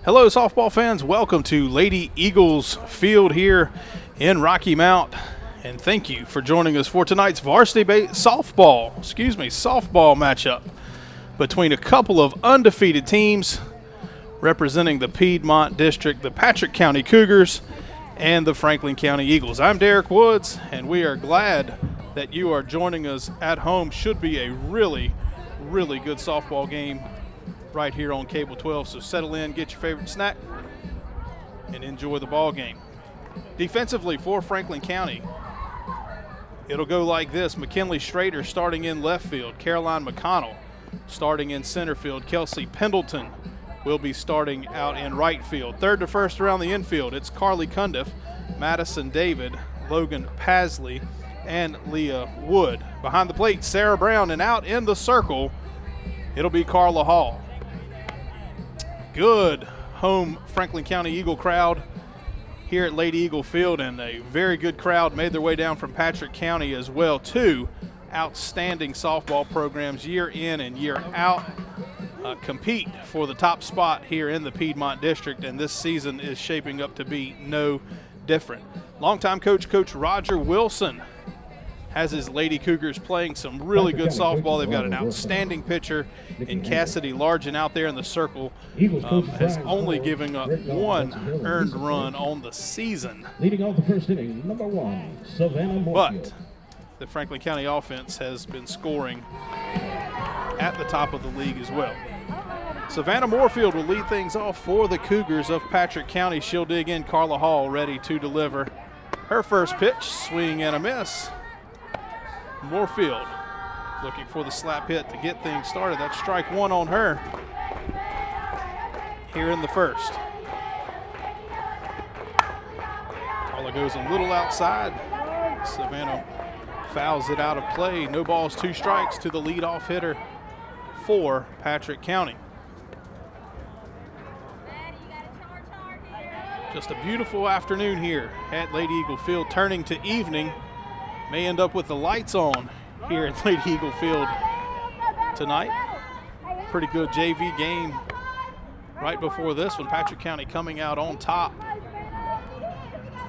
Hello, softball fans. Welcome to Lady Eagles Field here in Rocky Mount. And thank you for joining us for tonight's varsity softball matchup between a couple of undefeated teams representing the Piedmont District, the Patrick County Cougars, and the Franklin County Eagles. I'm Derek Woods, and we are glad that you are joining us at home. Should be a really good softball game right here on Cable 12. So settle in, get your favorite snack, and enjoy the ball game. Defensively for Franklin County, it'll go like this. McKinley Schrader starting in left field. Caroline McConnell starting in center field. Kelsey Pendleton will be starting out in right field. Third to first around the infield, it's Carly Cundiff, Madison David, Logan Pasley, and Leah Wood. Behind the plate, Sarah Brown, and out in the circle, it'll be Carla Hall. Good home Franklin County Eagle crowd here at Lady Eagle Field, and a very good crowd made their way down from Patrick County as well. Two outstanding softball programs year in and year out compete for the top spot here in the Piedmont District, and this season is shaping up to be no different. Longtime Coach Roger Wilson has his Lady Cougars playing some really good softball. They've got an outstanding pitcher in Cassidy Largen out there in the circle. Has only given up one earned run on the season. Leading off the first inning, number 1, Savannah Moorfield. But the Franklin County offense has been scoring at the top of the league as well. Savannah Moorfield will lead things off for the Cougars of Patrick County. She'll dig in. Carla Hall ready to deliver her first pitch. Swing and a miss. Moorfield looking for the slap hit to get things started. That's strike one on her here in the first. Carla goes a little outside. Savannah fouls it out of play. No balls, 2 strikes to the leadoff hitter for Patrick County. Just a beautiful afternoon here at Lady Eagle Field, turning to evening. May end up with the lights on here at Lady Eagle Field tonight. Pretty good JV game right before this one. Patrick County coming out on top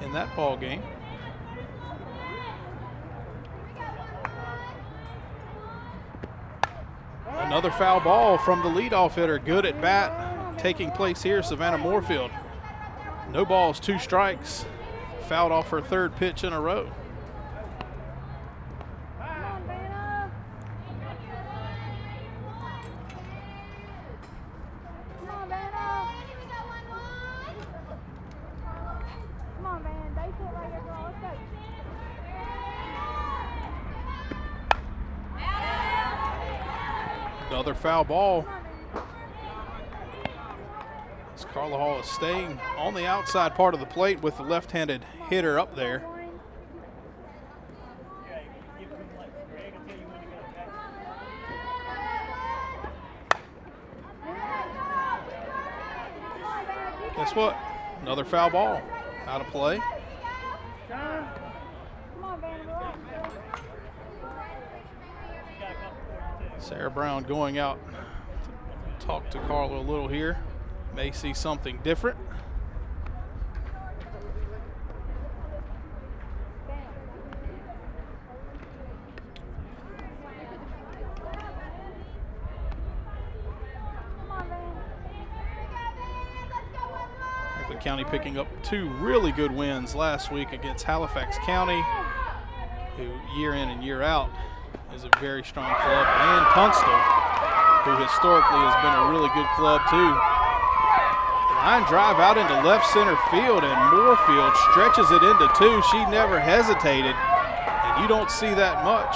in that ball game. Another foul ball from the leadoff hitter. Good at bat taking place here, Savannah Moorfield. No balls, 2 strikes. Fouled off her 3rd pitch in a row. Another foul ball. As Carla Hall is staying on the outside part of the plate with the left-handed hitter up there. Guess what? Another foul ball out of play. Sarah Brown going out to talk to Carla a little here. May see something different. Franklin County picking up 2 really good wins last week against Halifax County, who year in and year out is a very strong club, and Tunstall, who historically has been a really good club too. Line drive out into left center field, and Moorfield stretches it into 2. She never hesitated, and you don't see that much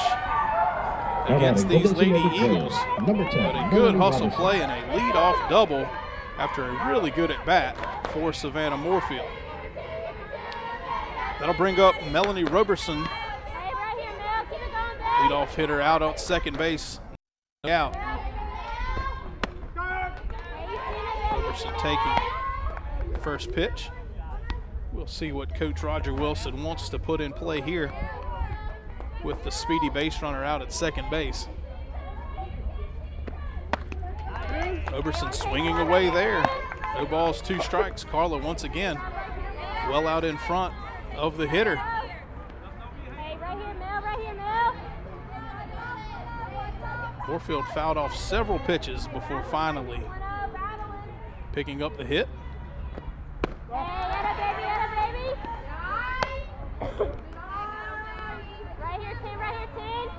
against these Lady Eagles. But a good hustle play and a leadoff double after a really good at bat for Savannah Moorfield. That'll bring up Melanie Roberson. Leadoff hitter out on second base. Out. Roberson taking first pitch. We'll see what Coach Roger Wilson wants to put in play here with the speedy base runner out at second base. Roberson swinging away there. No balls, 2 strikes. Carla once again well out in front of the hitter. Hey, right here, Mel, right here, Mel. Moorfield fouled off several pitches before finally picking up the hit. Hey, atta baby, Right here, Tim, right here, Tim.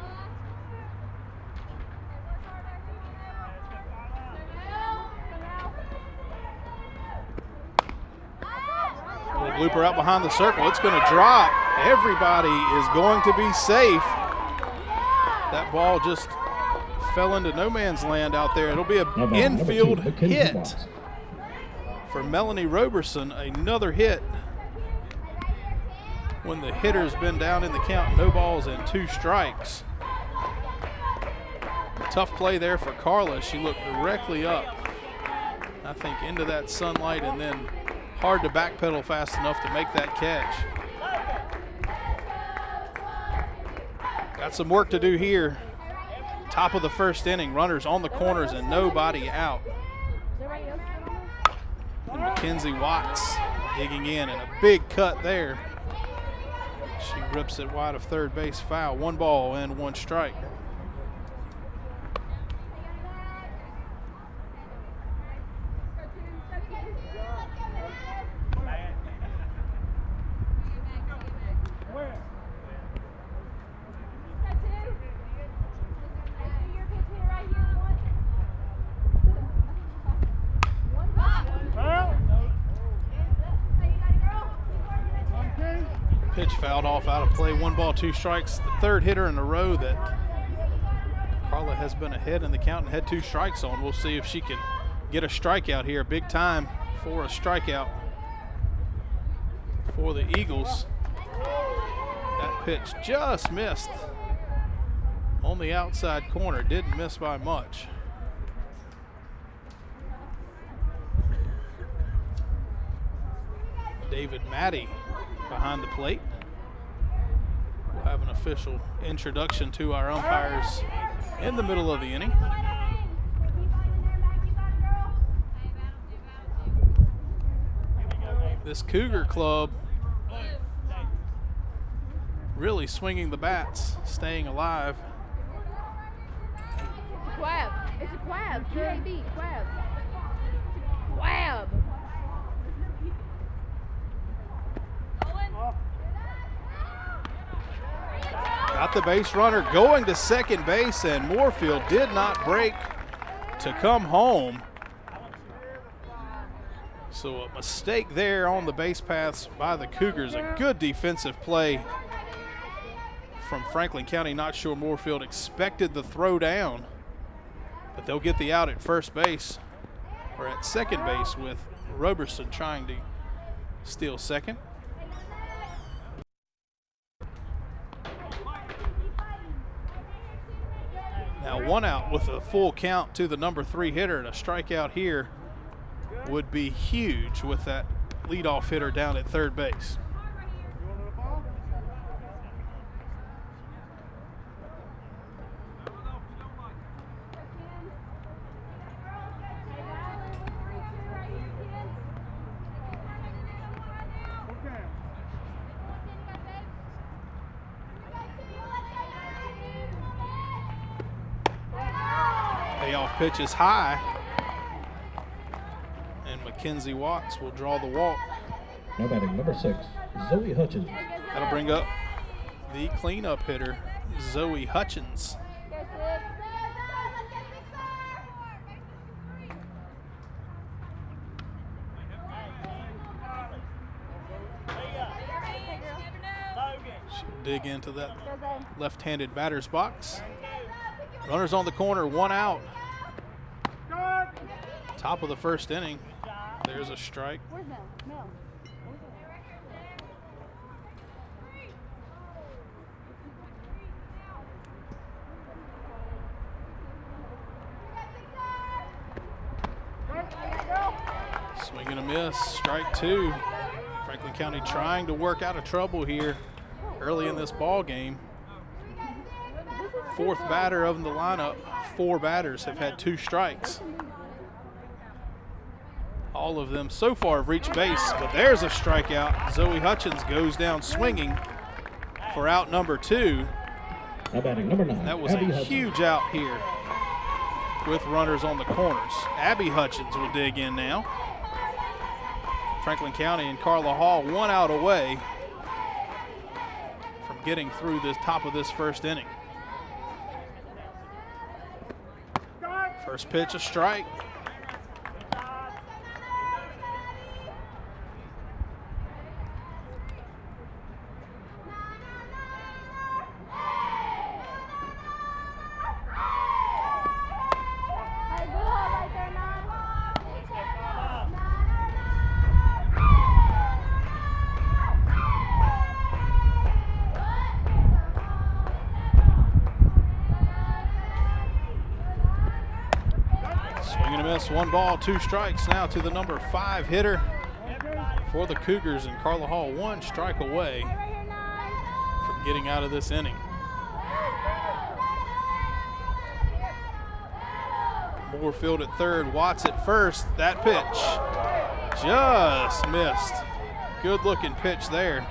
Little blooper out behind the circle. It's going to drop. Everybody is going to be safe. That ball just fell into no man's land out there. It'll be an infield hit for Melanie Roberson. Another hit when the hitter's been down in the count. No balls and 2 strikes. Tough play there for Carla. She looked directly up, I think, into that sunlight, and then hard to backpedal fast enough to make that catch. Got some work to do here. Top of the first inning, runners on the corners and nobody out. And Mackenzie Watts digging in, and a big cut there. She rips it wide of third base, foul. 1 ball and 1 strike. Pitch fouled off out of play. 1 ball, 2 strikes. The third hitter in a row that Carla has been ahead in the count and had 2 strikes on. We'll see if she can get a strikeout here. Big time for a strikeout for the Eagles. That pitch just missed on the outside corner. Didn't miss by much. David Maddie behind the plate. We'll have an official introduction to our umpires in the middle of the inning. This Cougar club really swinging the bats, staying alive. Quab. It's a quab. QAB. Quab. Quab. Got the base runner going to second base, and Moorfield did not break to come home. So a mistake there on the base paths by the Cougars. A good defensive play from Franklin County. Not sure Moorfield expected the throw down, but they'll get the out at first base, or at second base, with Roberson trying to steal second. Now 1 out with a full count to the number 3 hitter, and a strikeout here would be huge with that leadoff hitter down at third base. Payoff pitch is high, and Mackenzie Watts will draw the walk. Now batting number 6, Zoe Hutchins. That'll bring up the cleanup hitter, Zoe Hutchins. She'll dig into that left-handed batter's box. Runners on the corner, 1 out. Top of the first inning. There's a strike. Where's Mel? Mel. Swing and a miss, strike 2. Franklin County trying to work out of trouble here early in this ball game. 4th batter of the lineup. 4 batters have had 2 strikes. All of them so far have reached base, but there's a strikeout. Zoe Hutchins goes down swinging for out number 2. Now batting number 9. That was a huge out here with runners on the corners. Abby Hutchins will dig in now. Franklin County and Carla Hall 1 out away from getting through the top of this first inning. First pitch, a strike. Swing and a miss, 1 ball, 2 strikes now to the number 5 hitter for the Cougars, and Carla Hall 1 strike away from getting out of this inning. Moorfield at third, Watts at first. That pitch just missed. Good looking pitch there.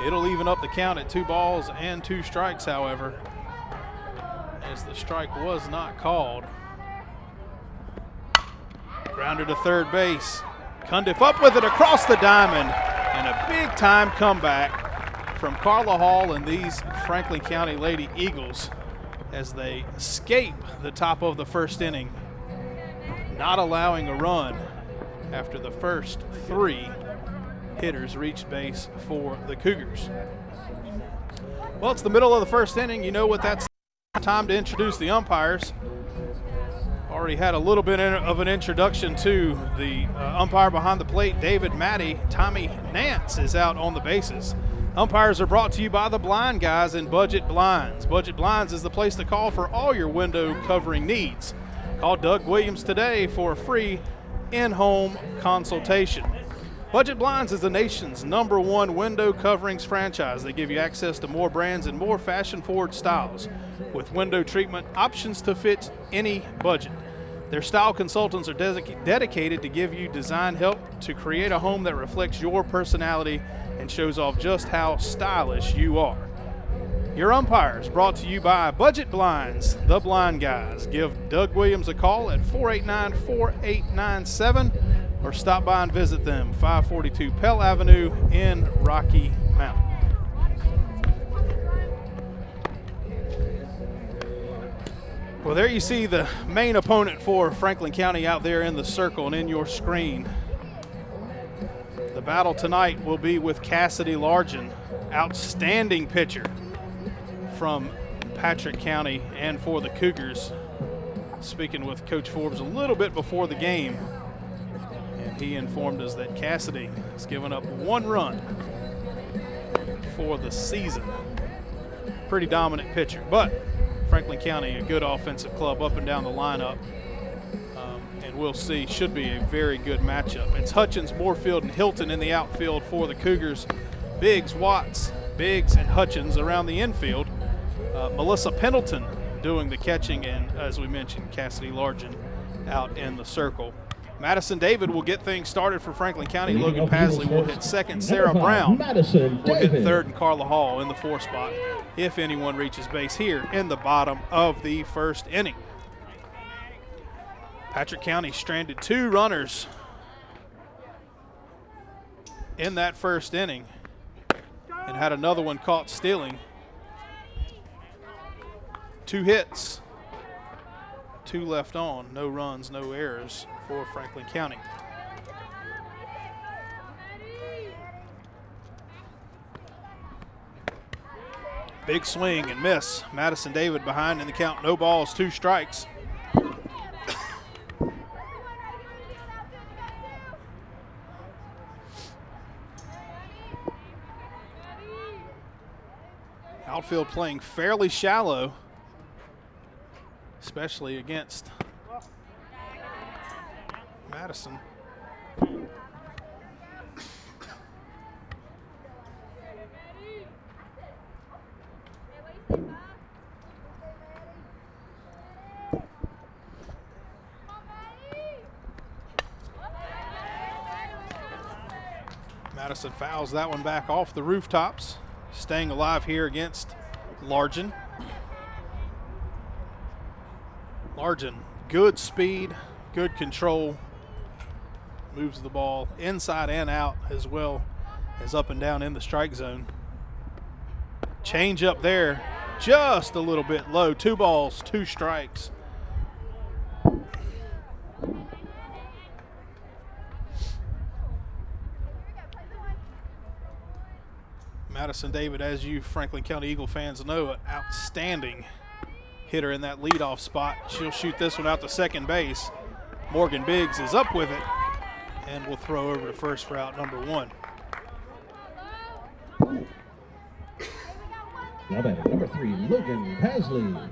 It'll even up the count at 2 balls and 2 strikes, however, as the strike was not called. Grounded to third base. Cundiff up with it across the diamond, and a big time comeback from Carla Hall and these Franklin County Lady Eagles as they escape the top of the first inning, not allowing a run after the first 3 hitters reached base for the Cougars. Well, it's the middle of the first inning. You know what that's time to introduce the umpires. Already had a little bit of an introduction to the umpire behind the plate, David Matty. Tommy Nance is out on the bases. Umpires are brought to you by the Blind Guys and Budget Blinds. Budget Blinds is the place to call for all your window covering needs. Call Doug Williams today for a free in-home consultation. Budget Blinds is the nation's #1 window coverings franchise. They give you access to more brands and more fashion-forward styles with window treatment options to fit any budget. Their style consultants are dedicated to give you design help to create a home that reflects your personality and shows off just how stylish you are. Your umpires brought to you by Budget Blinds, the Blind Guys. Give Doug Williams a call at 489-4897 or stop by and visit them, 542 Pell Avenue in Rocky Mount. Well, there you see the main opponent for Franklin County out there in the circle and in your screen. The battle tonight will be with Cassidy Largen, outstanding pitcher from Patrick County and for the Cougars. Speaking with Coach Forbes a little bit before the game, and he informed us that Cassidy has given up 1 run for the season. Pretty dominant pitcher, but Franklin County, a good offensive club up and down the lineup, and we'll see, should be a very good matchup. It's Hutchins, Moorfield, and Hilton in the outfield for the Cougars. Biggs, Watts, Biggs, and Hutchins around the infield. Melissa Pendleton doing the catching, and as we mentioned, Cassidy Largen out in the circle. Madison David will get things started for Franklin County. Logan Pasley will hit second. Sarah Brown will hit third, and Carla Hall in the 4th spot if anyone reaches base here in the bottom of the first inning. Patrick County stranded 2 runners in that first inning and had another one caught stealing. 2 hits, 2 left on, no runs, no errors for Franklin County. Big swing and miss. Madison David behind in the count, no balls, 2 strikes. Outfield playing fairly shallow, especially against Madison. Madison fouls that one back off the rooftops. Staying alive here against Largen. Largen, good speed, good control. Moves the ball inside and out as well as up and down in the strike zone. Change up there, just a little bit low. 2 balls, 2 strikes. Madison David, as you Franklin County Eagle fans know, an outstanding hitter in that leadoff spot. She'll shoot this one out to second base. Morgan Biggs is up with it and will throw over to first for out number 1. Now batting number 3, Logan Pasley.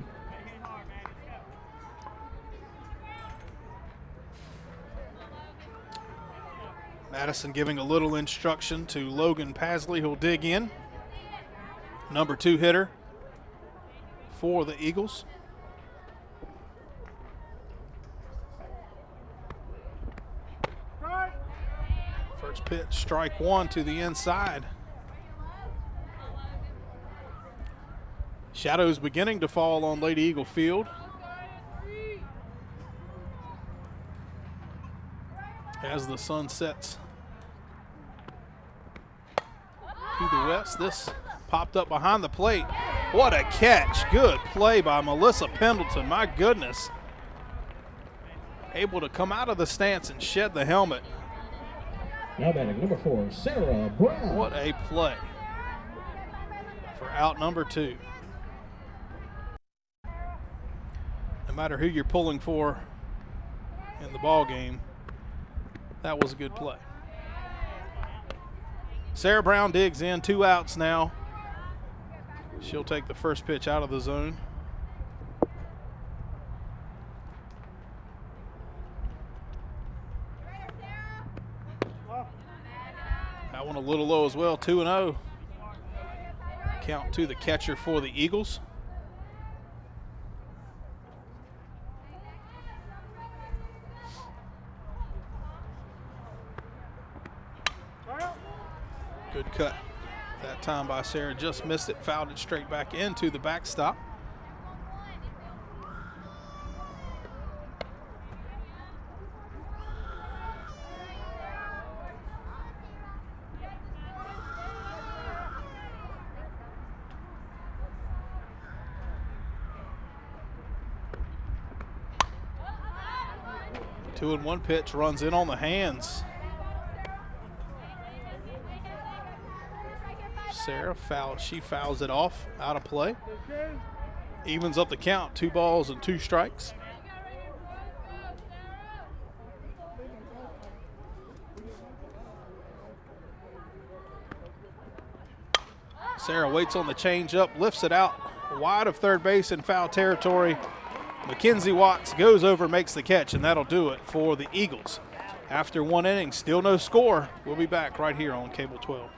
Madison giving a little instruction to Logan Pasley, who'll dig in. Number 2 hitter for the Eagles. First pitch, strike 1 to the inside. Shadows beginning to fall on Lady Eagle Field. As the sun sets to the west, this popped up behind the plate. What a catch. Good play by Melissa Pendleton. My goodness. Able to come out of the stance and shed the helmet. Now batting number 4, Sarah Brown. What a play for out number 2. No matter who you're pulling for in the ball game, that was a good play. Sarah Brown digs in, 2 outs now. She'll take the first pitch out of the zone. That one a little low as well, 2-0. Count to the catcher for the Eagles. Good cut that time by Sarah. Just missed it, fouled it straight back into the backstop. Two and one pitch runs in on the hands. Sarah fouls, she fouls it off, out of play. Evens up the count, 2 balls and 2 strikes. Sarah waits on the changeup, lifts it out wide of third base in foul territory. Mackenzie Watts goes over, makes the catch, and that'll do it for the Eagles. After 1 inning, still no score. We'll be back right here on Cable 12.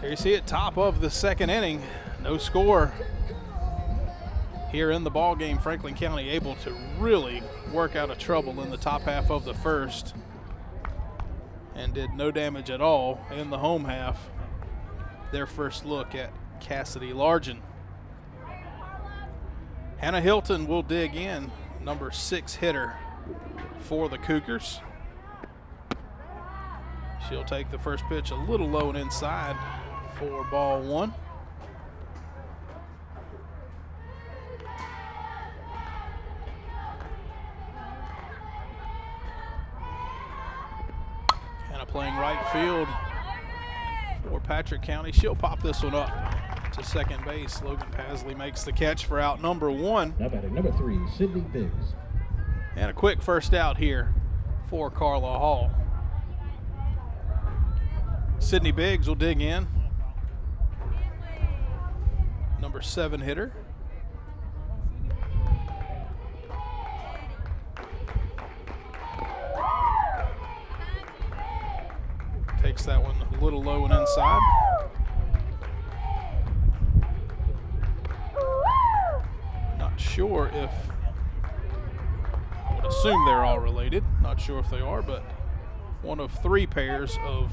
Here you see it, top of the 2nd inning. No score here in the ball game. Franklin County able to really work out of trouble in the top half of the 1st and did no damage at all in the home half. Their first look at Cassidy Largen. Hannah Hilton will dig in, number 6 hitter for the Cougars. She'll take the first pitch a little low and inside for ball 1. Hannah playing right field for Patrick County. She'll pop this one up to second base. Logan Pasley makes the catch for out number 1. Now batting number 3, Sydney Biggs. And a quick first out here for Carla Hall. Sydney Biggs will dig in. Number 7 hitter. Takes that one a little low and inside. Not sure if, I would assume they're all related. Not sure if they are, but one of 3 pairs of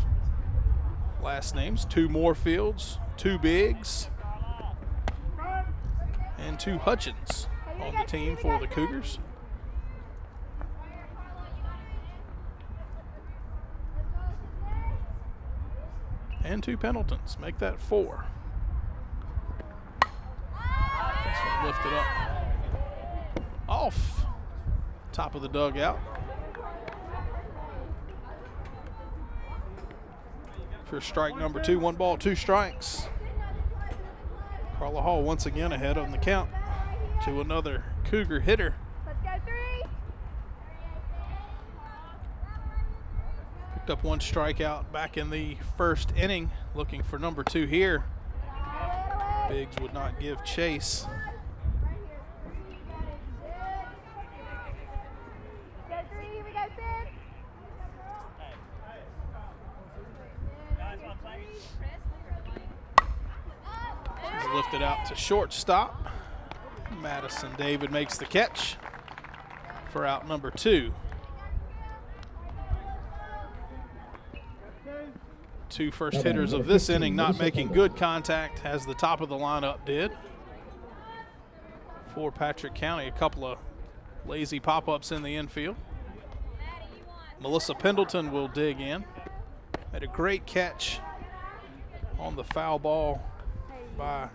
last names. 2 Moorfields, 2 Biggs, and 2 Hutchins on the team for the Cougars. And 2 Pendletons, make that 4. This one lifted up off top of the dugout. For strike number 2, 1 ball, 2 strikes. Carla Hall once again ahead on the count to another Cougar hitter. Let's go 3. Picked up 1 strikeout back in the first inning, looking for number 2 here. Biggs would not give chase. Go 3, here we go, Sid. She's lifted out to shortstop. Madison David makes the catch for out number 2. 2 first hitters of this inning not making good contact, as the top of the lineup did. For Patrick County, a couple of lazy pop-ups in the infield. Melissa Pendleton will dig in. Had a great catch on the foul ball by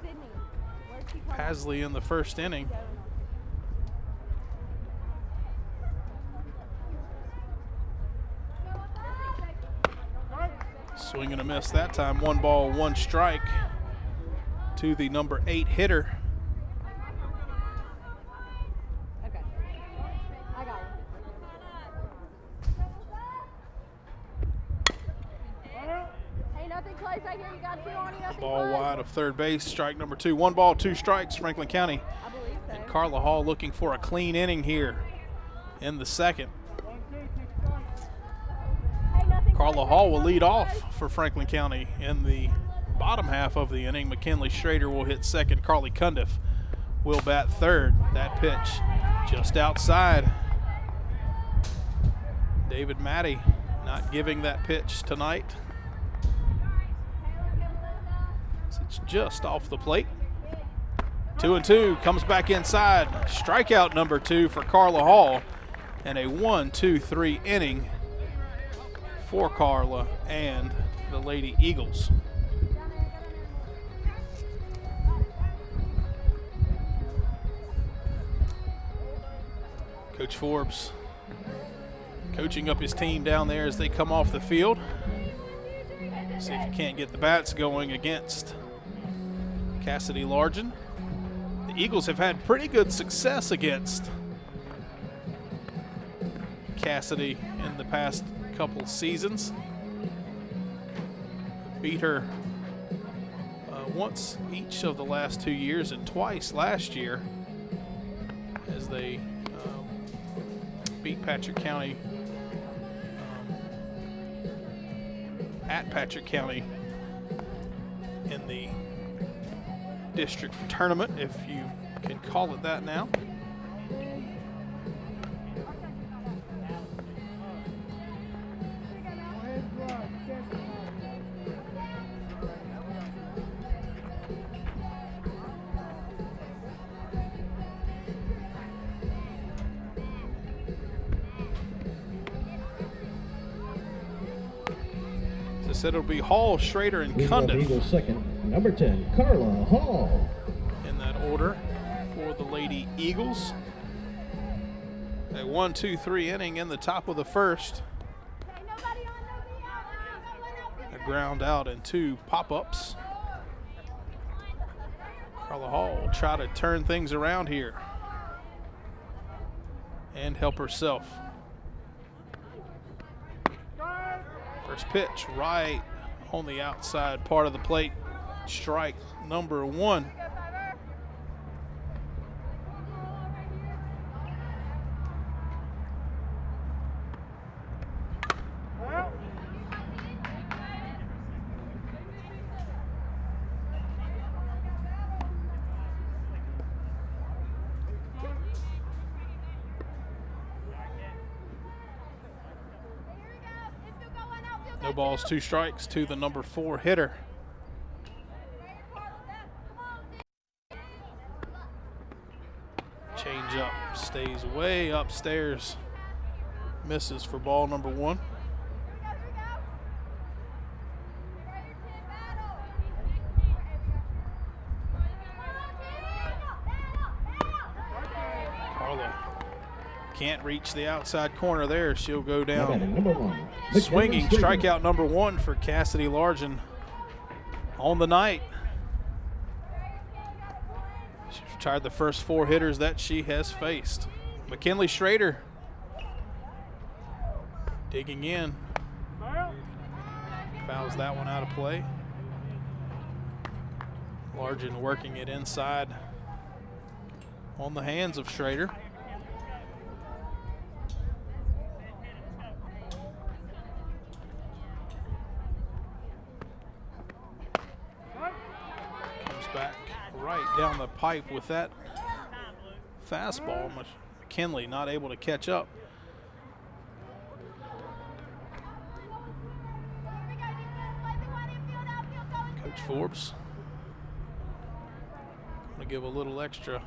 Pasley in the first inning. Swing and a miss that time. 1 ball, 1 strike to the number 8 hitter. Okay. I got one. Hey, nothing close right here. You got 2 on you. Nothing Ball close. wide of third base. Strike number 2. 1 ball, 2 strikes. Franklin County I believe so. and Carla Hall looking for a clean inning here in the second. Hey, nothing Carla close, Hall will nothing lead close. off for Franklin County in the bottom half of the inning. McKinley Schrader will hit second. Carly Cundiff will bat third. That pitch just outside. David Matty not giving that pitch tonight. It's just off the plate. 2-2, comes back inside. Strikeout number 2 for Carla Hall, and a 1-2-3 inning for Carla and the Lady Eagles. Coach Forbes coaching up his team down there as they come off the field. See if you can't get the bats going against Cassidy Largen. The Eagles have had pretty good success against Cassidy in the past couple seasons. Beat her once each of the last 2 years and twice last year as they beat Patrick County at Patrick County in the district tournament, if you can call it that now. As I said, it'll be Hall, Schrader, and Leading off Cundiff Eagles second, number 10, Carla Hall. in that order for the Lady Eagles. A 1-2-3 inning in the top of the first. Hey, nobody on, nobody out. A ground out and 2 pop-ups. Carla Hall will try to turn things around here and help herself. First pitch right on the outside part of the plate. Strike number 1. No balls, 2 strikes to the number 4 hitter. Change up, stays way upstairs. Misses for ball number 1. Carla can't reach the outside corner there. She'll go down. Number 1. Swinging, strikeout number 1 for Cassidy Largen on the night. She's retired the first 4 hitters that she has faced. McKinley Schrader digging in. Fouls that one out of play. Largen working it inside on the hands of Schrader. Comes back right down the pipe with that fastball. McKinley not able to catch up. Coach Forbes going to give a little extra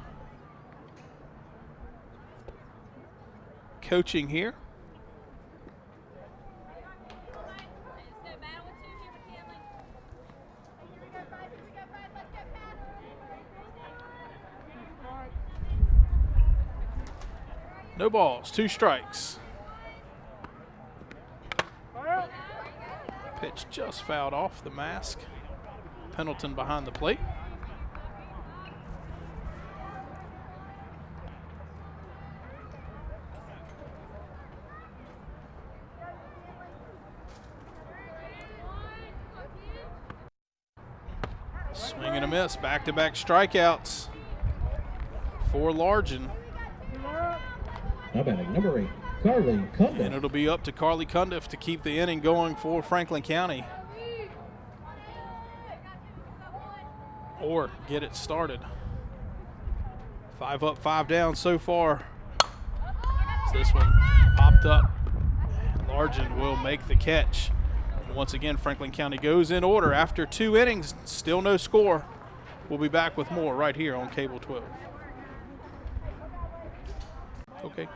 coaching here. No balls, 2 strikes. Pitch just fouled off the mask. Pendleton behind the plate. Swing and a miss, back-to-back strikeouts for Largen. Now batting number 8, Carly Cundiff. And it'll be up to Carly Cundiff to keep the inning going for Franklin County, or get it started. 5 up, 5 down so far. This one popped up. Largen will make the catch. And once again, Franklin County goes in order after 2 innings. Still no score. We'll be back with more right here on Cable 12. Okay.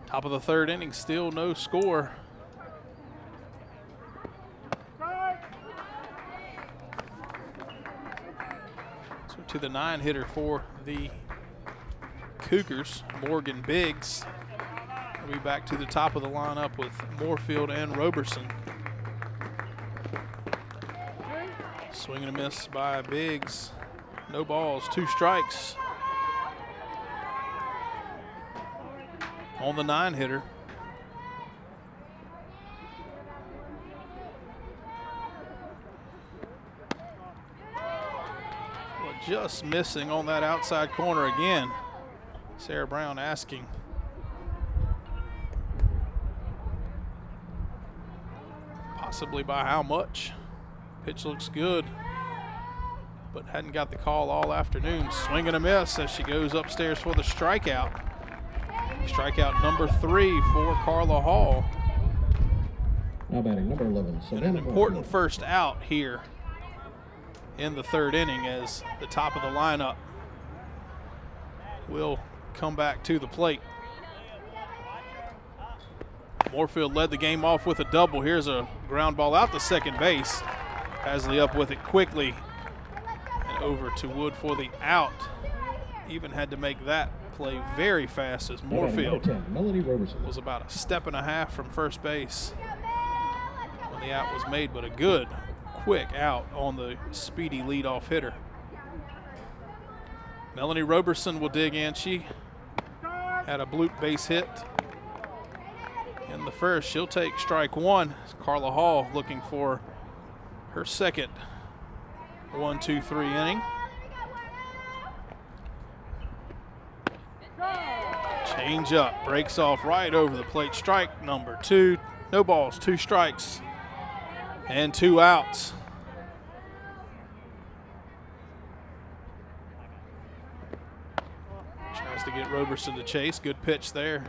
Top of the 3rd inning, still no score. So to the 9 hitter for the Cougars, Morgan Biggs. We'll be back to the top of the lineup with Moorfield and Roberson. Swing and a miss by Biggs. No balls, 2 strikes on the 9 hitter. Well, just missing on that outside corner again. Sarah Brown asking. Possibly by how much. Pitch looks good, but hadn't got the call all afternoon. Swing and a miss as she goes upstairs for the strikeout. Strikeout number 3 for Carla Hall. Now batting number 11, And an important first out here in the 3rd inning as the top of the lineup will come back to the plate. Moorfield led the game off with a double. Here's a ground ball out to second base. Pasley up with it quickly and over to Wood for the out. Even had to make that play very fast as Moorfield 10, Melanie Roberson. was about a step and a half from first base when the out was made, but a good, quick out on the speedy leadoff hitter. Melanie Roberson will dig in. She had a bloop base hit in the first. She'll take strike 1. Carla Hall looking for her second 1-2-3 inning. Change up, breaks off right over the plate. Strike number 2. No balls, 2 strikes, and 2 outs. Tries to get Roberson to chase. Good pitch there.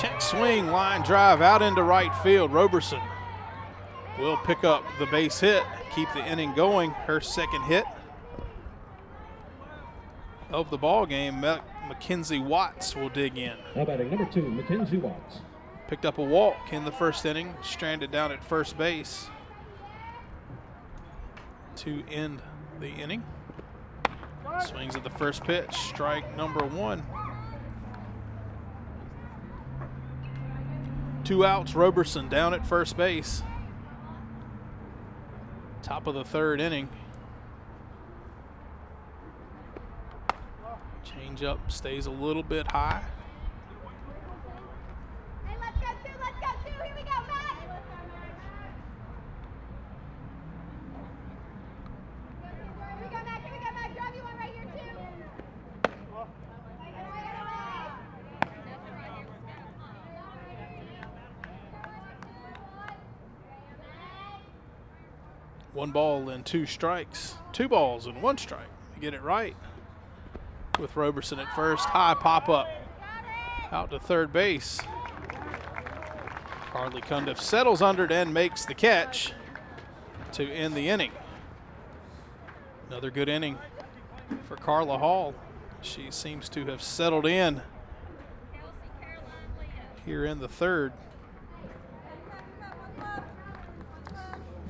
Check swing, line drive out into right field. Roberson will pick up the base hit, keep the inning going. Her second hit of the ball game. Mackenzie Watts will dig in. Now batting number 2, Mackenzie Watts. Picked up a walk in the first inning, stranded down at first base to end the inning. Swings at the first pitch, strike number 1. 2 outs, Roberson down at first base. Top of the third inning. Change up stays a little bit high. Hey, let's go 2, let's go 2. Here we go, Matt. Here we go, Matt. Drive you one right here, too. One ball and 2 strikes. 2 balls and 1 strike. Get it right. With Roberson at first, high pop up out to third base. Carly Cundiff settles under it and makes the catch to end the inning. Another good inning for Carla Hall. She seems to have settled in here in the third.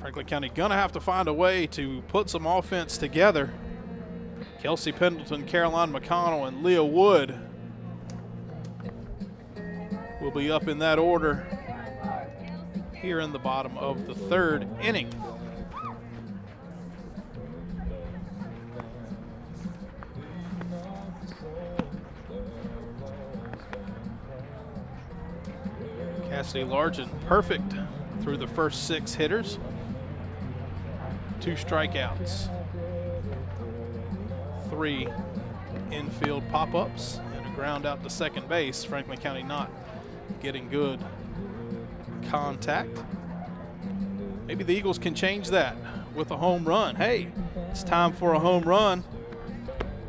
Franklin County gonna have to find a way to put some offense together. Kelsey Pendleton, Caroline McConnell, and Leah Wood will be up in that order here in the bottom of the third inning. Cassidy Largent perfect through the first 6 hitters. 2 strikeouts, 3 infield pop-ups, and a ground out to second base. Franklin County not getting good contact. Maybe the Eagles can change that with a home run. Hey, it's time for a home run.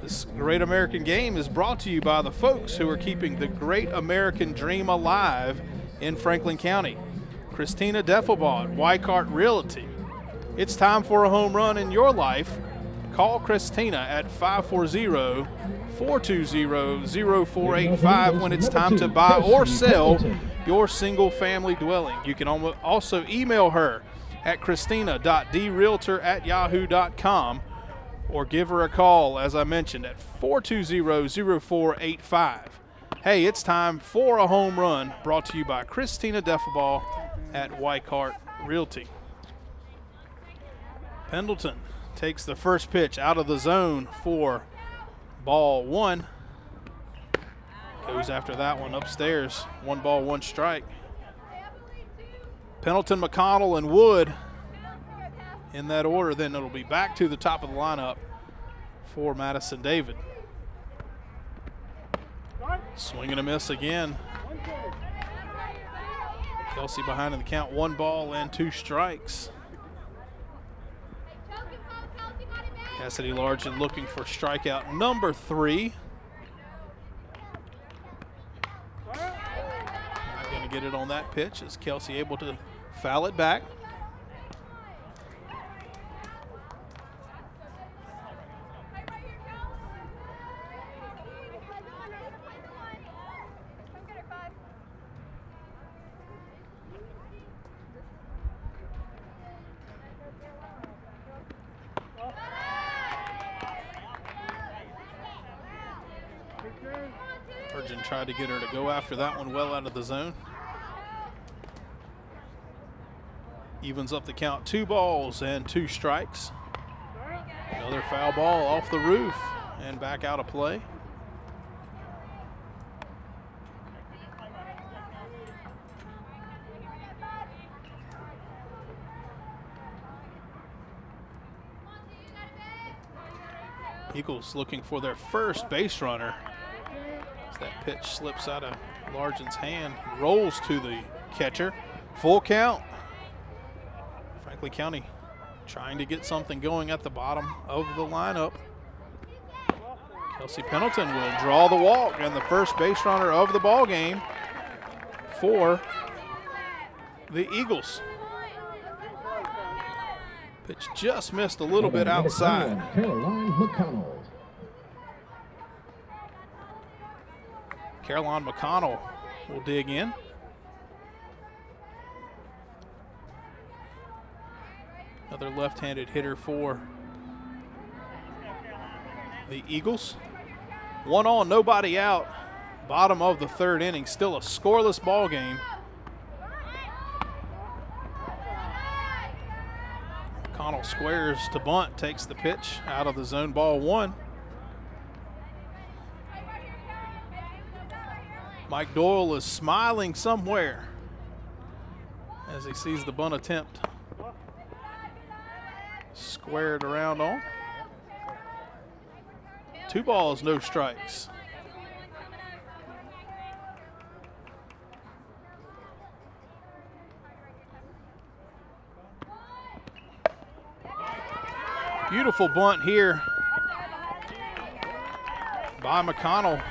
This Great American Game is brought to you by the folks who are keeping the Great American Dream alive in Franklin County. Christina Deffelbaugh, Weikart Realty. It's time for a home run in your life. Call Christina at 540-420-0485 when it's time to buy or sell your single-family dwelling. You can also email her at christina.drealtor@yahoo.com or give her a call, as I mentioned, at 420-0485. Hey, it's time for a home run, brought to you by Christina Deffelbaugh at Weikart Realty. Pendleton takes the first pitch out of the zone for ball 1. Goes after that one upstairs. 1 ball, 1 strike. Pendleton, McConnell, and Wood in that order. Then it'll be back to the top of the lineup for Madison David. Swing and a miss again. Kelsey behind in the count. 1 ball and 2 strikes. Cassidy Largent looking for strikeout number 3. Not going to get it on that pitch. Is Kelsey able to foul it back? Virgin tried to get her to go after that one well out of the zone. Evens up the count. 2 balls and 2 strikes. Another foul ball off the roof and back out of play. Eagles looking for their first base runner. As that pitch slips out of Largent's hand, rolls to the catcher. Full count. Franklin County trying to get something going at the bottom of the lineup. Kelsey Pendleton will draw the walk and the first base runner of the ball game. for the Eagles. Pitch just missed a little bit outside. Caroline McConnell. Caroline McConnell will dig in. Another left-handed hitter for the Eagles. 1 on, nobody out. Bottom of the third inning, still a scoreless ball game. McConnell squares to bunt, takes the pitch out of the zone, ball 1. Mike Doyle is smiling somewhere as he sees the bunt attempt squared around on. 2 balls, no strikes. Beautiful bunt here by McConnell.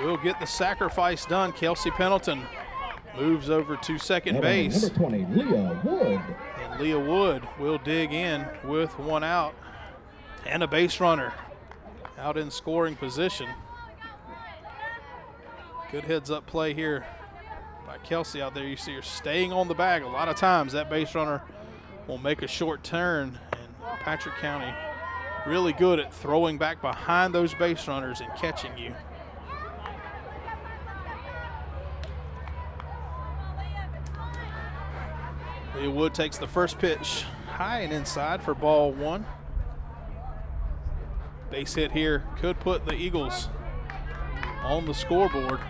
Will get the sacrifice done. Kelsey Pendleton moves over to second base. Number 20, Leah Wood. And Leah Wood will dig in with 1 out and a base runner out in scoring position. Good heads-up play here by Kelsey out there. You see her staying on the bag. A lot of times that base runner will make a short turn, and Patrick County really good at throwing back behind those base runners and catching you. Leah Wood takes the first pitch high and inside for ball 1. Base hit here could put the Eagles on the scoreboard.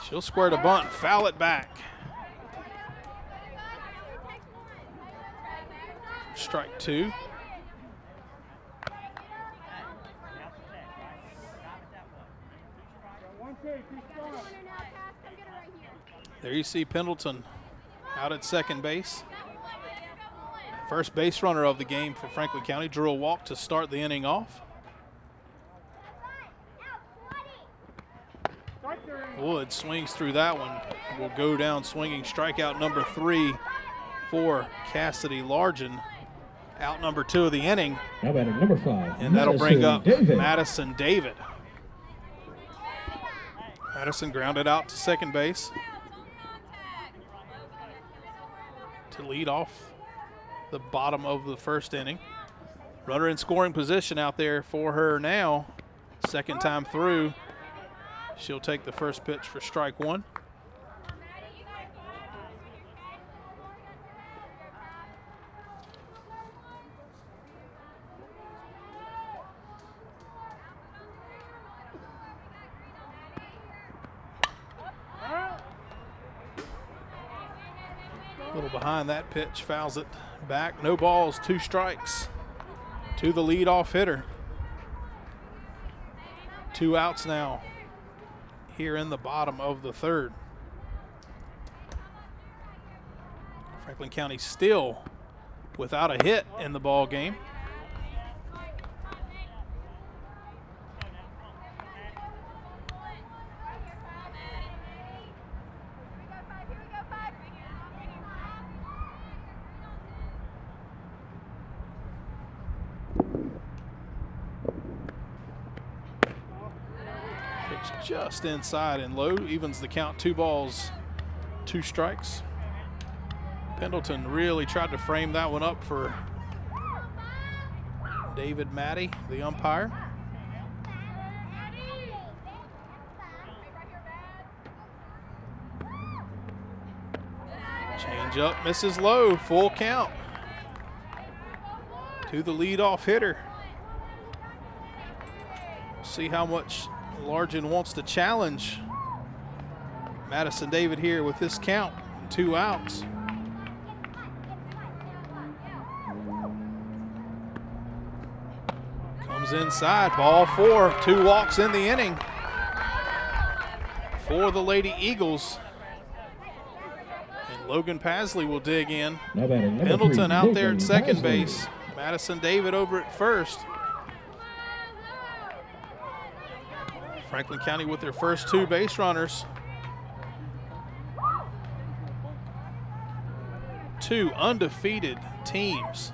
She'll square to bunt, foul it back. Strike 2. There you see Pendleton out at second base. First base runner of the game for Franklin County. Drew a walk to start the inning off. Wood swings through that one. Will go down swinging. Strikeout number 3 for Cassidy Largen. Out number 2 of the inning. Now batting number 5. And that'll bring up David. Madison David. Madison grounded out to second base to lead off the bottom of the first inning. Runner in scoring position out there for her now. Second time through. She'll take the first pitch for strike 1. A little behind that pitch, fouls it back. No balls, 2 strikes to the leadoff hitter. 2 outs now here in the bottom of the third. Franklin County still without a hit in the ball game. Just inside and low, evens the count. 2 balls, 2 strikes. Pendleton really tried to frame that one up for David Maddie, the umpire. Change up, misses low, full count to the leadoff hitter. See how much Largen wants to challenge Madison David here with this count, 2 outs. Comes inside, ball 4, 2 walks in the inning for the Lady Eagles. Logan Pasley will dig in. Now batting number Pendleton 3, out there Logan at second Pasley. base. Madison David over at first. Franklin County with their first 2 base runners. 2 undefeated teams.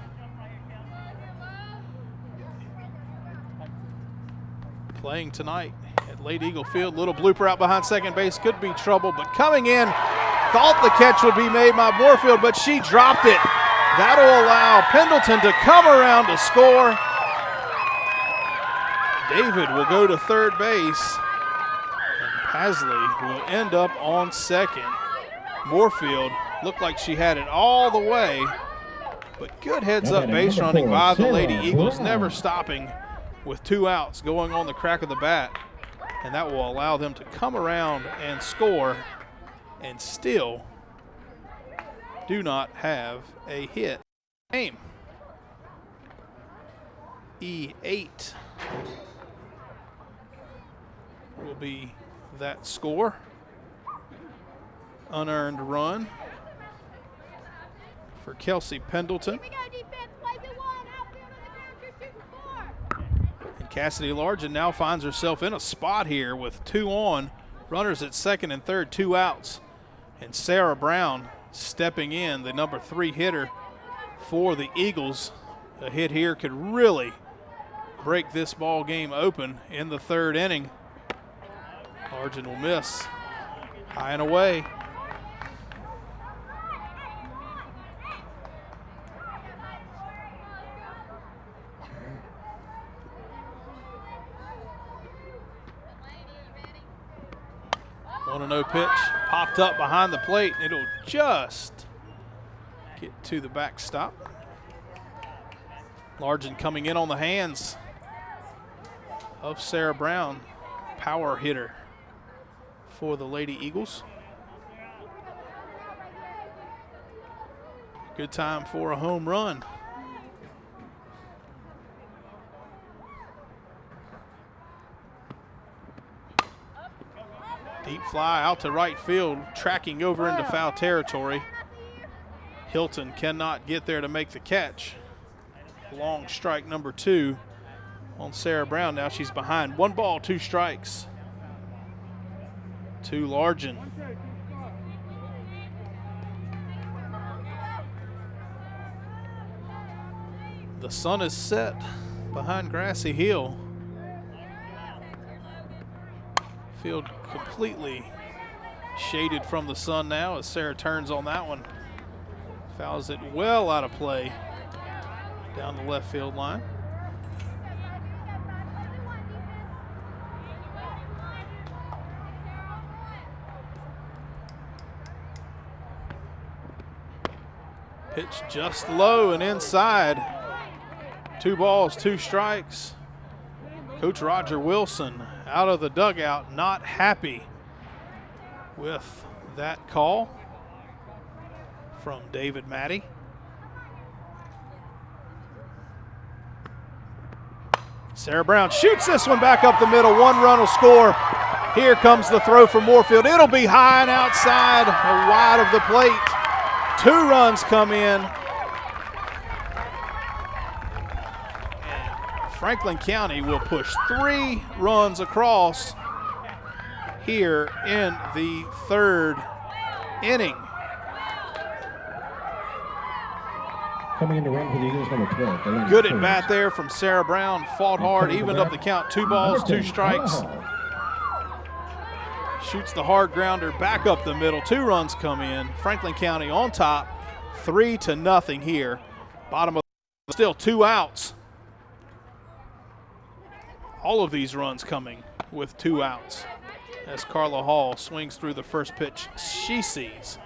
Playing tonight at Lady Eagle Field. Little blooper out behind second base. Could be trouble, but coming in. Thought the catch would be made by Moorfield, but she dropped it. That'll allow Pendleton to come around to score. David will go to third base, and Pasley will end up on second. Moorfield looked like she had it all the way, but good heads-up base running by the Lady Eagles, never stopping with 2 outs going on the crack of the bat, and that will allow them to come around and score and still do not have a hit. Game E8 will be that score. Unearned run for Kelsey Pendleton. Here we go, defense. Plays it 1. Outfield on the ground. You're shooting 4. And Cassidy Largent now finds herself in a spot here with 2 on. Runners at second and third, 2 outs. And Sarah Brown stepping in, the number 3 hitter for the Eagles. A hit here could really break this ball game open in the 3rd inning. Largent will miss. High and away. One and 0 pitch popped up behind the plate. It'll just get to the backstop. Largent coming in on the hands of Sarah Brown, power hitter for the Lady Eagles. Good time for a home run. Deep fly out to right field, tracking over into foul territory. Hilton cannot get there to make the catch. Long strike number 2 on Sarah Brown. Now she's behind. 1 ball, 2 strikes to Largent. The sun is set behind Grassy Hill. Field completely shaded from the sun now as Sarah turns on that one. Fouls it well out of play down the left field line. Pitch just low and inside. 2 balls, 2 strikes. Coach Roger Wilson out of the dugout, not happy with that call from David Maddie. Sarah Brown shoots this one back up the middle. 1 run will score. Here comes the throw from Moorfield. It'll be high and outside, wide of the plate. 2 runs come in. Franklin County will push 3 runs across here in the 3rd inning. Coming in to run for the Eagles, number 12. Delaney Good at Sims. bat there from Sarah Brown. Fought hard, evened up the count. 2 balls, 2 strikes. Shoots the hard grounder back up the middle. 2 runs come in. Franklin County on top, 3-0 here. Bottom of still 2 outs. All of these runs coming with 2 outs as Carla Hall swings through the first pitch she sees.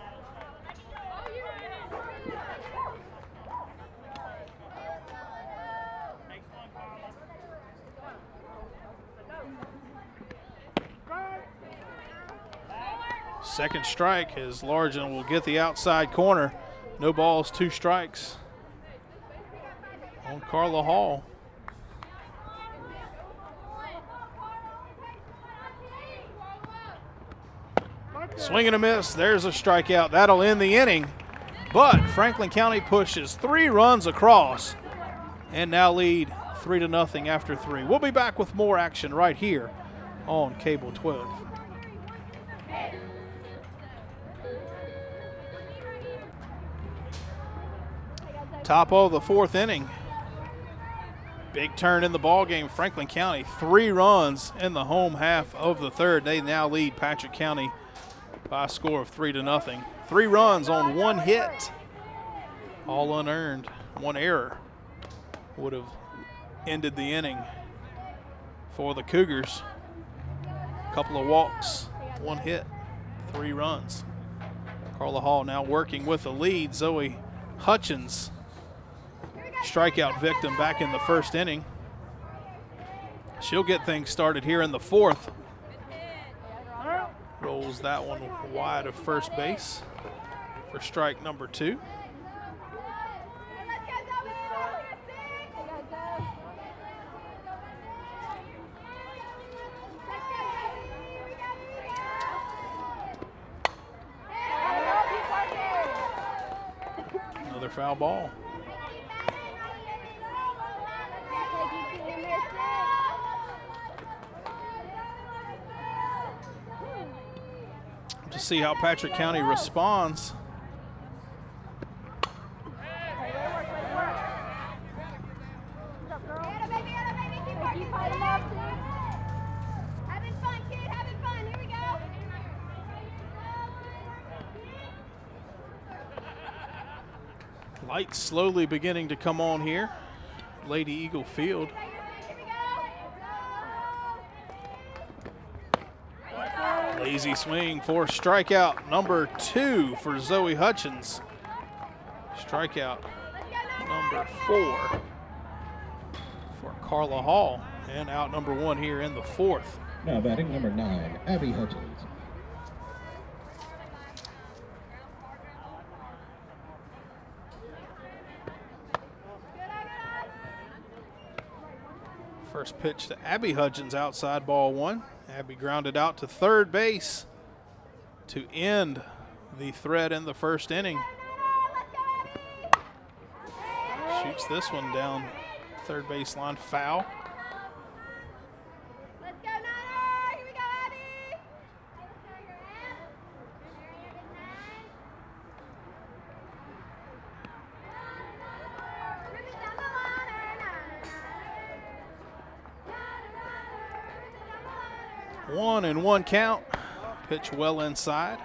Second strike as Largent will get the outside corner. No balls, 2 strikes on Carla Hall. Swing and a miss. There's a strikeout. That'll end the inning. But Franklin County pushes 3 runs across and now lead 3-0 after 3. We'll be back with more action right here on Cable 12. Top of the 4th inning. Big turn in the ball game. Franklin County 3 runs in the home half of the 3rd. They now lead Patrick County by a score of 3-0. 3 runs on 1 hit, all unearned. 1 error would have ended the inning for the Cougars. A couple of walks, 1 hit, 3 runs. Carla Hall now working with the lead. Zoe Hutchins, strikeout victim back in the 1st inning. She'll get things started here in the 4th. Rolls that one wide of first base for strike number 2. Another foul ball. To see how Patrick County responds. Having fun, kid, having fun. Here we go. Lights slowly beginning to come on here. Lady Eagle Field. Lazy swing for strikeout number 2 for Zoe Hutchins. Strikeout number 4 for Carla Hall. And out number 1 here in the 4th. Now batting number 9, Abby Hutchins. First pitch to Abby Hutchins, outside, ball 1. Abby grounded out to 3rd base to end the threat in the 1st inning. Shoots this one down 3rd baseline, foul. Let's go, Nana. Here we go, Abby. Ribbon down the ladder, 1-1 count. Pitch well inside.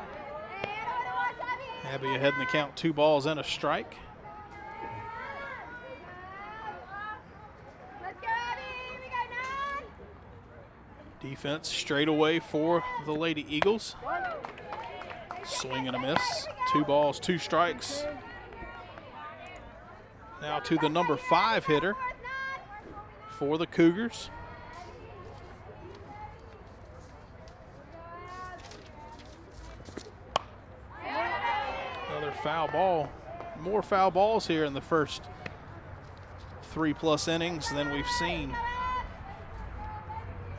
Abby ahead in the count, 2 balls and a strike. Let's go, Abby. Here we go, Nana. Defense straight away for the Lady Eagles. Swing and a miss. 2 balls, 2 strikes. Now to the number 5 hitter for the Cougars. Another foul ball. More foul balls here in the first 3+ innings than we've seen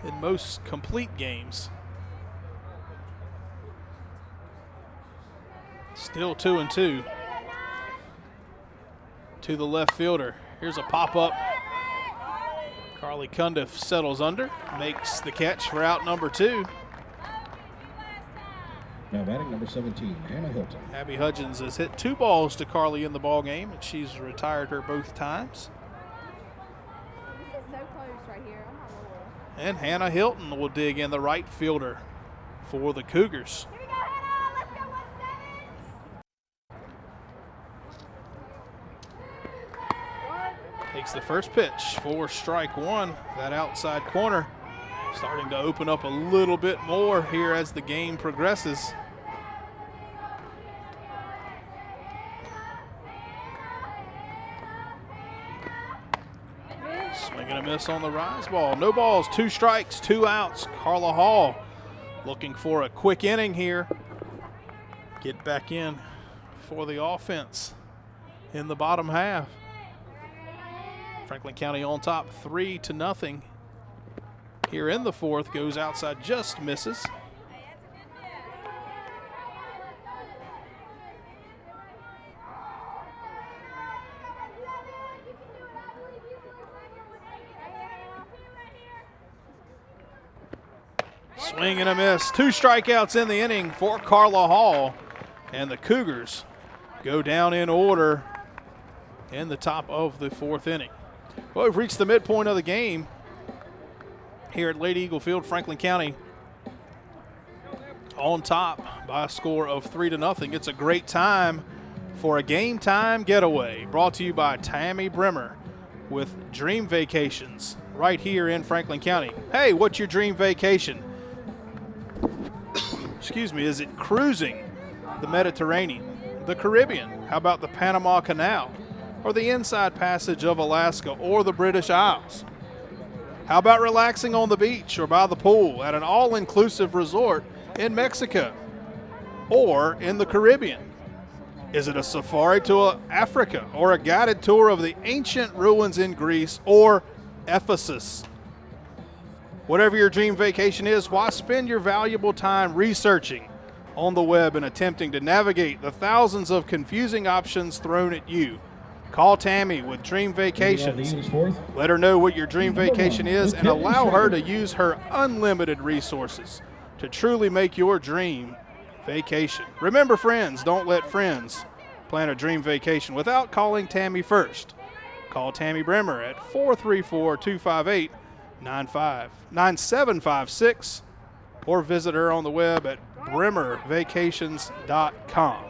in most complete games. Still 2-2. To the left fielder. Here's a pop-up. Carly Cundiff settles under, makes the catch for out number 2. Now batting number 17, Hannah Hilton. Abby Hutchins has hit 2 balls to Carly in the ball game, and she's retired her both times. This is so close right here. I'm not little. And Hannah Hilton will dig in, the right fielder for the Cougars. Here we go, Hannah. Let's go, 1-7. Takes the first pitch for strike 1. That outside corner starting to open up a little bit more here as the game progresses. Swing and a miss on the rise ball. No balls, 2 strikes, 2 outs. Carla Hall looking for a quick inning here. Get back in for the offense in the bottom half. Franklin County on top 3-0. Here in the 4th, goes outside, just misses. Swing and a miss. 2 strikeouts in the inning for Carla Hall. And the Cougars go down in order in the top of the 4th inning. Well, we've reached the midpoint of the game here at Lady Eagle Field. Franklin County on top by a score of 3-0. It's a great time for a game time getaway, brought to you by Tammy Bremer with Dream Vacations right here in Franklin County. Hey, what's your dream vacation? Excuse me, is it cruising the Mediterranean, the Caribbean? How about the Panama Canal, or the Inside Passage of Alaska, or the British Isles? How about relaxing on the beach or by the pool at an all-inclusive resort in Mexico or in the Caribbean? Is it a safari to Africa, or a guided tour of the ancient ruins in Greece or Ephesus? Whatever your dream vacation is, why spend your valuable time researching on the web and attempting to navigate the thousands of confusing options thrown at you? Call Tammy with Dream Vacations. Let her know what your dream vacation is and allow her to use her unlimited resources to truly make your dream vacation. Remember, friends, don't let friends plan a dream vacation without calling Tammy first. Call Tammy Bremer at 434-258-9756 or visit her on the web at bremervacations.com.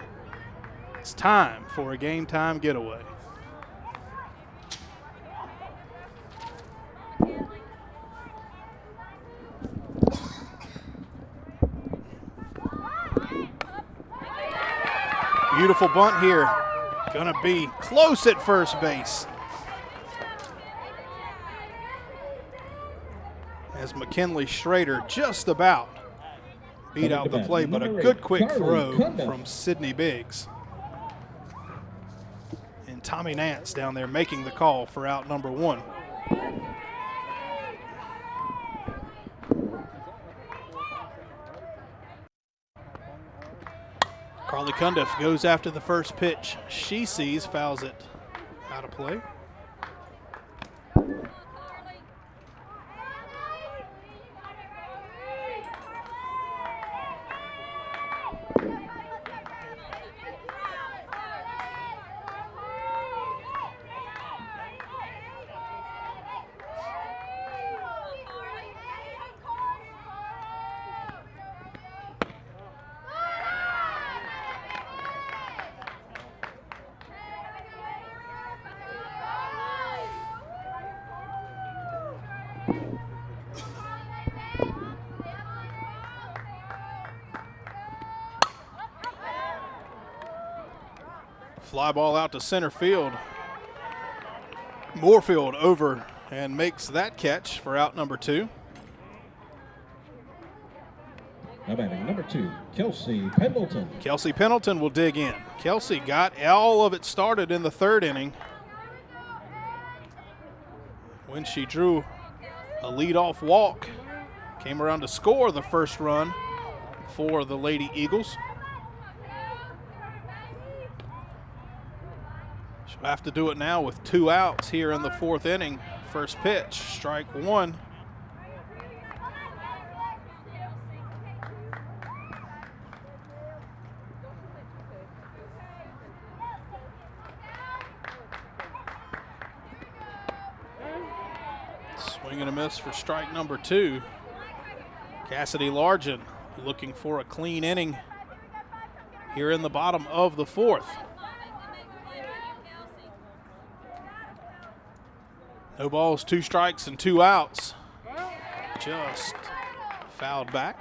It's time for a game time getaway. Beautiful bunt here. Gonna be close at first base, as McKinley Schrader just about beat out the play, but a good quick throw from Sydney Biggs. And Tommy Nance down there making the call for out number 1. Carly Cundiff goes after the first pitch. She sees, fouls it out of play. Fly ball out to center field. Moorfield over and makes that catch for out number 2. Now batting number 2, Kelsey Pendleton. Kelsey Pendleton will dig in. Kelsey got all of it started in the 3rd inning when she drew a leadoff walk. Came around to score the first run for the Lady Eagles. She'll have to do it now with 2 outs here in the 4th inning. First pitch, strike 1. Swing and a miss for strike number 2. Cassidy Largent looking for a clean inning here in the bottom of the 4th. No balls, 2 strikes, and 2 outs. Just fouled back.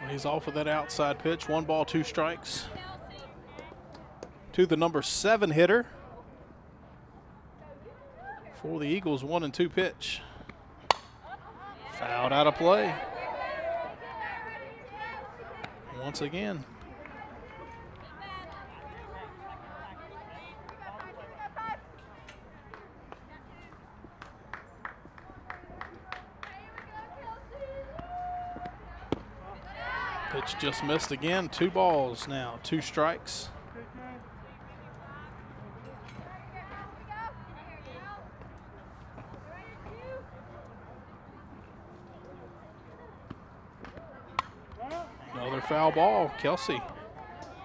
He's off of that outside pitch. 1 ball, 2 strikes to the number 7 hitter for the Eagles. 1-2 pitch. Fouled out of play. Once again. Pitch just missed again. 2 balls now, 2 strikes. Another foul ball. Kelsey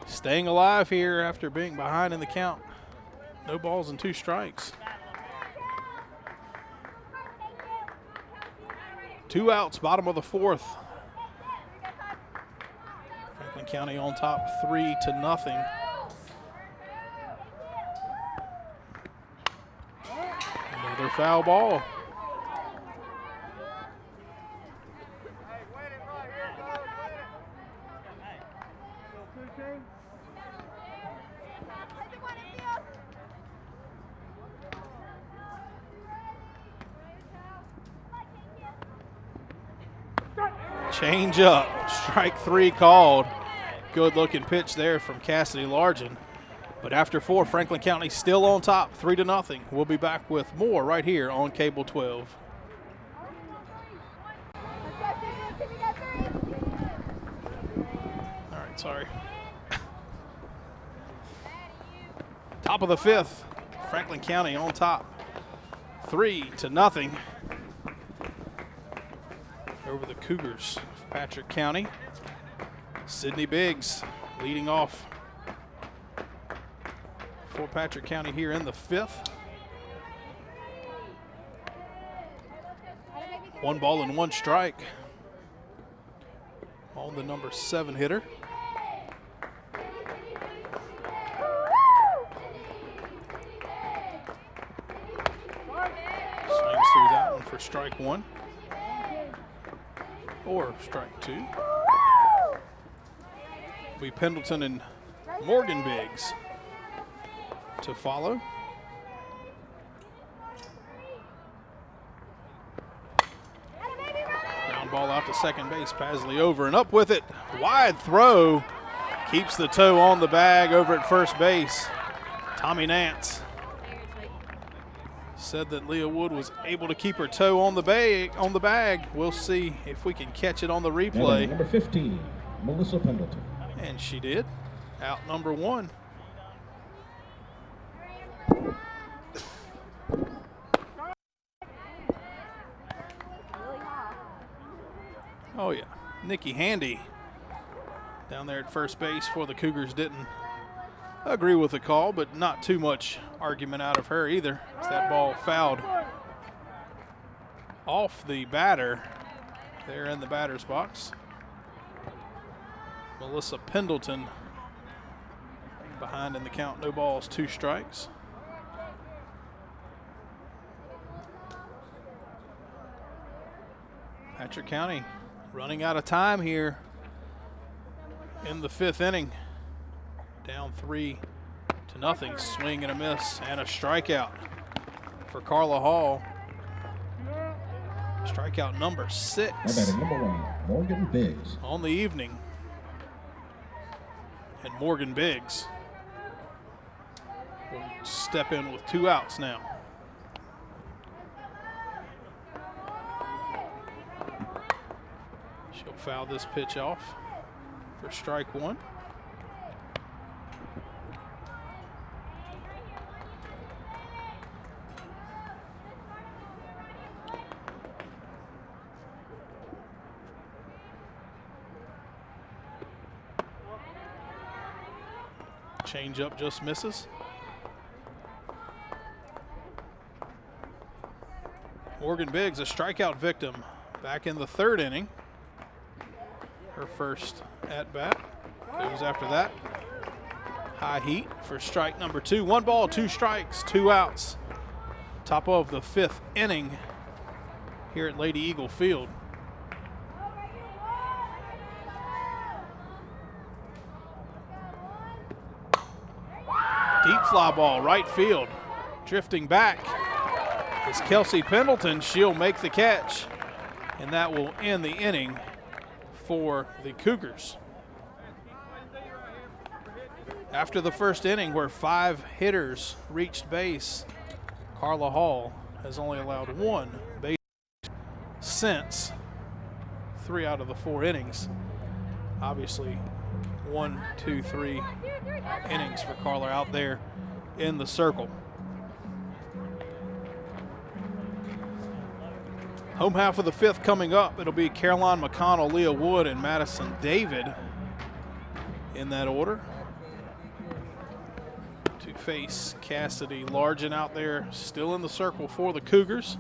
staying alive here after being behind in the count. No balls and 2 strikes. 2 outs, bottom of the 4th. Franklin County on top 3-0. Another foul ball. Change up, strike 3 called. Good looking pitch there from Cassidy Largent. But after 4, Franklin County still on top, 3-0. We'll be back with more right here on Cable 12. All right, sorry. Top of the 5th, Franklin County on top, 3-0. Over the Cougars of Patrick County. Sydney Biggs leading off for Patrick County here in the 5th. 1 ball and 1 strike on the number 7 hitter. Swings through that one for strike 1. Or strike 2. Be Pendleton and Morgan Biggs to follow. Ground ball out to second base. Pasley over and up with it. Wide throw. Keeps the toe on the bag over at first base. Tommy Nance said that Leah Wood was able to keep her toe on the bag. We'll see if we can catch it on the replay. Number 15, Melissa Pendleton. And she did. Out number 1. Oh yeah, Nikki Handy down there at first base for the Cougars didn't agree with the call, but not too much argument out of her either. As that ball fouled off the batter there in the batter's box. Melissa Pendleton behind in the count. No balls, 2 strikes. Patrick County running out of time here in the 5th inning. Down 3-0. Swing and a miss and a strikeout for Carla Hall. Strikeout number 6. Number 1, Morgan Biggs. On the evening. And Morgan Biggs will step in with 2 outs now. She'll foul this pitch off for strike 1. Change up just misses. Morgan Biggs, a strikeout victim, back in the 3rd inning. Her first at bat. Goes after that. High heat for strike number 2. 1 ball, 2 strikes, 2 outs. Top of the 5th inning here at Lady Eagle Field. Deep fly ball, right field. Drifting back is Kelsey Pendleton. She'll make the catch, and that will end the inning for the Cougars. After the first inning, where 5 hitters reached base, Carla Hall has only allowed 1 base since 3 out of the 4 innings. Obviously, 1, 2, 3 innings for Carla out there in the circle. Home half of the 5th coming up. It'll be Caroline McConnell, Leah Wood, and Madison David in that order to face Cassidy Largent out there, still in the circle for the Cougars.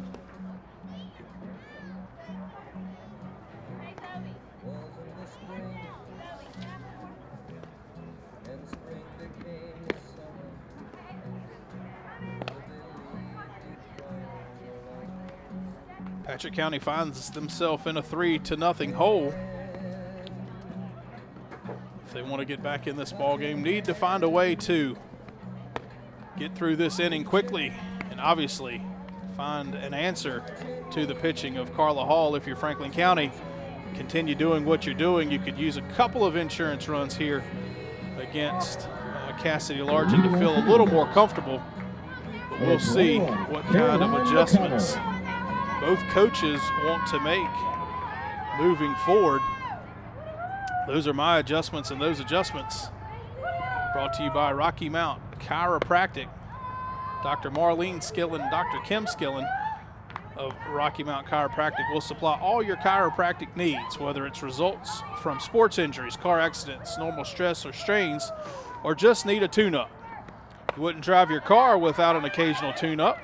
Patrick County finds themselves in a 3-0 hole. If they want to get back in this ball game, need to find a way to get through this inning quickly and obviously find an answer to the pitching of Carla Hall. If you're Franklin County, continue doing what you're doing. You could use a couple of insurance runs here against Cassidy Largent to feel a little more comfortable, but we'll see what kind of adjustments both coaches want to make moving forward. Those are my adjustments, and those adjustments brought to you by Rocky Mount Chiropractic. Dr. Marlene Skillen, Dr. Kim Skillen of Rocky Mount Chiropractic will supply all your chiropractic needs, whether it's results from sports injuries, car accidents, normal stress or strains, or just need a tune-up. You wouldn't drive your car without an occasional tune-up.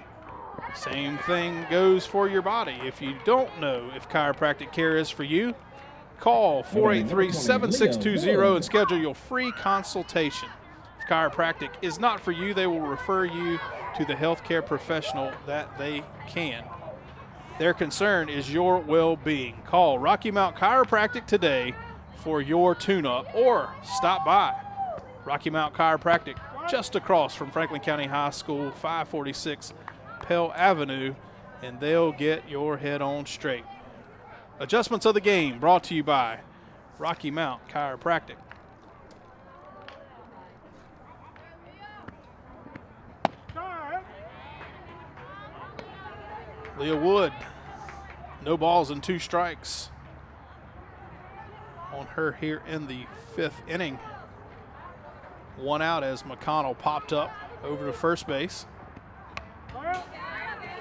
Same thing goes for your body. If you don't know if chiropractic care is for you, call 483-7620 and schedule your free consultation. If chiropractic is not for you, they will refer you to the healthcare professional that they can. Their concern is your well-being. Call Rocky Mount Chiropractic today for your tune-up, or stop by Rocky Mount Chiropractic just across from Franklin County High School, 546 Pell Avenue, and they'll get your head on straight. Adjustments of the game brought to you by Rocky Mount Chiropractic. Leah Wood, no balls and 2 strikes on her here in the 5th inning. 1 out as McConnell popped up over to first base.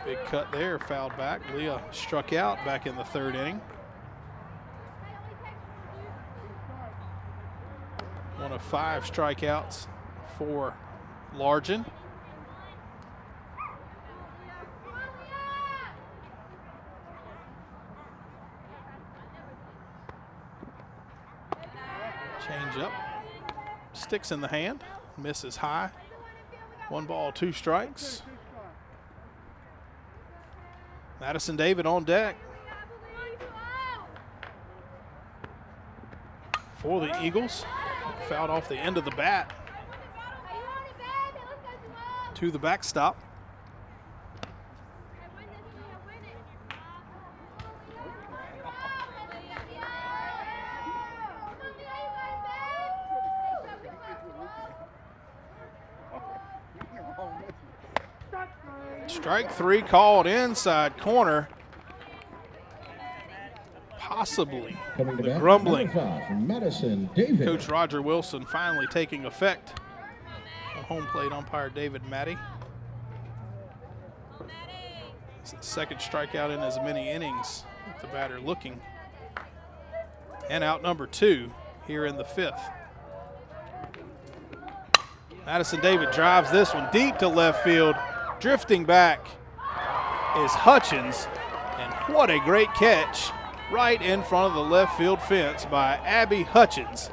Big cut there, fouled back. Leah struck out back in the 3rd inning. 1 of 5 strikeouts for Largent. Change up, sticks in the hand, misses high. 1 ball, 2 strikes. Madison David on deck for the Eagles. Fouled off the end of the bat to the backstop. Strike 3 called inside corner. Possibly the grumbling Coach Roger Wilson finally taking effect. On home plate umpire David Matty. It's the 2nd strikeout in as many innings with the batter looking. And out number 2 here in the 5th. Madison David drives this one deep to left field. Drifting back is Hutchins, and what a great catch right in front of the left field fence by Abby Hutchins.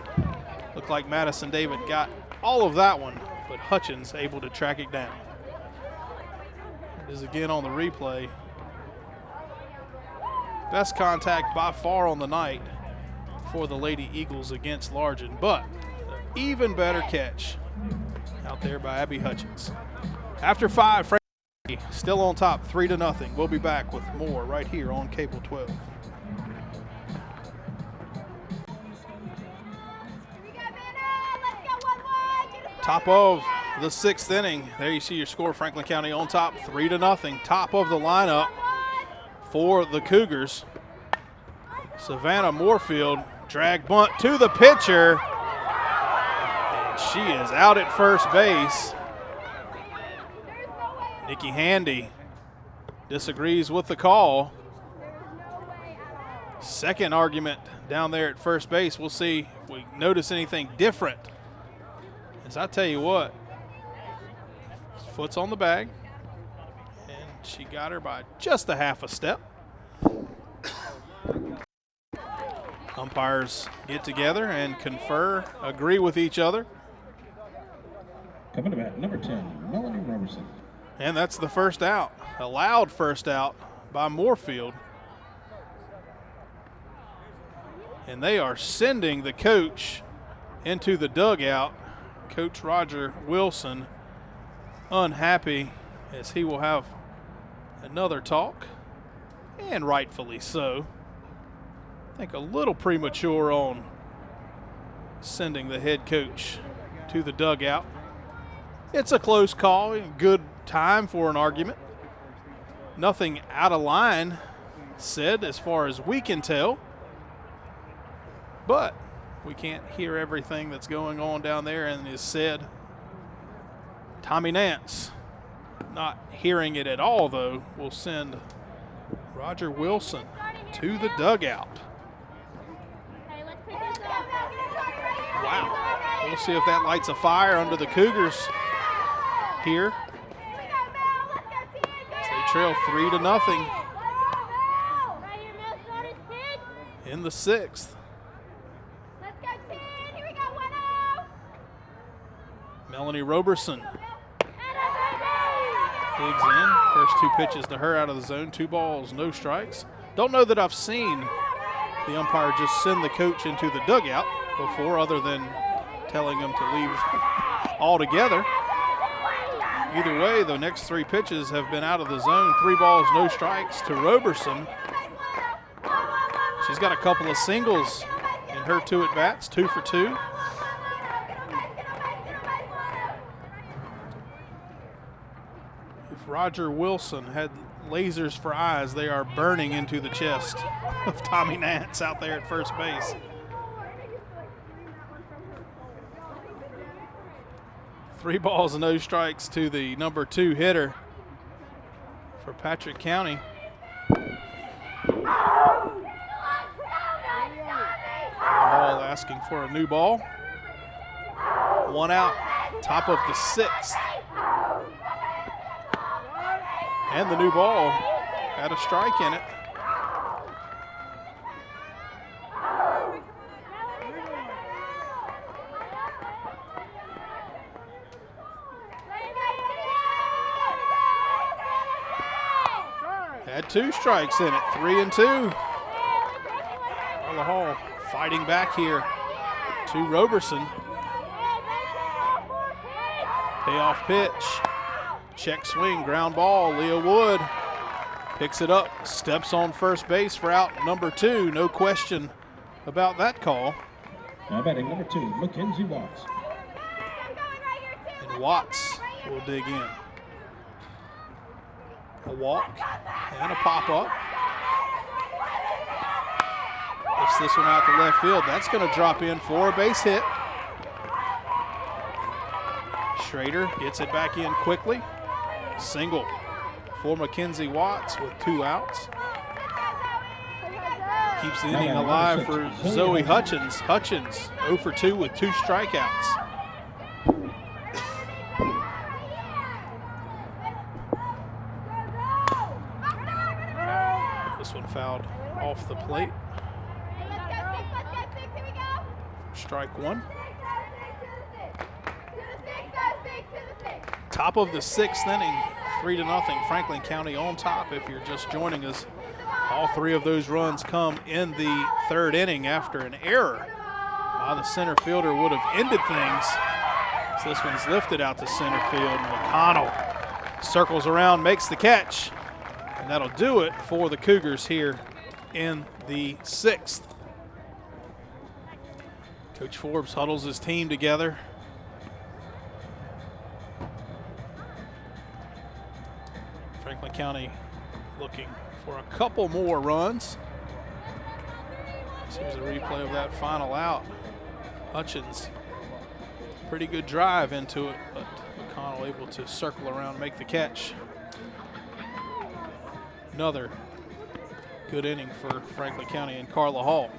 Looked like Madison David got all of that one, but Hutchins able to track it down. It is again on the replay. Best contact by far on the night for the Lady Eagles against Largent, but even better catch out there by Abby Hutchins. After 5, Frank still on top, 3-0. We'll be back with more right here on Cable 12. Top of the 6th inning. There you see your score. Franklin County on top, 3-0. Top of the lineup for the Cougars. Savannah Moorfield Drag bunt to the pitcher. And she is out at first base. Nikki Handy disagrees with the call. Second argument down there at first base. We'll see if we notice anything different. As I tell you what, foot's on the bag, and she got her by just a half a step. Umpires get together and confer, agree with each other. Coming to bat, number 10, Melanie Robertson. And that's the first out. A loud first out by Moorfield. And they are sending the coach into the dugout. Coach Roger Wilson unhappy as he will have another talk, and rightfully so. I think a little premature on sending the head coach to the dugout. It's a close call, good time for an argument. Nothing out of line said as far as we can tell, but we can't hear everything that's going on down there and is said. Tommy Nance, not hearing it at all though, will send Roger Wilson to the dugout. Wow. We'll see if that lights a fire under the Cougars here. They trail 3-0 in the sixth. Melanie Roberson digs in. First two pitches to her out of the zone. 2 balls, no strikes. Don't know that I've seen the umpire just send the coach into the dugout before, other than telling him to leave altogether. Either way, the next 3 pitches have been out of the zone. 3 balls, no strikes to Roberson. She's got a couple of singles in her 2 at-bats, 2 for 2. If Roger Wilson had lasers for eyes, they are burning into the chest of Tommy Nance out there at first base. 3 balls and no strikes to the number 2 hitter for Patrick County. Hall asking for a new ball. 1 out, top of the 6th. And the new ball had a strike in it. Had 2 strikes in it, 3-2. Carla Hall fighting back here to Roberson. Payoff pitch. Check swing, ground ball. Leah Wood picks it up, steps on first base for out number 2. No question about that call. Now batting number 2, Mackenzie Watts. And Watts will dig in. A walk and a pop-up. Lifts this one out to left field. That's going to drop in for a base hit. Schrader gets it back in quickly. Single for Mackenzie Watts with 2 outs. Keeps the inning alive for Zoe Hutchins. Hutchins 0 for 2 with 2 strikeouts. This one fouled off the plate. Strike 1. Top of the 6th inning, 3-0. Franklin County on top if you're just joining us. All 3 of those runs come in the 3rd inning after an error by the center fielder would have ended things. So this one's lifted out to center field. McConnell circles around, makes the catch, and that'll do it for the Cougars here in the 6th. Coach Forbes huddles his team together. Franklin County looking for a couple more runs. Here's a replay of that final out. Hutchins, pretty good drive into it, but McConnell able to circle around and make the catch. Another good inning for Franklin County and Carla Hall.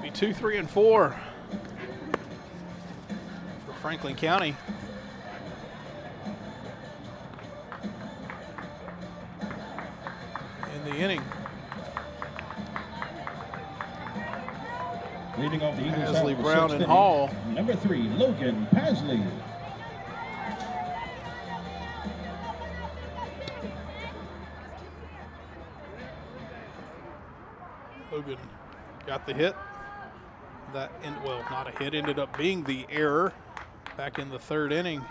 Be 2, 3, and 4 for Franklin County. In the inning. Leading off the Eagles, Pasley, out of the Brown, sixth and inning, Hall. Number 3, Logan Pasley. Logan got the hit. That, well, not a hit, ended up being the error back in the third inning.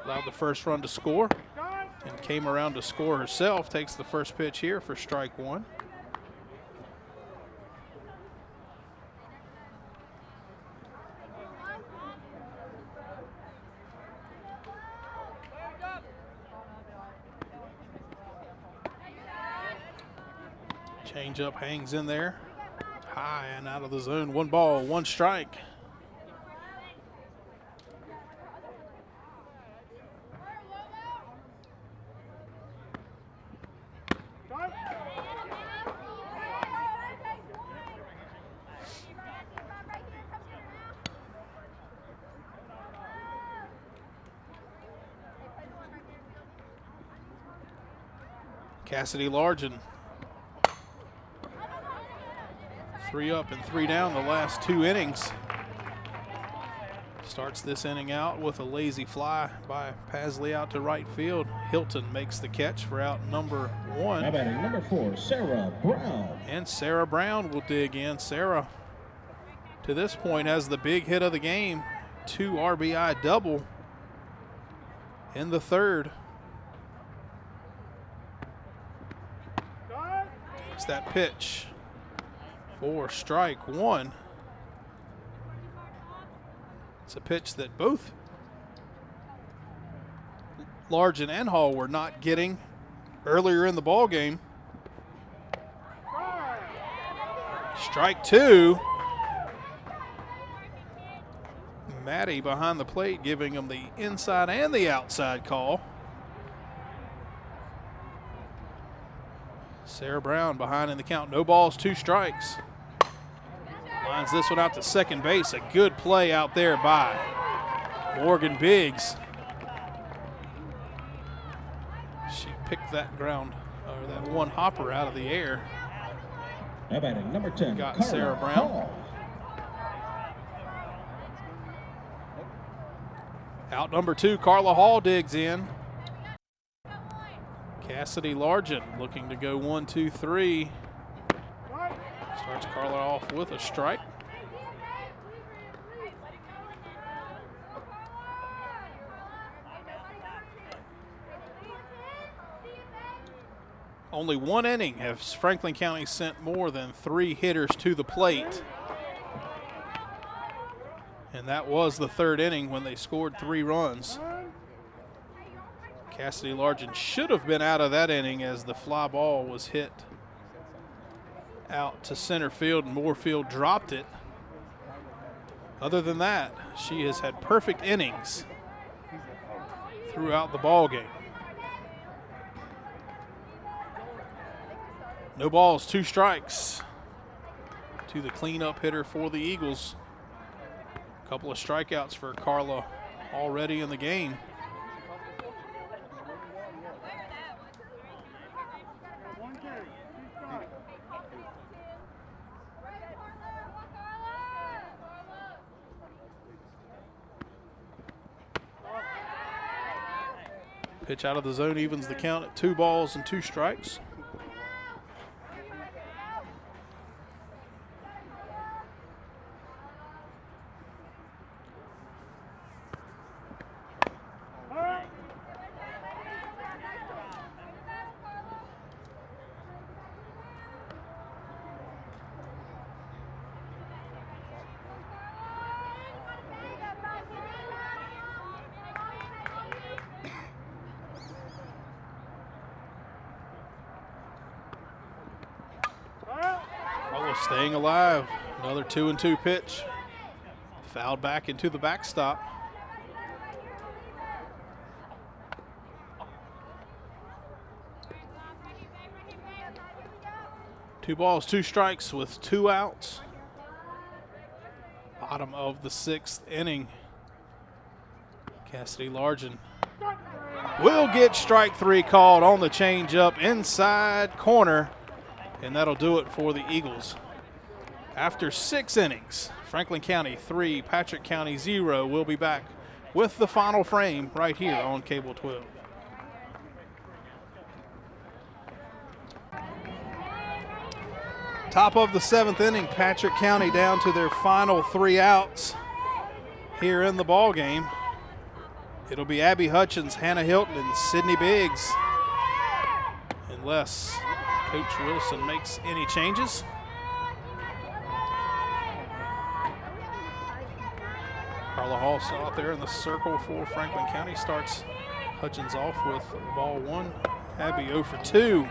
Allowed the first run to score and came around to score herself. Takes the first pitch here for strike one. Changeup hangs in there. High and out of the zone. 1 ball, 1 strike. Cassidy Largen. 3 up and 3 down the last 2 innings. Starts this inning out with a lazy fly by Pasley out to right field. Hilton makes the catch for out number 1. Now batting number 4, Sarah Brown. And Sarah Brown will dig in. Sarah, to this point, has the big hit of the game. 2 RBI double in the third. Takes that pitch for strike 1. It's a pitch that both Largen and Hall were not getting earlier in the ball game. Strike 2. Maddie behind the plate giving him the inside and the outside call. Sarah Brown behind in the count. No balls, 2 strikes. Lines this one out to second base. A good play out there by Morgan Biggs. She picked that ground, or that 1 hopper out of the air. Now batting number 10, Got Carla Sarah Brown. Hall. Out number 2, Carla Hall digs in. Cassidy Largen looking to go 1, 2, 3. Starts Carla off with a strike. Only 1 inning has Franklin County sent more than 3 hitters to the plate. And that was the third inning when they scored 3 runs. Cassidy Largen should have been out of that inning as the fly ball was hit out to center field and Moorfield dropped it. Other than that, she has had perfect innings throughout the ball game. No balls, 2 strikes to the cleanup hitter for the Eagles. A couple of strikeouts for Carla already in the game. Pitch out of the zone evens the count at 2 balls and 2 strikes. Carla staying alive. Another 2-2 pitch. Fouled back into the backstop. Two balls, two strikes with 2 outs. Bottom of the 6th inning. Cassidy Largen will get strike 3 called on the changeup inside corner, and that'll do it for the Eagles. After 6 innings, Franklin County 3, Patrick County 0. We'll be back with the final frame right here on Cable 12. Top of the 7th inning, Patrick County down to their final 3 outs here in the ball game. It'll be Abby Hutchins, Hannah Hilton, and Sydney Biggs, unless Coach Wilson makes any changes. Carla Hall still out there in the circle for Franklin County. Starts Hutchins off with ball 1. Abby 0 for 2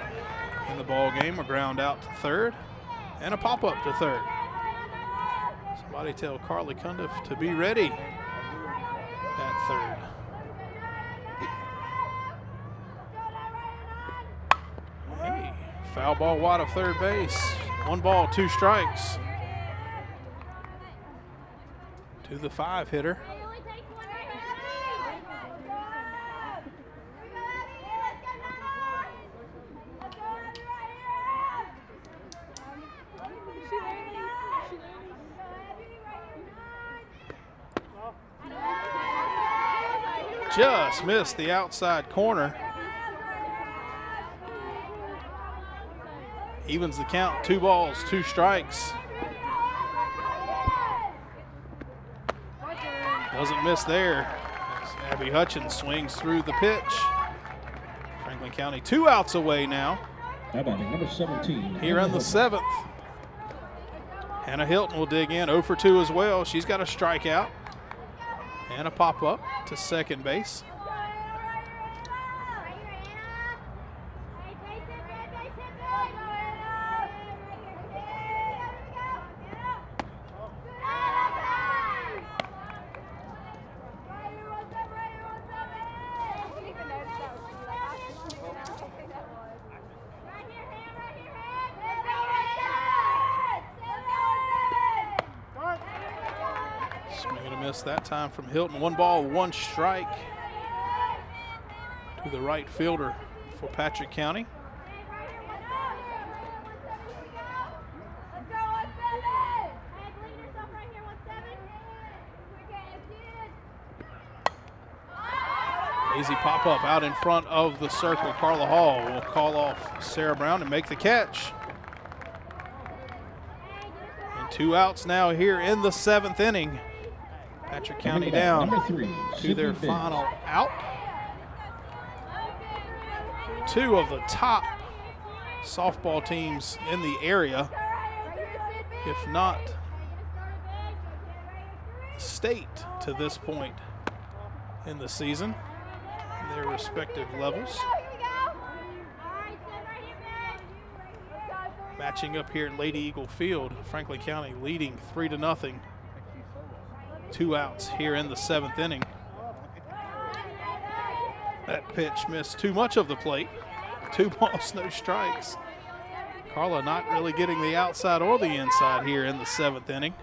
in the ball game. A ground out to third and a pop-up to third. Somebody tell Carly Cundiff to be ready at third. Hey, foul ball wide of third base. 1 ball, 2 strikes. To the 5 hitter. Just missed the outside corner. Evens the count, 2 balls, 2 strikes. Doesn't miss there. As Abby Hutchins swings through the pitch. Franklin County 2 outs away now. How about number 17? Here in the 7th. Hannah Hilton will dig in, 0 for 2 as well. She's got a strikeout and a pop-up to second base. That time from Hilton. 1 ball, 1 strike to the right fielder for Patrick County. Easy pop-up out in front of the circle. Carla Hall will call off Sarah Brown and make the catch. And 2 outs now here in the 7th inning. Patrick County down to their final out. 2 of the top softball teams in the area, if not state to this point in the season, in their respective levels. Matching up here at Lady Eagle Field, Franklin County leading 3-0. 2 outs here in the 7th inning. That pitch missed too much of the plate. 2 balls, no strikes. Carla not really getting the outside or the inside here in the 7th inning.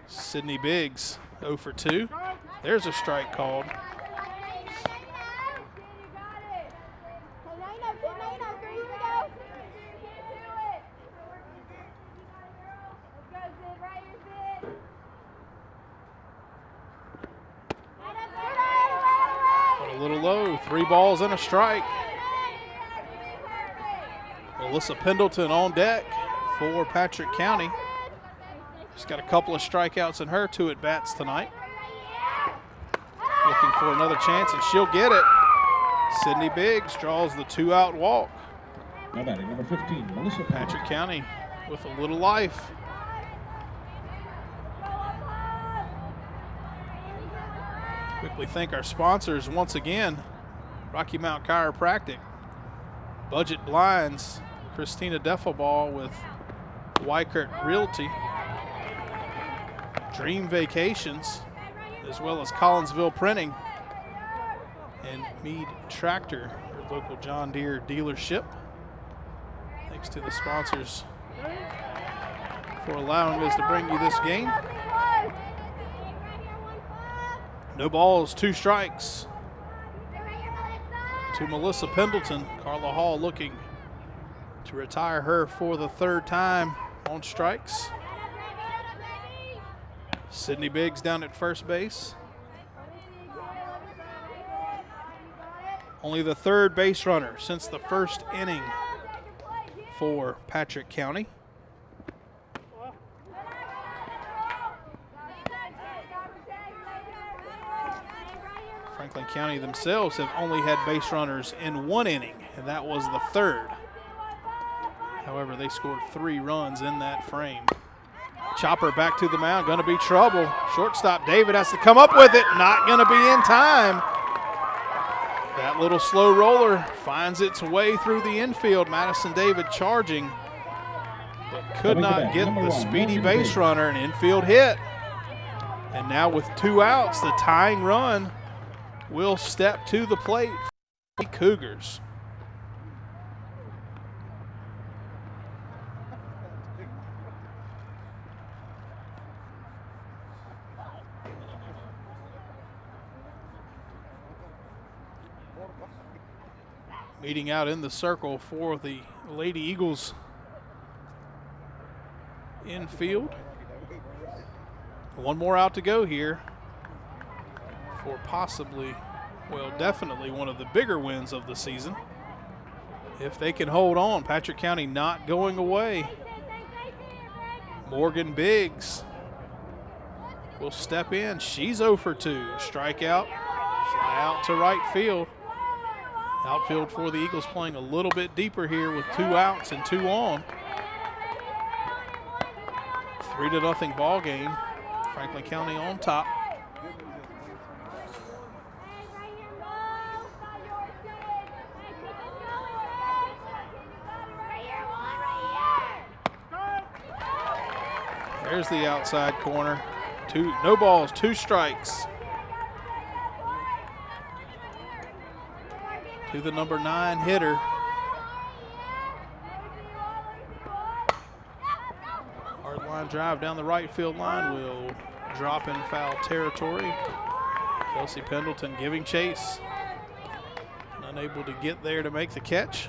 Sydney Biggs 0 for 2. There's a strike called. A little low, 3 balls and a strike. Alyssa Pendleton on deck for Patrick County. She's got a couple of strikeouts in her 2 at-bats tonight. Looking for another chance, and she'll get it. Sydney Biggs draws the 2-out walk. Now batting number 15, Melissa Patrick County with a little life. Quickly thank our sponsors once again. Rocky Mount Chiropractic, Budget Blinds, Christina Deffelball with Weikert Realty, Dream Vacations, as well as Collinsville Printing and Meade Tractor, your local John Deere dealership. Thanks to the sponsors for allowing us to bring you this game. No balls, 2 strikes to Melissa Pendleton. Carla Hall looking to retire her for the 3rd time on strikes. Sydney Biggs down at first base. Only the 3rd base runner since the 1st inning for Patrick County. Franklin County themselves have only had base runners in 1 inning, and that was the 3rd. However, they scored 3 runs in that frame. Chopper back to the mound, going to be trouble. Shortstop David has to come up with it, not going to be in time. That little slow roller finds its way through the infield. Madison David charging, but could not get the speedy base runner, an infield hit. And now with 2 outs, the tying run will step to the plate for the Cougars. Meeting out in the circle for the Lady Eagles infield. 1 more out to go here for possibly, well, definitely one of the bigger wins of the season. If they can hold on, Patrick County not going away. Morgan Biggs will step in. She's 0 for 2. Strikeout, fly out to right field. Outfield for the Eagles playing a little bit deeper here with 2 outs and 2 on. 3-0 ball game. Franklin County on top. There's the outside corner. 2, no balls, 2 strikes. To the number 9 hitter. Hard line drive down the right field line will drop in foul territory. Kelsey Pendleton giving chase. Unable to get there to make the catch.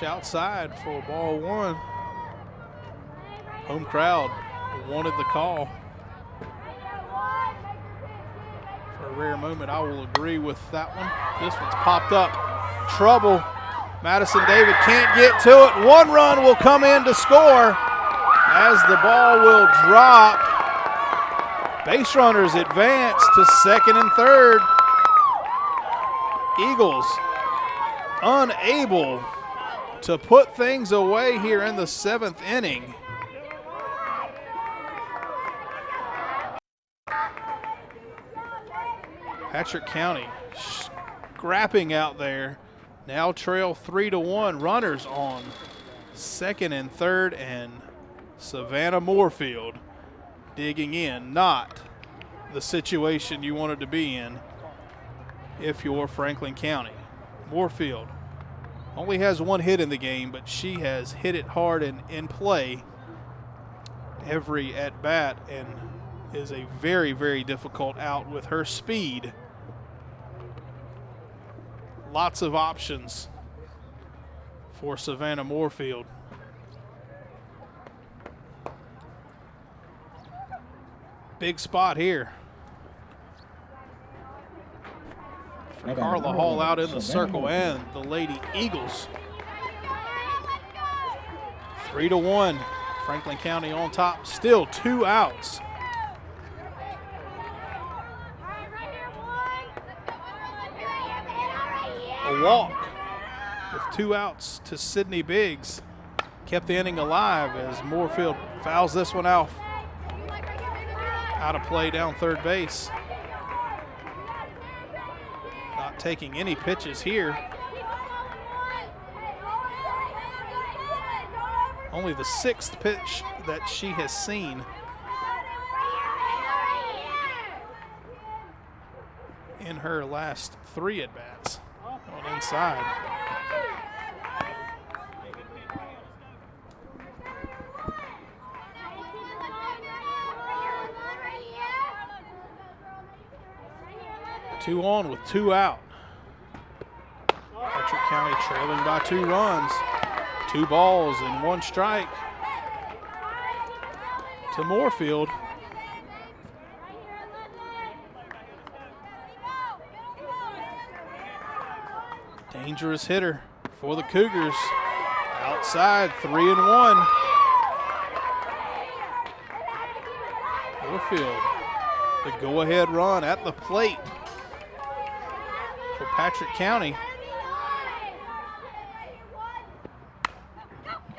Outside for ball 1. Home crowd wanted the call. For a rare moment, I will agree with that one. This one's popped up. Trouble. Madison David can't get to it. 1 run will come in to score as the ball will drop. Base runners advance to 2nd and 3rd. Eagles unable to put things away here in the 7th inning. Patrick County scrapping out there. Now trail 3-1. Runners on 2nd and 3rd, and Savannah Moorfield digging in. Not the situation you wanted to be in if you're Franklin County. Moorfield only has 1 hit in the game, but she has hit it hard and in play every at-bat and is a very, very difficult out with her speed. Lots of options for Savannah Moorfield. Big spot here for Carla Hall out in the circle and the Lady Eagles. 3-1. Franklin County on top. Still 2 outs. walk with 2 outs to Sydney Biggs. Kept the inning alive as Moorfield fouls this one out of play down third base. Not taking any pitches here. Only the 6th pitch that she has seen in her last 3 at-bats. On inside. Two on with 2 out. Patrick County trailing by 2 runs. 2 balls and 1 strike to Moorfield. Dangerous hitter for the Cougars. Outside, 3-1. Moorfield, the go-ahead run at the plate for Patrick County.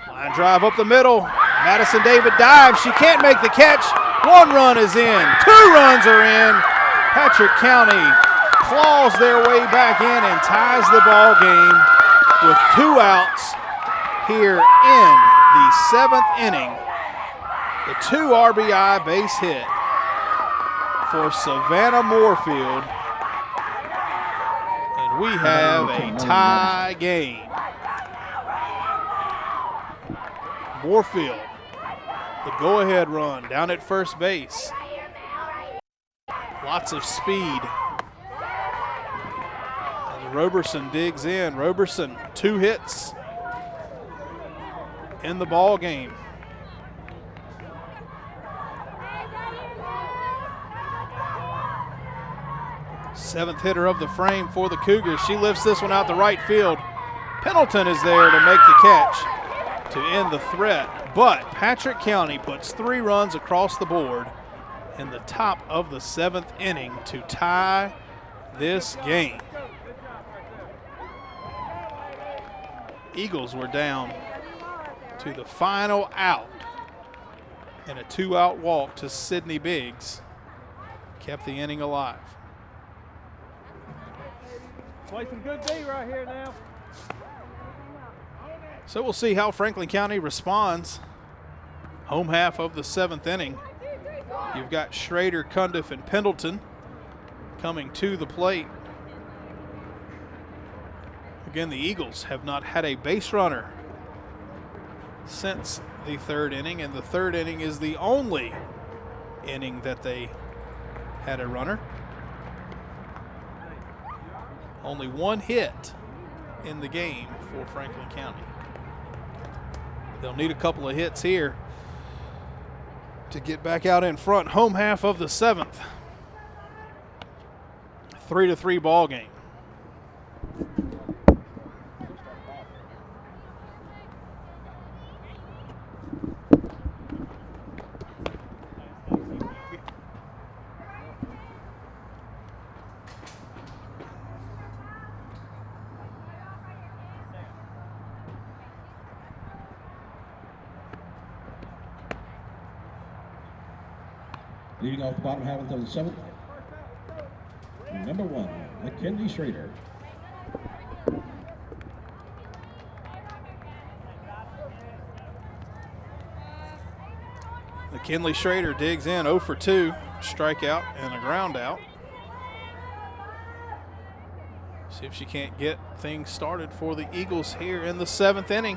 Line drive up the middle. Madison David dives. She can't make the catch. 1 run is in. 2 runs are in. Patrick County claws their way back in and ties the ball game with 2 outs here in the 7th inning. The 2 RBI base hit for Savannah Moorfield. And we have a tie game. Moorfield, the go-ahead run down at first base. Lots of speed. As Roberson digs in. Roberson, 2 hits in the ball game. Seventh hitter of the frame for the Cougars. She lifts this one out to right field. Pendleton is there to make the catch to end the threat, but Patrick County puts 3 runs across the board in the top of the 7th inning to tie this game. Eagles were down to the final out, and a 2-out walk to Sydney Biggs kept the inning alive. Play some good D right here now. So we'll see how Franklin County responds. Home half of the 7th inning. You've got Schrader, Cundiff, and Pendleton coming to the plate. Again, the Eagles have not had a base runner since the 3rd inning, and the 3rd inning is the only inning that they had a runner. Only 1 hit in the game for Franklin County. They'll need a couple of hits here to get back out in front. Home half of the 7th. 3-3 ball game. Leading off the bottom half of the 7th, number 1, Mackenzie Schrader. McKinley Schrader digs in 0 for 2, strikeout and a ground out. See if she can't get things started for the Eagles here in the 7th inning.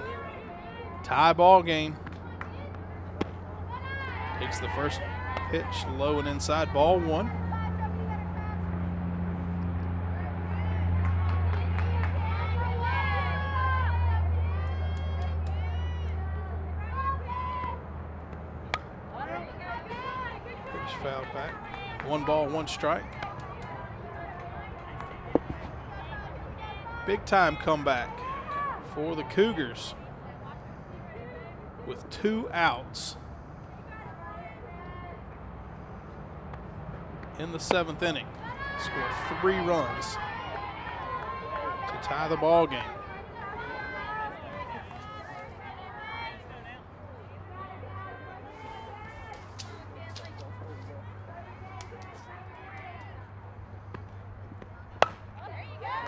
Tie ball game. Takes the first pitch low and inside, ball 1. Pitch fouled back. 1 ball, 1 strike. Big time comeback for the Cougars with 2 outs in the 7th inning. Scored 3 runs to to tie the ball game.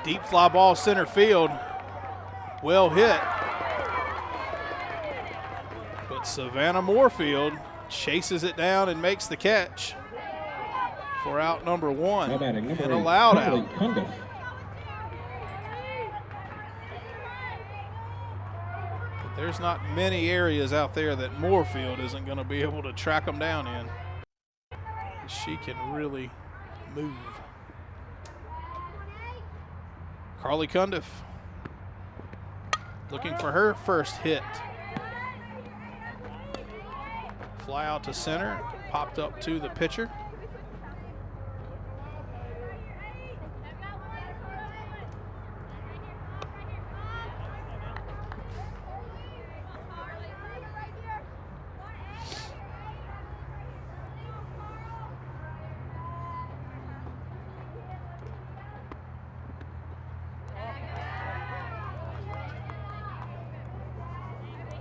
Deep fly ball center field. Well hit. But Savannah Moorfield chases it down and makes the catch for out number one and a loud out. But there's not many areas out there that Moorfield isn't going to be able to track them down in. She can really move. Carly Cundiff looking for her first hit. Fly out to center, popped up to the pitcher.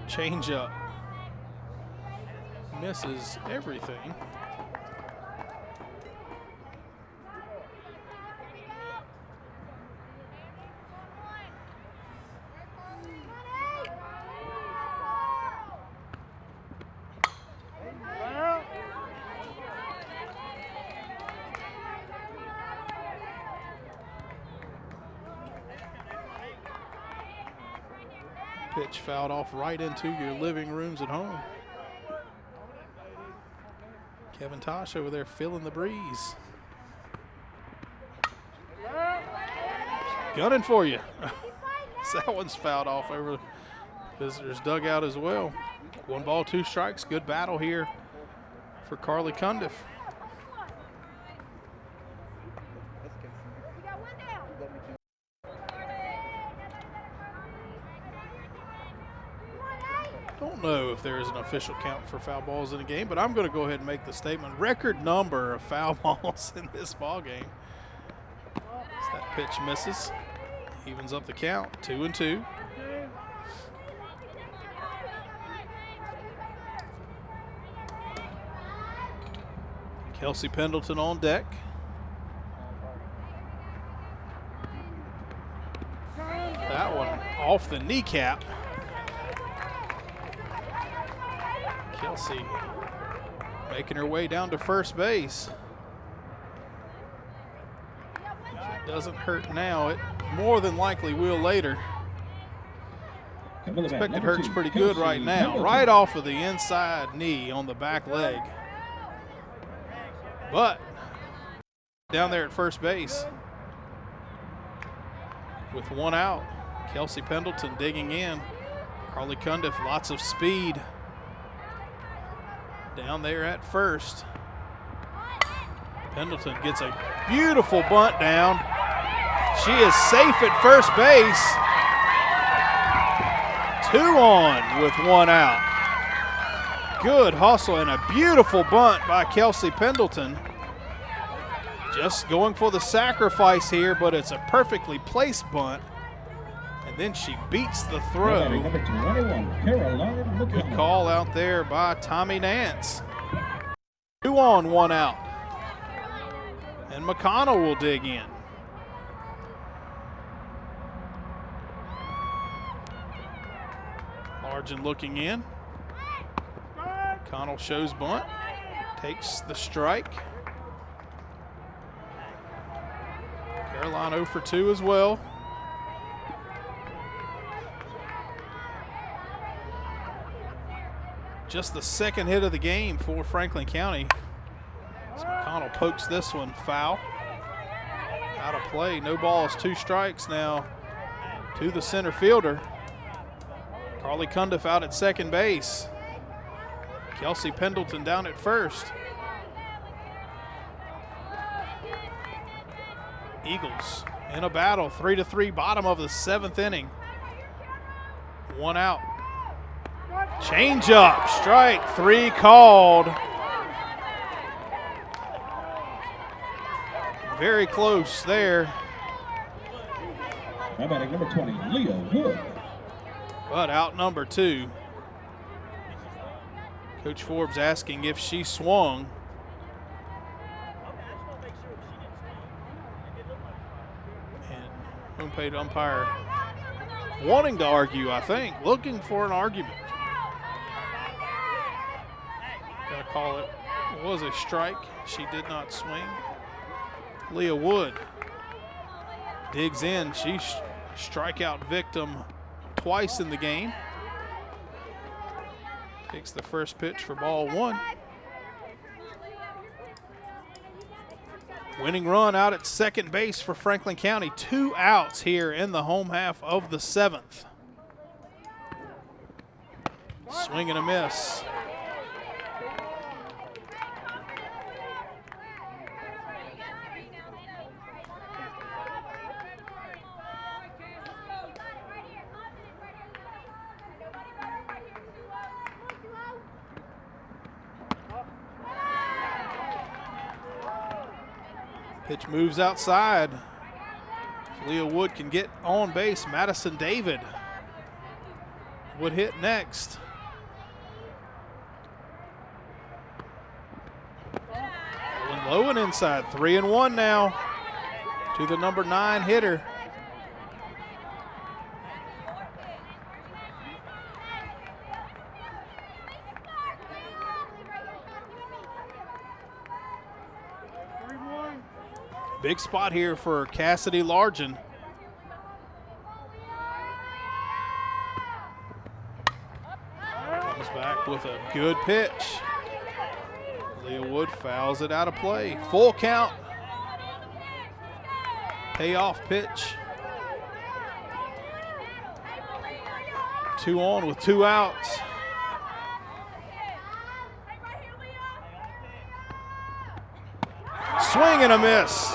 Change up. Misses everything. Pitch fouled off right into your living rooms at home. Kevin Tosh over there feeling the breeze. Gunning for you. That one's fouled off over visitors' dugout as well. 1 ball, 2 strikes. Good battle here for Carly Cundiff. Don't know if there is an official count for foul balls in a game, but I'm going to go ahead and make the statement. Record number of foul balls in this ball game. As that pitch misses, evens up the count, 2-2. Kelsey Pendleton on deck. That one off the kneecap. Kelsey making her way down to first base. If it doesn't hurt now, it more than likely will later. I expect it hurts pretty good right now. Right off of the inside knee on the back leg. But down there at first base with 1 out. Kelsey Pendleton digging in. Carly Cundiff, lots of speed. Down there at first. Pendleton gets a beautiful bunt down. She is safe at first base. 2 on with 1 out. Good hustle and a beautiful bunt by Kelsey Pendleton. Just going for the sacrifice here, but it's a perfectly placed bunt. And then she beats the throw. Good call out there by Tommy Nance. 2 on, 1 out. And McConnell will dig in. Largen looking in. McConnell shows bunt. Takes the strike. Caroline 0 for 2 as well. Just the second hit of the game for Franklin County. So McConnell pokes this one foul. Out of play, no balls, 2 strikes now to the center fielder. Carly Cundiff out at second base. Kelsey Pendleton down at first. Eagles in a battle, 3-3, bottom of the 7th inning. 1 out. Change up, strike 3 called. Very close there. Now batting number 20, Leah Wood. But out number 2. Coach Forbes asking if she swung. And home plate umpire wanting to argue, I think, looking for an argument. Gotta call it. It was a strike. She did not swing. Leah Wood digs in. She's strikeout victim twice in the game. Takes the first pitch for ball 1. Winning run out at second base for Franklin County. 2 outs here in the home half of the 7th. Swing and a miss. Pitch moves outside. If Leah Wood can get on base, Madison David would hit next. Going low and inside, 3-1 now to the number 9 hitter. Big spot here for Cassidy Largen. Comes back with a good pitch. Leah Wood fouls it out of play. Full count. Payoff pitch. 2 on with 2 outs. Swing and a miss.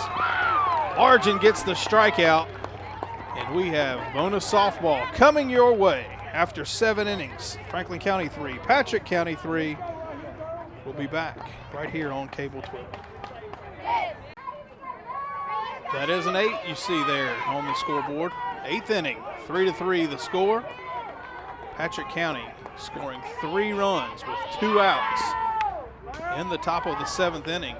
Largen gets the strikeout, and we have bonus softball coming your way after 7 innings. Franklin County 3, Patrick County 3. We'll be back right here on Cable 12. That is an 8 you see there on the scoreboard. 8th inning, 3-3 the score. Patrick County scoring 3 runs with 2 outs in the top of the 7th inning.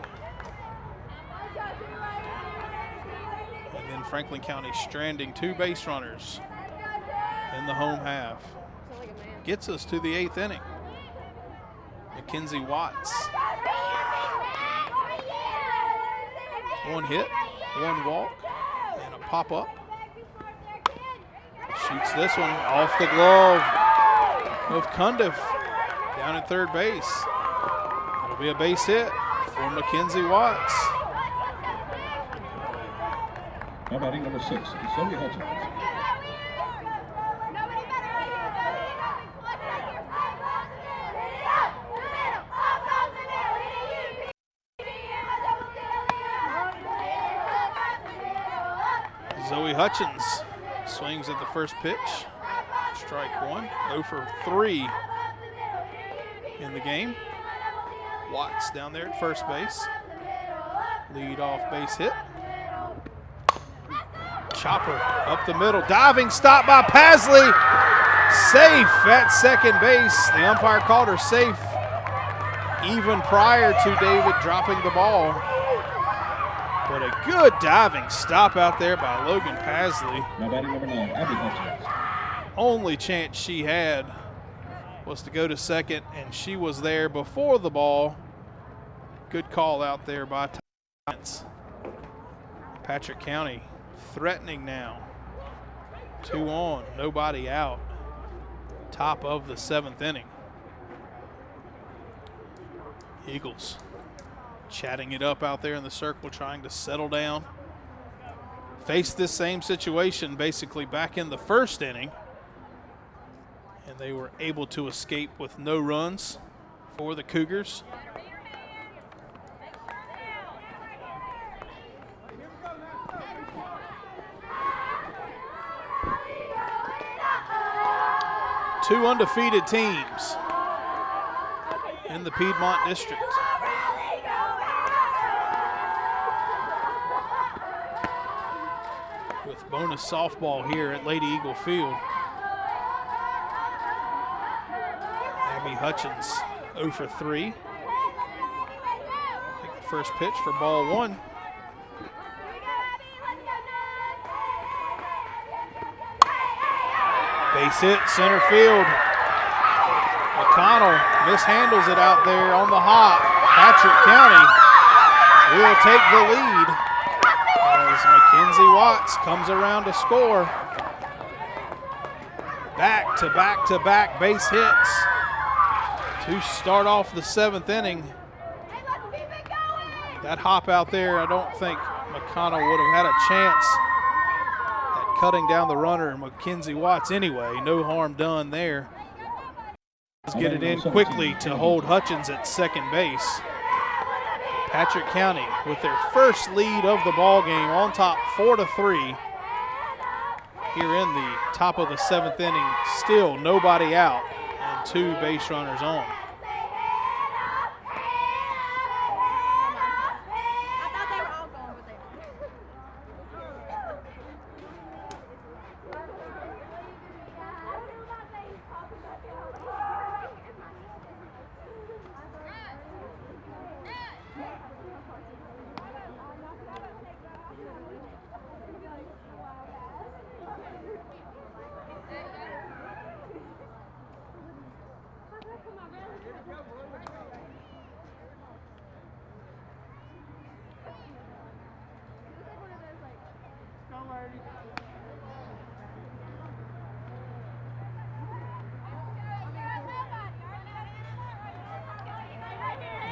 Franklin County stranding 2 base runners in the home half. Gets us to the 8th inning. Mackenzie Watts. 1 hit, 1 walk, and a pop-up. Shoots this one off the glove of Cundiff down at third base. It'll be a base hit for Mackenzie Watts. Now batting number 6, Zoe Hutchins. Zoe Hutchins swings at the first pitch. Strike 1, 0 for 3 in the game. Watts down there at first base. Lead off base hit. Chopper up the middle, diving stop by Pasley. Safe at second base. The umpire called her safe even prior to David dropping the ball. But a good diving stop out there by Logan Pasley. Now batting number 9, Abby Hutchins. Only chance she had was to go to second, and she was there before the ball. Good call out there by Tynes. Patrick County threatening now. 2 on, nobody out. Top of the 7th inning. Eagles chatting it up out there in the circle, trying to settle down. Faced this same situation basically back in the 1st inning, and they were able to escape with no runs for the Cougars. Two undefeated teams in the Piedmont District. With bonus softball here at Lady Eagle Field. Abby Hutchins 0 for 3. Take the first pitch for ball 1. Base hit, center field. McConnell mishandles it out there on the hop. Patrick County will take the lead as Mackenzie Watts comes around to score. Back-to-back base hits to start off the 7th inning. That hop out there, I don't think McConnell would have had a chance at cutting down the runner, Mackenzie Watts anyway. No harm done there. Let's get it in quickly to hold Hutchins at second base. Patrick County with their first lead of the ball game on top 4-3. Here in the top of the 7th inning, still nobody out and 2 base runners on.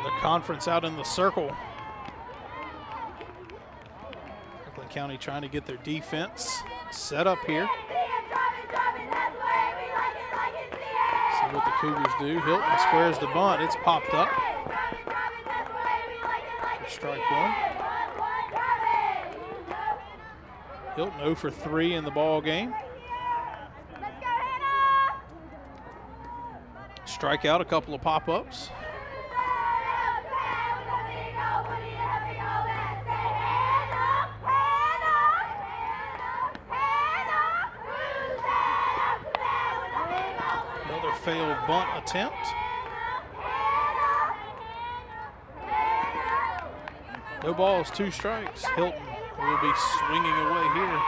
The conference out in the circle. Franklin County trying to get their defense set up here. See what the Cougars do. Hilton squares the bunt. It's popped up for strike 1. Hilton 0 for 3 in the ball game. Strikeout, a couple of pop-ups. Another failed bunt attempt. No balls, 2 strikes. Hilton will be swinging away here.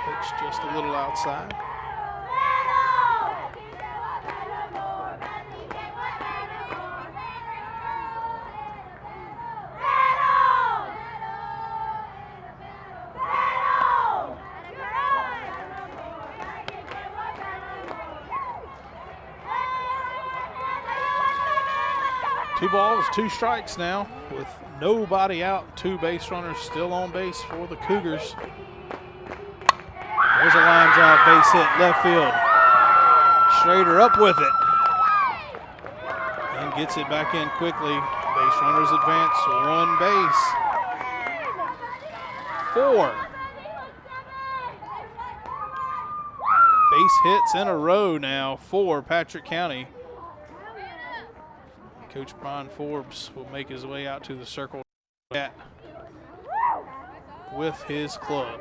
Pitch just a little outside. Two balls, 2 strikes now with nobody out, 2 base runners still on base for the Cougars. There's a line drive base hit left field. Schrader up with it and gets it back in quickly. Base runners advance 1 base. 4 base hits in a row now for Patrick County. Coach Brian Forbes will make his way out to the circle with his club.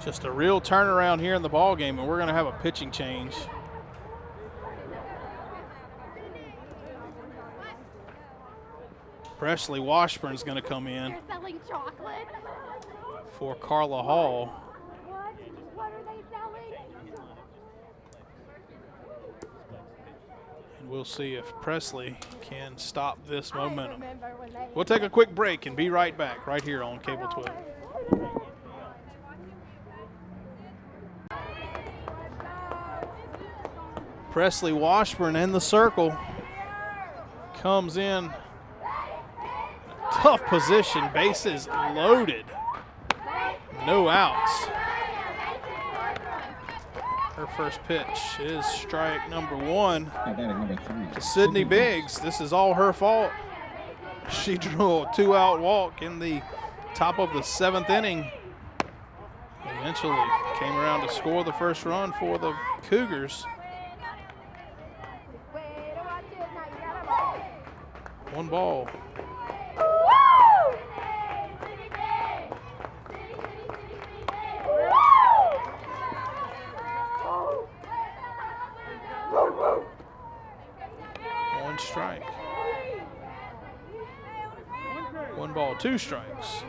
Just a real turnaround here in the ball game, and we're going to have a pitching change. Presley Washburn's going to come in. They're selling chocolate. For Carla Hall. What are they selling? And we'll see if Presley can stop this I momentum. remember when they We'll take a quick break and be right back right here on Cable 12. Presley Washburn in the circle. Comes in. Tough position, bases loaded. no outs. Her first pitch is strike number 1 to Sydney Biggs. This is all her fault. She drew a 2-out walk in the top of the 7th inning. Eventually came around to score the first run for the Cougars. 1 ball. One strike. 1 ball, 2 strikes.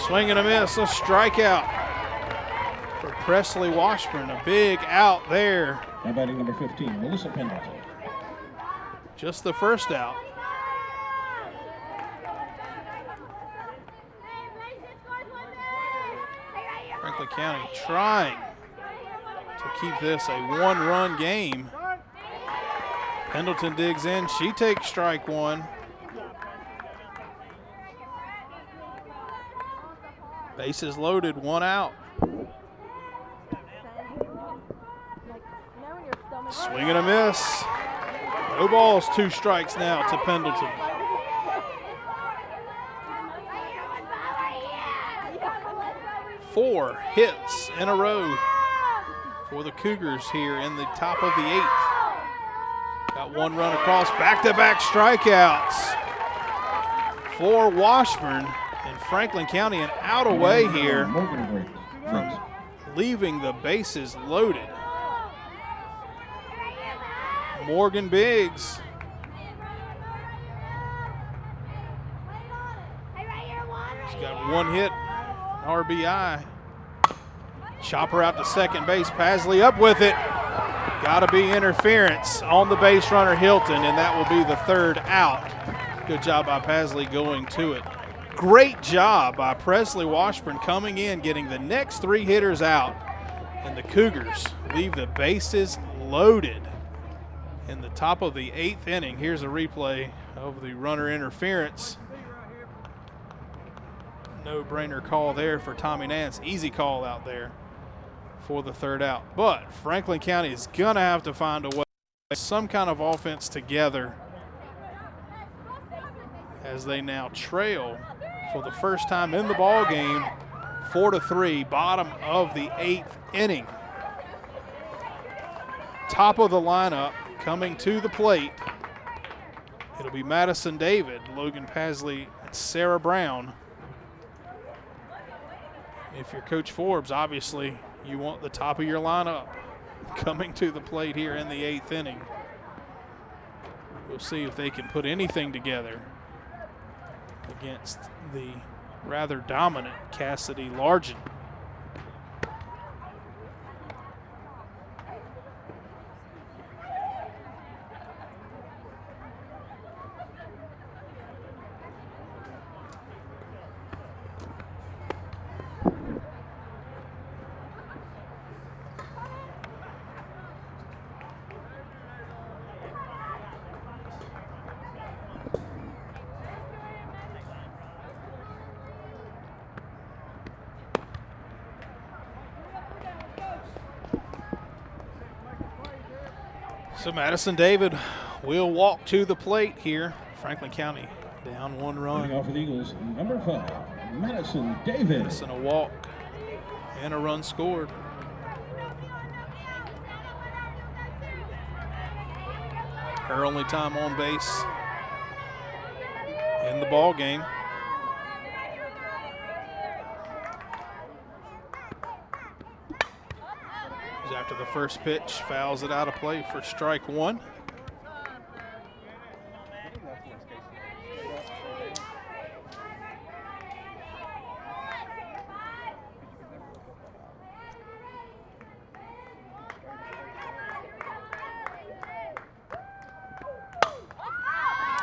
Swing and a miss, a strikeout for Presley Washburn. A big out there. Now batting number 15, Melissa Pendleton. Just the first out. Franklin County trying to keep this a 1-run game. Pendleton digs in. She takes strike 1. Bases loaded, 1 out. Swing and a miss. No balls, 2 strikes now to Pendleton. Four hits in a row for the Cougars here in the top of the 8th. Got 1 run across, back-to-back strikeouts for Washburn and Franklin County, an out away here from leaving the bases loaded. Morgan Biggs. She's got 1 hit, RBI. Chopper out to second base. Pasley up with it. Got to be interference on the base runner Hilton, and that will be the 3rd out. Good job by Pasley going to it. Great job by Presley Washburn coming in, getting the next 3 hitters out, and the Cougars leave the bases loaded in the top of the 8th inning. Here's a replay of the runner interference. No-brainer call there for Tommy Nance. Easy call out there for the 3rd out. But Franklin County is going to have to find a way, some kind of offense together, as they now trail for the first time in the ball game, 4-3, bottom of the 8th inning. Top of the lineup coming to the plate. It'll be Madison David, Logan Pasley, and Sarah Brown. If you're Coach Forbes, obviously you want the top of your lineup coming to the plate here in the 8th inning. We'll see if they can put anything together against the rather dominant Cassidy Largent. So Madison David will walk to the plate here. Franklin County down 1 run. Leading off for the Eagles, number 5, Madison David. Madison a walk and a run scored. Her only time on base in the ball game. After the first pitch, fouls it out of play for strike 1.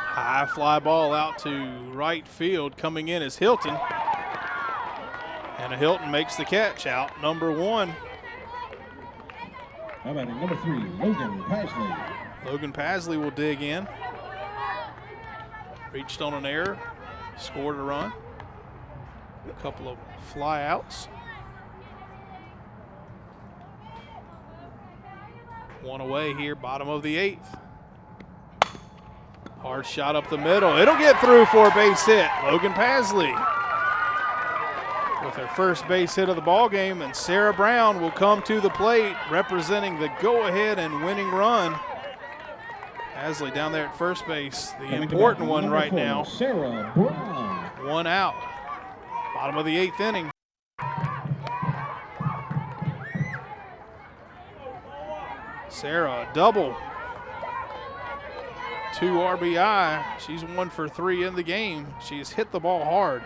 High fly ball out to right field. Coming in is Hilton. And Hilton makes the catch, out number 1. How about number 3, Logan Pasley. Logan Pasley will dig in. Reached on an error, scored a run. A couple of fly outs. One away here, bottom of the 8th. Hard shot up the middle. It'll get through for a base hit. Logan Pasley with her first base hit of the ball game, and Sarah Brown will come to the plate representing the go-ahead and winning run. Pasley down there at first base, the important one right now. Sarah Brown. One out. Bottom of the 8th inning. Sarah, a double. 2 RBI. She's 1 for 3 in the game. She has hit the ball hard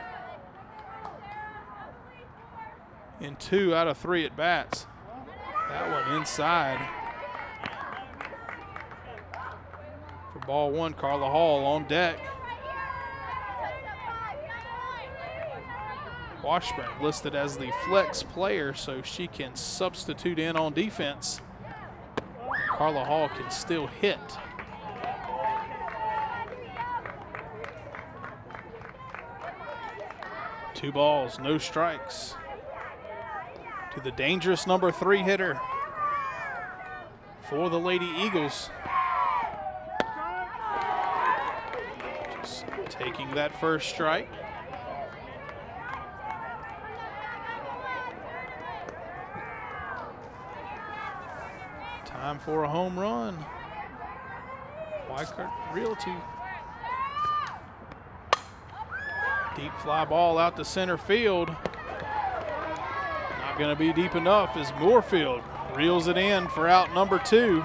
in 2 out of 3 at bats. That one inside. For ball 1, Carla Hall on deck. Washburn listed as the flex player, so she can substitute in on defense. Carla Hall can still hit. Two balls, no strikes. To the dangerous number 3 hitter for the Lady Eagles. Just taking that first strike. Time for a home run. Weikert Realty. Deep fly ball out to center field. Not going to be deep enough as Moorfield reels it in for out number 2.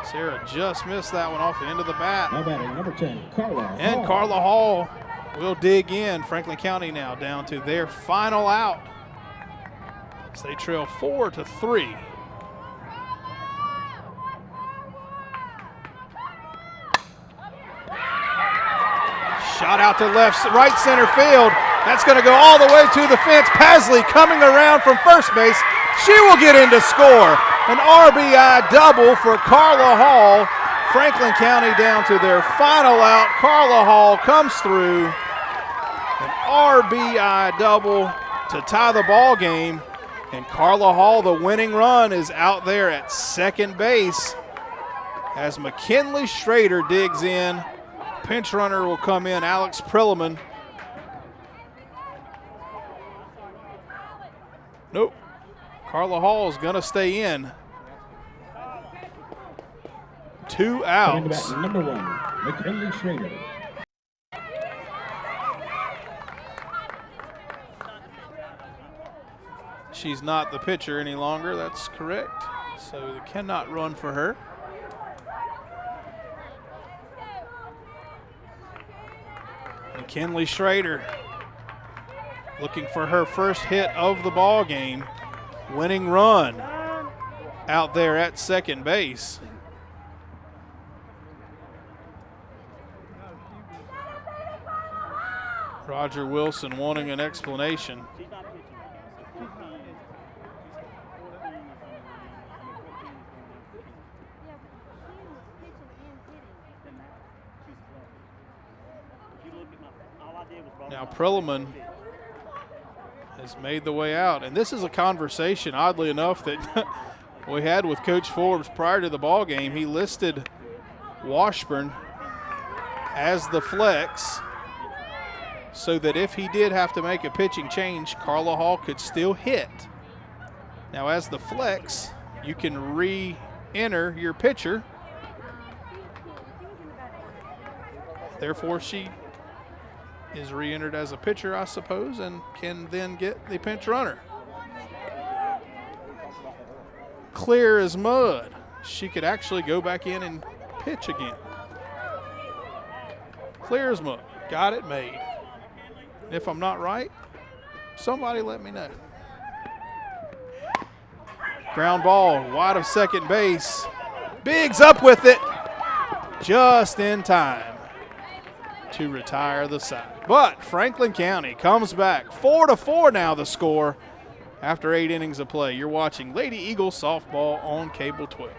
Sarah just missed that one off the end of the bat. Now batting number 10, Carla Hall. And Carla Hall will dig in. Franklin County now down to their final out. So they trail 4-3. Shot out to right center field. That's going to go all the way to the fence. Pasley coming around from first base. She will get in to score. An RBI double for Carla Hall. Franklin County down to their final out. Carla Hall comes through. An RBI double to tie the ball game. And Carla Hall, the winning run, is out there at second base as McKinley Schrader digs in. Pinch runner will come in, Alex Prilleman. Nope. Carla Hall is going to stay in. 2 outs. Number 1, McKinley Schrader. She's not the pitcher any longer, that's correct. So they cannot run for her. McKinley Schrader looking for her first hit of the ball game. Winning run out there at second base. Roger Wilson wanting an explanation. Now Prilleman has made the way out, and this is a conversation, oddly enough, that we had with Coach Forbes prior to the ball game. He listed Washburn as the flex so that if he did have to make a pitching change, Carla Hall could still hit. Now as the flex, you can re-enter your pitcher. Therefore, she is re-entered as a pitcher, I suppose, and can then get the pinch runner. Clear as mud. She could actually go back in and pitch again. Clear as mud. Got it made. And if I'm not right, somebody let me know. Ground ball wide of second base. Biggs up with it just in time to retire the side. But Franklin County comes back. 4-4 now the score after 8 innings of play. You're watching Lady Eagles softball on Cable 12.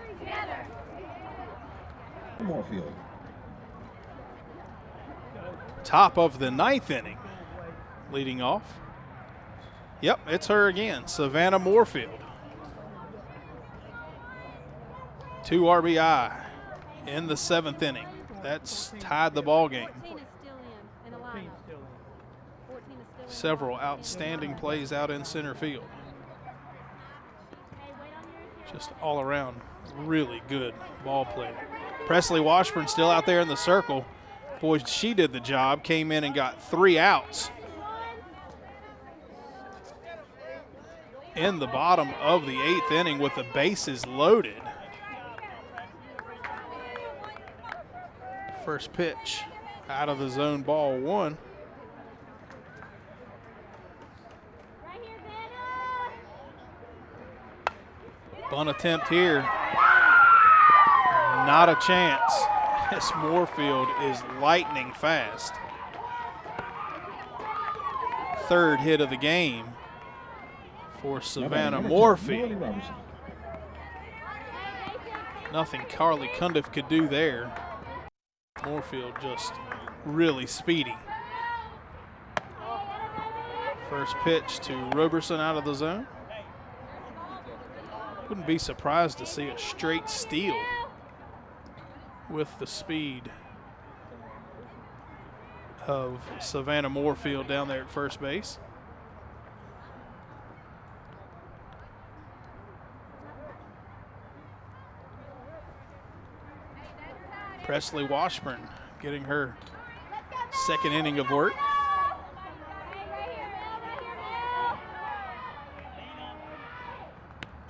Moorfield. Top of the 9th inning, leading off. Yep, it's her again, Savannah Moorfield. 2 RBI in the 7th inning. That's tied the ball game. 14 is still in a lineup. 14 is still in. Several outstanding plays out in center field. Just all around really good ball play. Presley Washburn still out there in the circle. Boy, she did the job, came in and got 3 outs in the bottom of the 8th inning with the bases loaded. First pitch out of the zone, ball 1. Bunt attempt here. Not a chance. This Moorfield is lightning fast. 3rd hit of the game for Savannah Moorfield. Nothing Carly Cundiff could do there. Moorfield just really speedy. First pitch to Roberson out of the zone. Wouldn't be surprised to see a straight steal with the speed of Savannah Moorfield down there at first base. Presley Washburn getting her 2nd inning of work.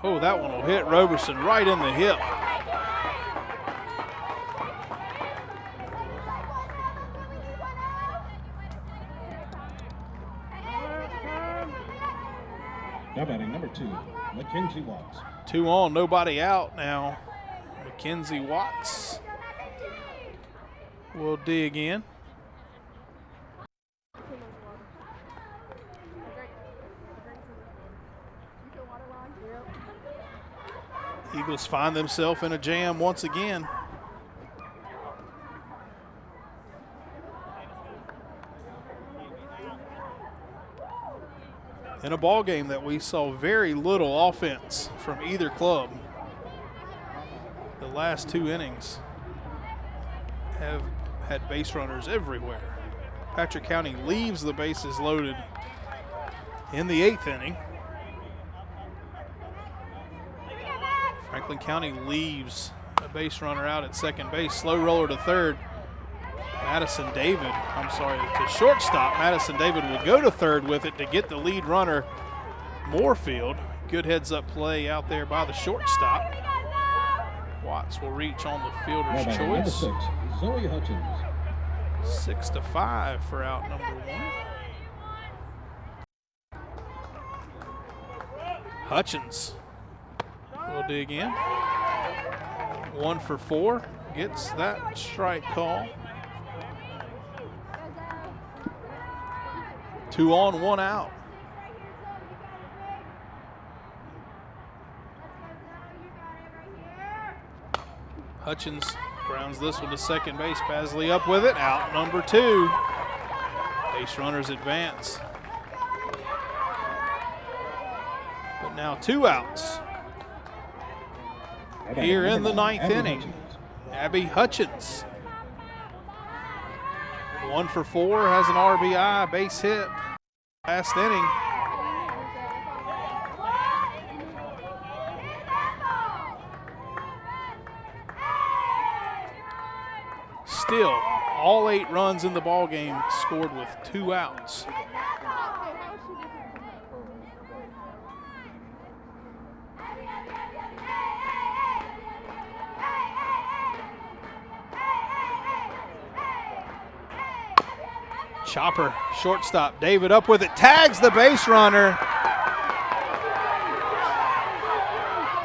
Oh, that one will hit Roberson right in the hip. Now batting number 2, Mackenzie Watts. 2 on, nobody out now. Mackenzie Watts will dig in. Eagles find themselves in a jam once again. In a ball game that we saw very little offense from either club. The last 2 innings have had base runners everywhere. Patrick County leaves the bases loaded in the 8th inning. Franklin County leaves a base runner out at second base. Slow roller to third. To shortstop. Madison David will go to third with it to get the lead runner, Moorfield. Good heads up play out there by the shortstop. Watts will reach on the fielder's choice. Number 6, Zoe Hutchins. 6-5 for out number 1. Hutchins will dig in. 1 for 4, gets that strike call. 2 on, 1 out. Hutchins grounds this one to second base. Pasley up with it. Out number 2. Base runners advance. But now 2 outs. Here in the 9th inning, Abby Hutchins. 1 for 4, has an RBI, base hit. Last inning. Still, all 8 runs in the ball game scored with 2 outs. Chopper, shortstop, David up with it, tags the base runner.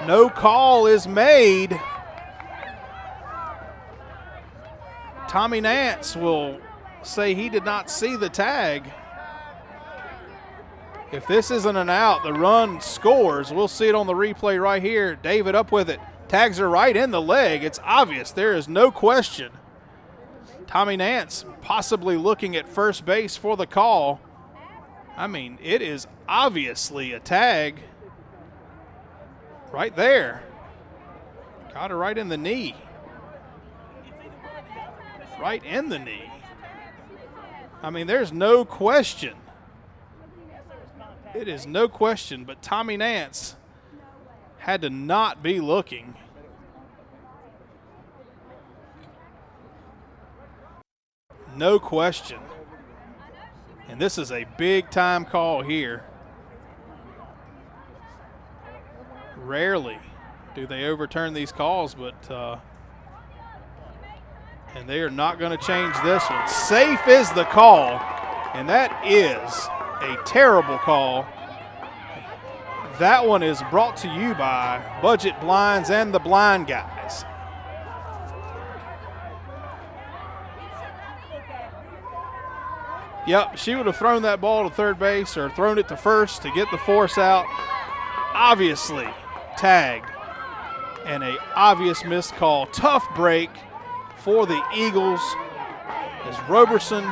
No call is made. Tommy Nance will say he did not see the tag. If this isn't an out, the run scores. We'll see it on the replay right here. David up with it, Tags her right in the leg. It's obvious. There is no question. Tommy Nance possibly looking at first base for the call. I mean, it is obviously a tag right there. Got her right in the knee. Right in the knee. I mean, there's no question. It is no question, but Tommy Nance had to not be looking. No question. And this is a big time call here. Rarely do they overturn these calls, but and they are not going to change this one. Safe is the call, and that is a terrible call. That one is brought to you by Budget Blinds and the Blind Guys. Yep, she would have thrown that ball to third base or thrown it to first to get the force out. Obviously tagged, and a obvious missed call. Tough break for the Eagles as Roberson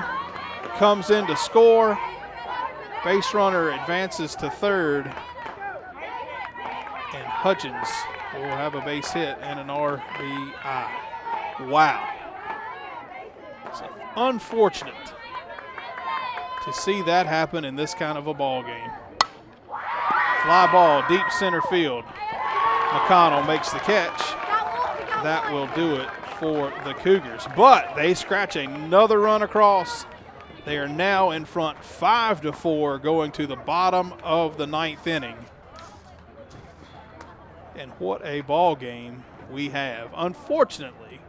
comes in to score. Base runner advances to third, and Hudgens will have a base hit and an RBI. Wow. It's unfortunate to see that happen in this kind of a ball game. Fly ball, deep center field. McConnell makes the catch. That will do it for the Cougars. But they scratch another run across. They are now in front 5-4 going to the bottom of the ninth inning. And what a ball game we have. Unfortunately,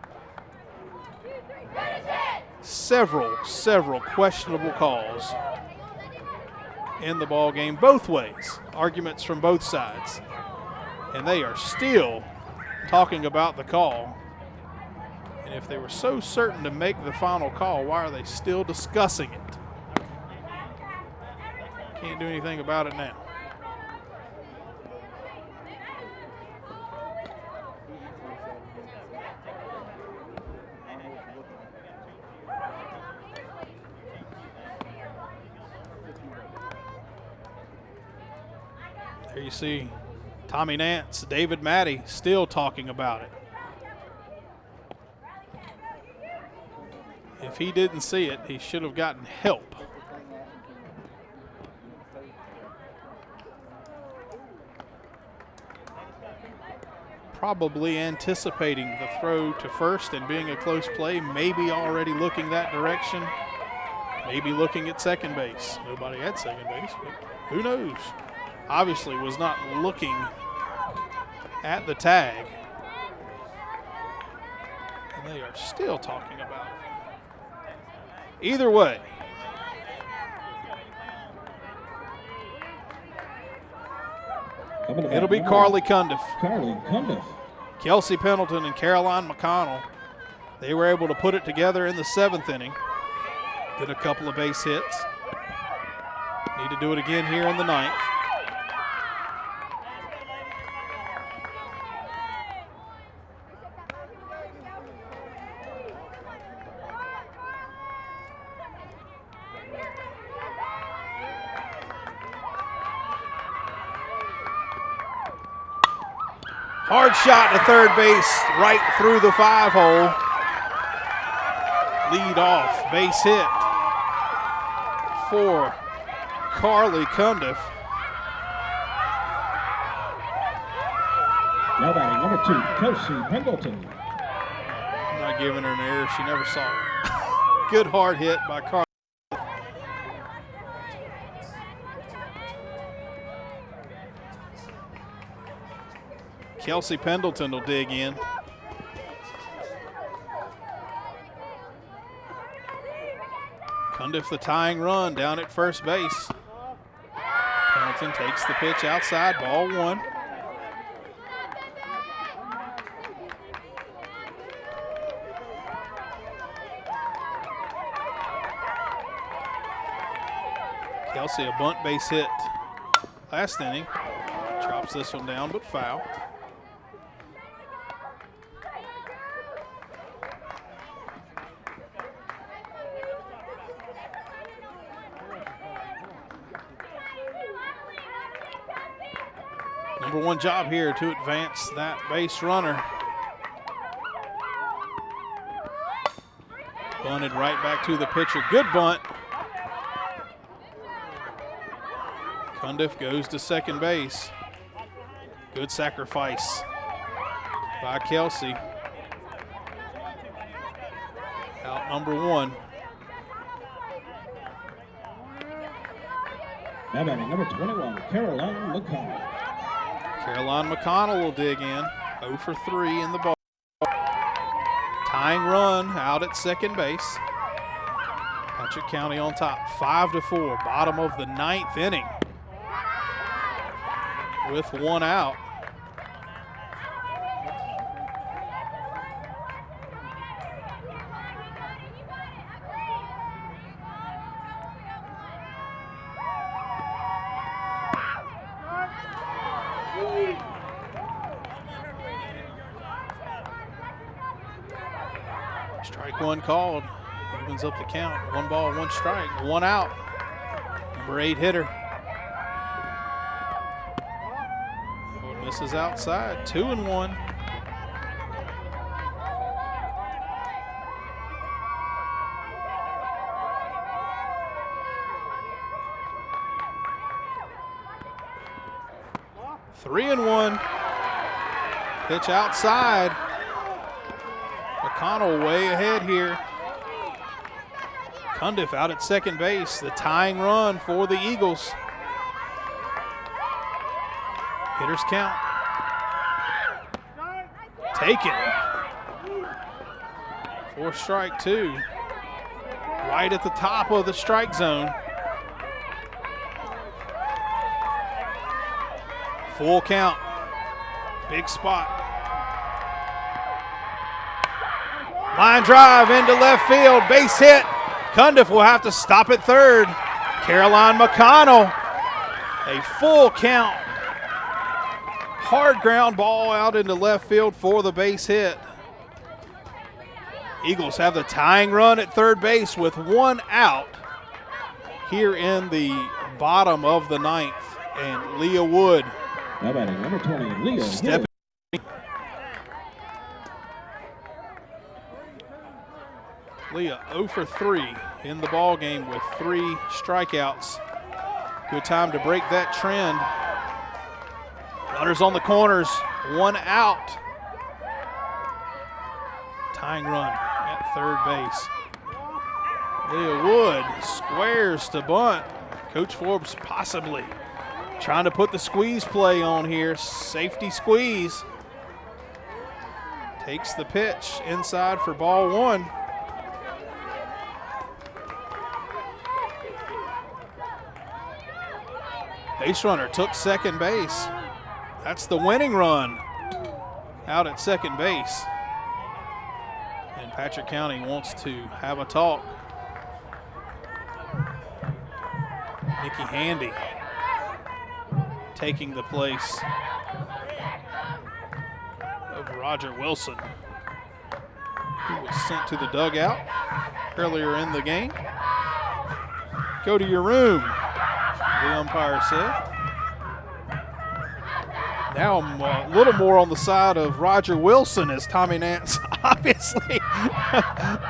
several questionable calls in the ball game both ways. Arguments from both sides. And they are still talking about the call. And if they were so certain to make the final call, why are they still discussing it? Can't do anything about it now. There you see Tommy Nance, David Matty still talking about it. If he didn't see it, he should have gotten help. Probably anticipating the throw to first and being a close play, maybe already looking that direction, maybe looking at second base. Nobody at second base, but who knows? Obviously was not looking at the tag. And they are still talking about it. Either way, it'll be Carly Cundiff. Kelsey Pendleton and Caroline McConnell. They were able to put it together in the 7th inning. Did a couple of base hits. Need to do it again here in the 9th. Hard shot to third base, right through the 5-hole. Lead off, base hit for Carly Cundiff. Now batting number 2, Kelsey Pendleton. I'm not giving her an error, she never saw it. Good hard hit by Carly. Kelsey Pendleton will dig in. Cundiff the tying run down at first base. Pendleton takes the pitch outside, ball 1. Kelsey, a bunt base hit last inning. Drops this one down, but foul. Number one job here to advance that base runner. Bunted right back to the pitcher. Good bunt. Cundiff goes to second base. Good sacrifice by Kelsey. Out number one. Now batting number 21, Caroline McConnell. Caroline McConnell will dig in. 0 for 3 in the ball. Tying run out at second base. Patrick County on top, 5-4, bottom of the 9th inning. With one out. Strike one called, evens up the count. 1 ball, 1 strike, 1 out. Number 8 hitter. Misses outside, 2-1. Three and 1. Pitch outside. McConnell way ahead here. Cundiff out at second base. The tying run for the Eagles. Hitters count. Taken. 4 strike 2. Right at the top of the strike zone. Full count. Big spot. Line drive into left field. Base hit. Cundiff will have to stop at third. Caroline McConnell. A full count. Hard ground ball out into left field for the base hit. Eagles have the tying run at third base with 1 out here in the bottom of the 9th. And Leah Wood. Now batting number 20, Leah Step. Leah 0 for 3 in the ball game with 3 strikeouts. Good time to break that trend. Runners on the corners, 1 out. Tying run at third base. Leah Wood squares to bunt. Coach Forbes possibly trying to put the squeeze play on here. Safety squeeze. Takes the pitch inside for ball 1. Base runner took second base. That's the winning run out at second base. And Patrick County wants to have a talk. Nikki Handy taking the place of Roger Wilson, who was sent to the dugout earlier in the game. Go to your room, the umpire said. Now I'm a little more on the side of Roger Wilson, as Tommy Nance obviously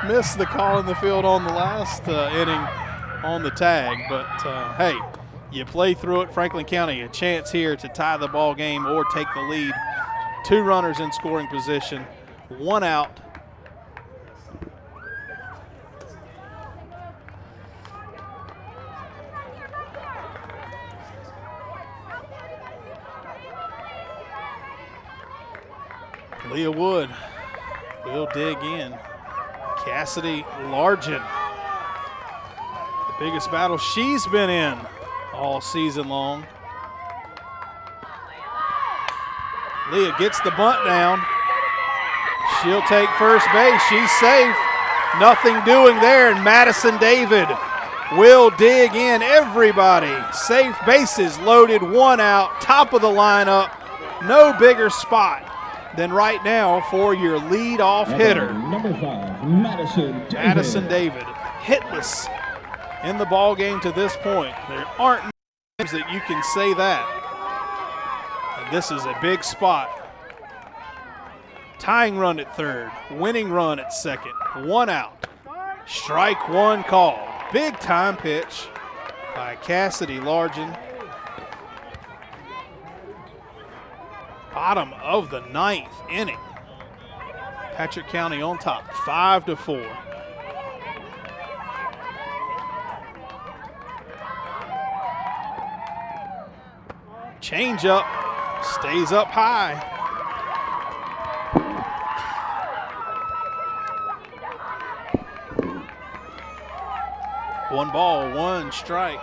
missed the call in the field on the last inning on the tag. But hey, you play through it. Franklin County, a chance here to tie the ball game or take the lead. 2 runners in scoring position, 1 out. Leah Wood will dig in. Cassidy Largent, the biggest battle she's been in all season long. Leah gets the bunt down. She'll take first base. She's safe. Nothing doing there, and Madison David will dig in. Everybody safe, bases loaded, 1 out, top of the lineup. No bigger spot than right now for your leadoff hitter. Number 5, Madison David, hitless in the ball game to this point. There aren't names that you can say that. And This is a big spot. Tying run at third, winning run at second, 1 out. Strike one called. Big time pitch by Cassidy Largen. Bottom of the 9th inning. Patrick County on top, 5-4. Change up, stays up high. One ball, one strike.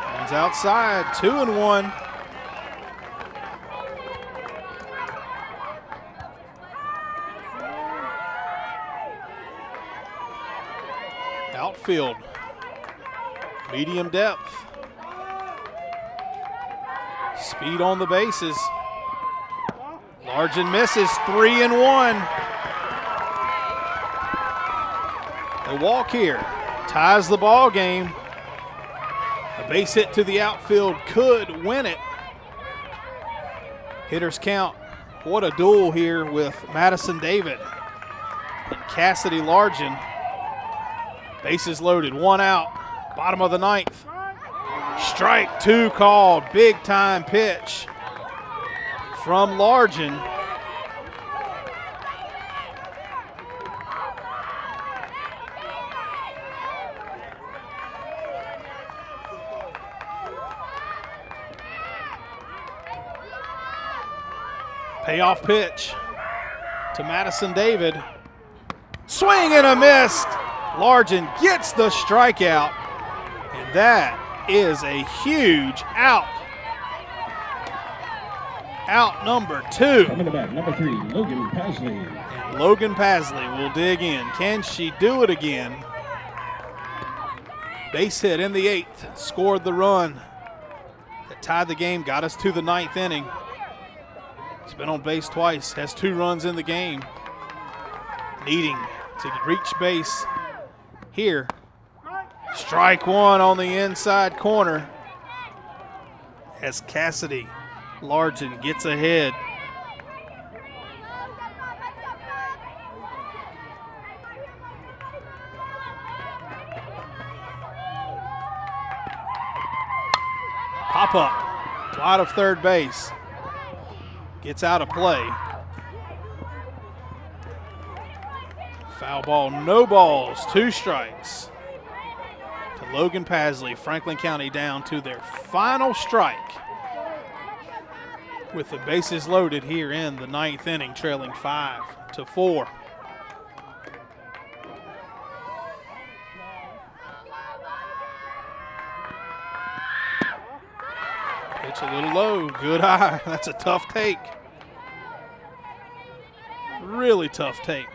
Runs outside, 2-1. Outfield, medium depth. Speed on the bases. Largen misses, 3-1. The walk here ties the ball game. A base hit to the outfield could win it. Hitters count. What a duel here with Madison David and Cassidy Largen. Bases loaded, 1 out, bottom of the 9th. Strike two called, big time pitch from Largen. Payoff pitch to Madison David. Swing and a miss. Largen gets the strikeout, and that is a huge out. Out number 2. Coming to bat, number 3, Logan Pasley. And Logan Pasley will dig in. Can she do it again? Base hit in the 8th, scored the run that tied the game, got us to the 9th inning. He's been on base twice, has 2 runs in the game. Needing to reach base here. Strike one on the inside corner as Cassidy Largen gets ahead. Pop up, wide of third base. Gets out of play. Foul ball, no balls, 2 strikes to Logan Pasley. Franklin County down to their final strike with the bases loaded here in the 9th inning, trailing 5-4. Pitch a little low, good eye. That's a tough take. Really tough take.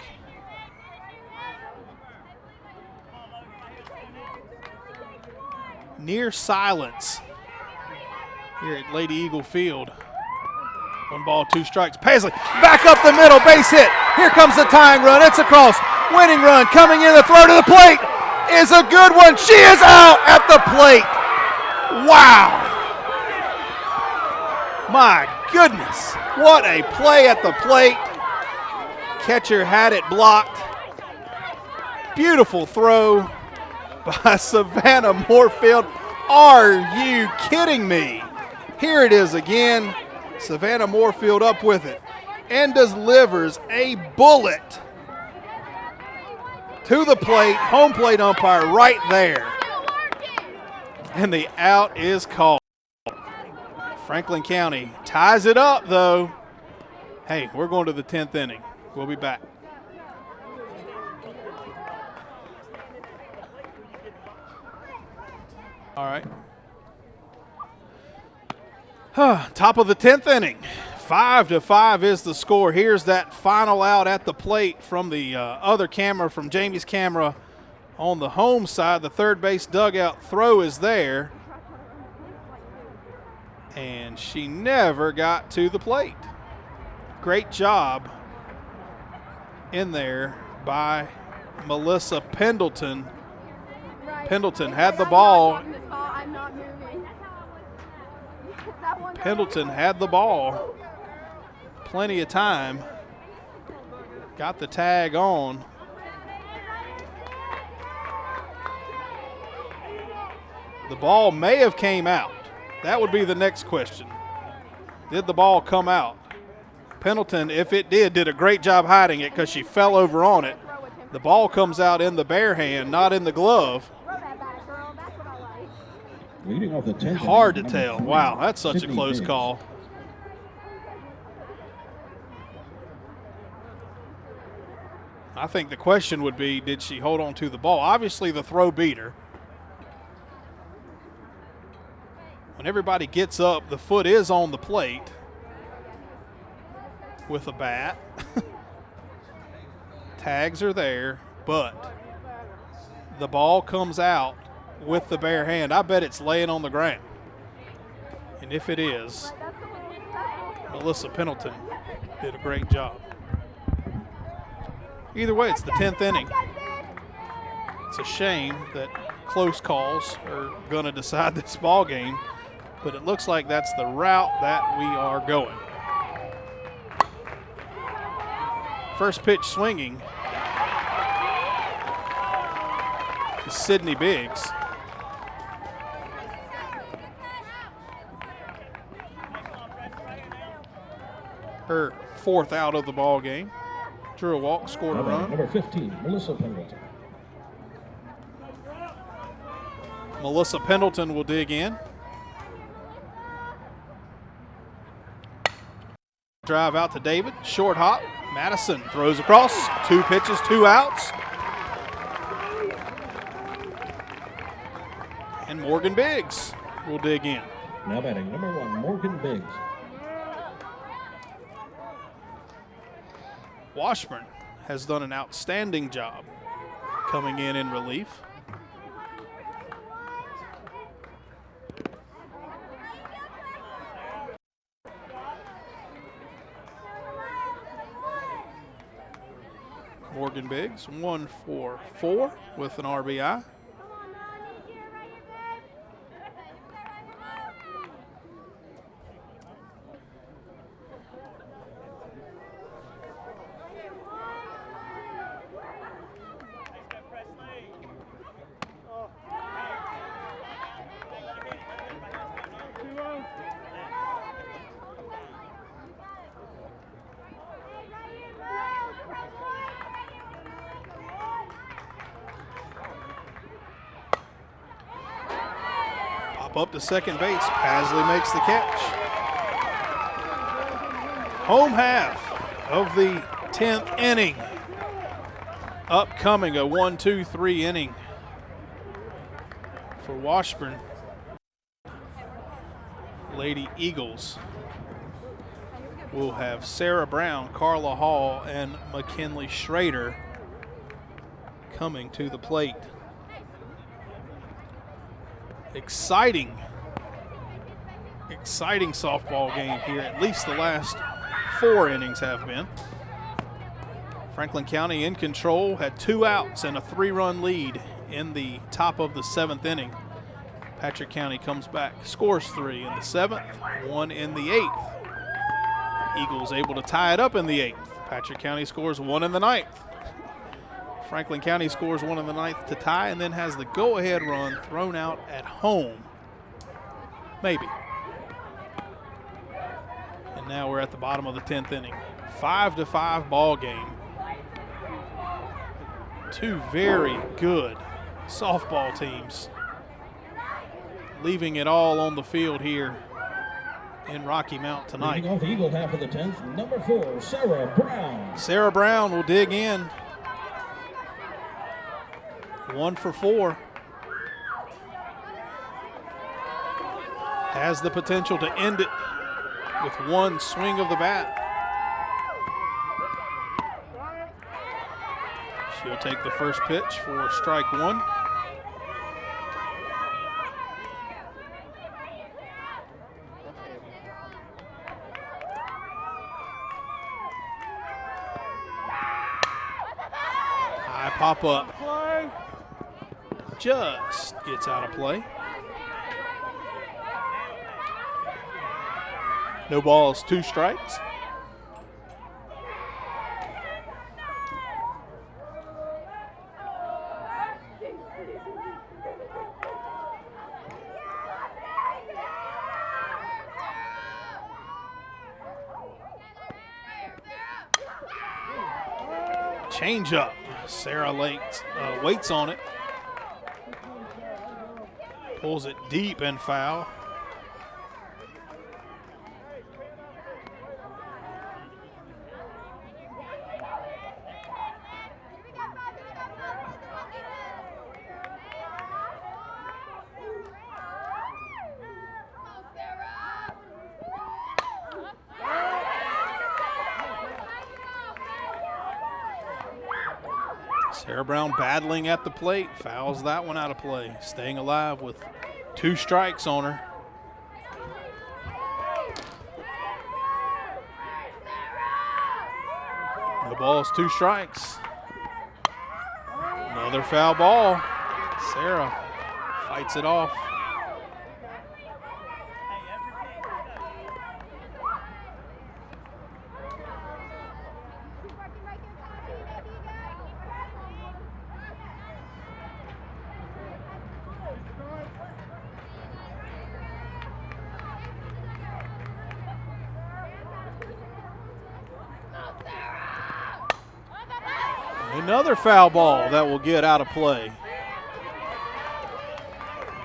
Near silence here at Lady Eagle Field. 1 ball, 2 strikes. Pasley back up the middle, base hit. Here comes the tying run. It's across. Winning run coming in. The throw to the plate is a good one. She is out at the plate. Wow. My goodness. What a play at the plate. Catcher had it blocked. Beautiful throw by Savannah Moorfield. Are you kidding me? Here it is again. Savannah Moorfield up with it and delivers a bullet to the plate. Home plate umpire right there. And the out is called. Franklin County ties it up though. Hey, we're going to the 10th inning. We'll be back. All right. Top of the 10th inning. 5-5 is the score. Here's that final out at the plate from the other camera, from Jamie's camera on the home side. The third base dugout throw is there. And she never got to the plate. Great job in there by Melissa Pendleton. Right. Pendleton If had the I'm ball. not taking this ball, I'm not moving. That one goes Pendleton in. had the ball. Plenty of time. Got the tag on. The ball may have came out. That would be the next question. Did the ball come out? Pendleton, if it did a great job hiding it because she fell over on it. The ball comes out in the bare hand, not in the glove. Throw that back, girl. That's what I like. Leading off the 10th. Hard to number tell. 3, Wow, that's such a Sydney close Biggs. call. I think the question would be, did she hold on to the ball? Obviously, the throw beat her. When everybody gets up, the foot is on the plate with a bat. Tags are there, but the ball comes out with the bare hand. I bet it's laying on the ground. And if it is, Melissa Pendleton did a great job. Either way, it's the 10th inning. It's a shame that close calls are going to decide this ball game, but it looks like that's the route that we are going. First pitch swinging is Sydney Biggs. Her 4th out of the ball game. Drew a walk, scored a run. Number 15, Melissa Pendleton. Melissa Pendleton will dig in. Drive out to David, short hop. Madison throws across, 2 pitches, 2 outs. And Morgan Biggs will dig in. Now batting number 1, Morgan Biggs. Washburn has done an outstanding job coming in relief. Morgan Biggs, 1 for 4 with an RBI. Up to second base. Pasley makes the catch. Home half of the 10th inning. Upcoming a 1-2-3 inning for Washburn. Lady Eagles will have Sarah Brown, Carla Hall, and McKinley Schrader coming to the plate. Exciting softball game here. At least the last 4 innings have been. Franklin County in control, had 2 outs and a 3-run lead in the top of the 7th inning. Patrick County comes back, scores 3 in the 7th, 1 in the 8th. Eagles able to tie it up in the 8th. Patrick County scores 1 in the 9th. Franklin County scores 1 in the 9th to tie and then has the go-ahead run thrown out at home. Maybe. And now we're at the bottom of the 10th inning. 5-5 ball game. 2 very good softball teams leaving it all on the field here in Rocky Mount tonight. Leading off the Eagle half of the 10th, number 4, Sarah Brown. Sarah Brown will dig in. 1 for 4. Has the potential to end it with 1 swing of the bat. She'll take the first pitch for strike 1. High pop up. Play. Just gets out of play. No balls, 2 strikes. Change up. Sarah waits on it. Pulls it deep and foul. Sarah Brown battling at the plate, fouls that one out of play, staying alive with 2 strikes on her. No balls, 2 strikes. Another foul ball. Sarah fights it off. Another foul ball that will get out of play.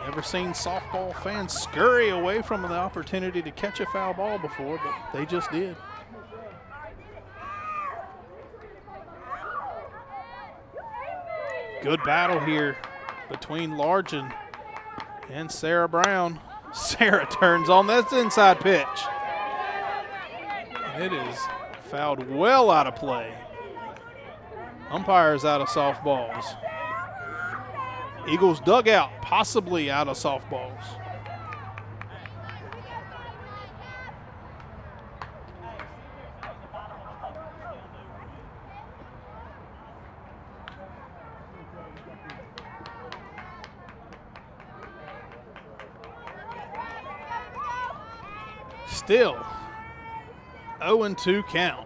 Never seen softball fans scurry away from the opportunity to catch a foul ball before, but they just did. Good battle here between Largent and Sarah Brown. Sarah turns on, that's inside pitch. And it is fouled well out of play. Umpires out of softballs. Eagles dugout possibly out of softballs. Still 0-2 count.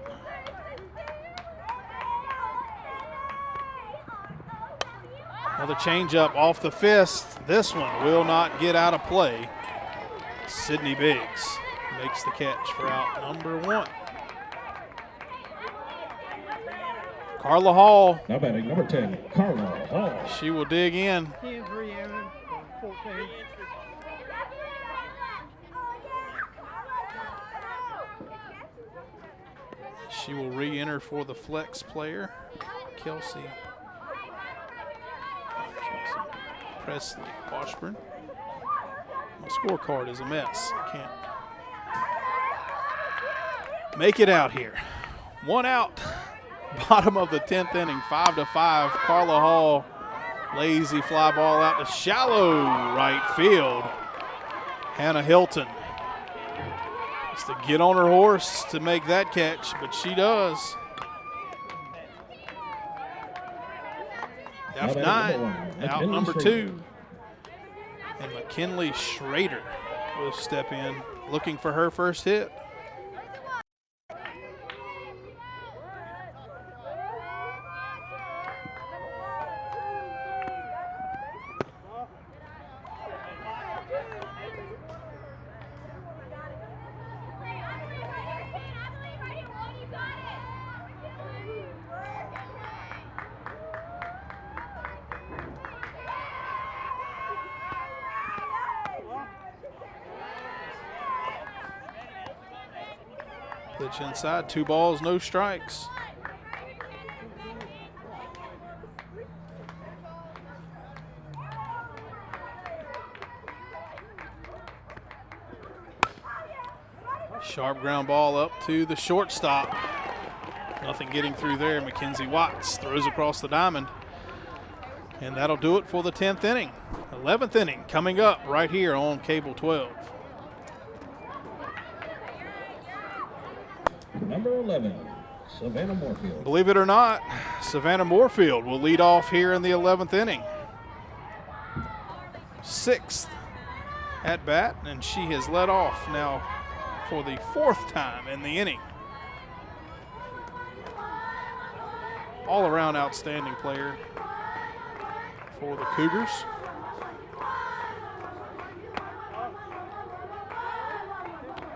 Another changeup off the fist. This one will not get out of play. Sydney Biggs makes the catch for out number 1. Carla Hall. Now batting number 10, Carla Hall. She will dig in. Hands re-entered for 14. She will re-enter for the flex player, Kelsey Presley Washburn. My scorecard is a mess. Can't make it out here. 1 out. Bottom of the 10th inning, 5-5. Carla Hall, lazy fly ball out to shallow right field. Hannah Hilton has to get on her horse to make that catch, but she does. F9, out number 2. And McKinley Schrader will step in, looking for her first hit. Pitch inside, 2 balls, no strikes. Sharp ground ball up to the shortstop. Nothing getting through there. Mackenzie Watts throws across the diamond. And that'll do it for the 10th inning. 11th inning coming up right here on Cable 12. Number 11, Savannah Moorfield. Believe it or not, Savannah Moorfield will lead off here in the 11th inning. 6th at bat, and she has led off now for the 4th time in the inning. All around outstanding player for the Cougars.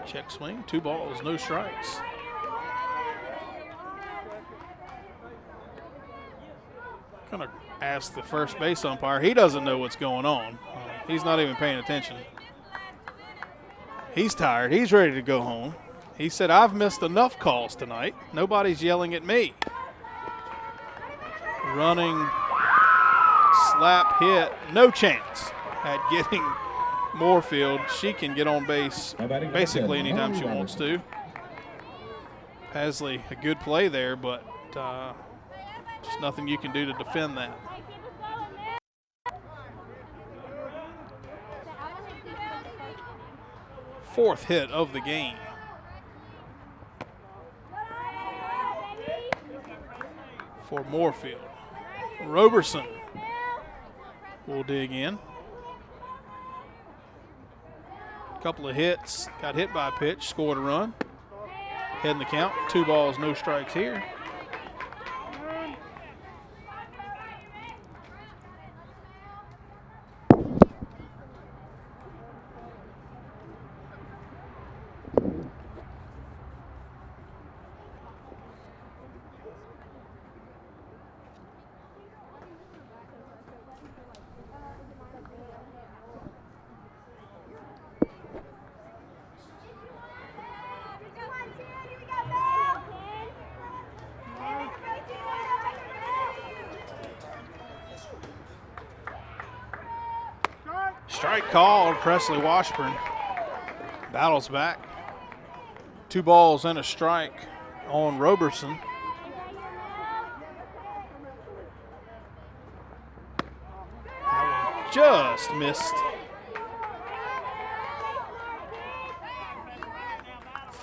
Check swing, 2 balls, no strikes. Gonna ask the first base umpire. He doesn't know what's going on. He's not even paying attention. He's tired. He's ready to go home. He said, I've missed enough calls tonight. Nobody's yelling at me. Running, slap hit, no chance at getting Moorfield. She can get on base basically anytime she wants to. Pasley, a good play there, but just nothing you can do to defend that. Fourth hit of the game. For Moorfield. Roberson will dig in. Couple of hits, got hit by a pitch, scored a run. Heading the count, 2 balls, no strikes here. Strike called. Presley Washburn battles back. 2 balls and a strike on Roberson. That one just missed.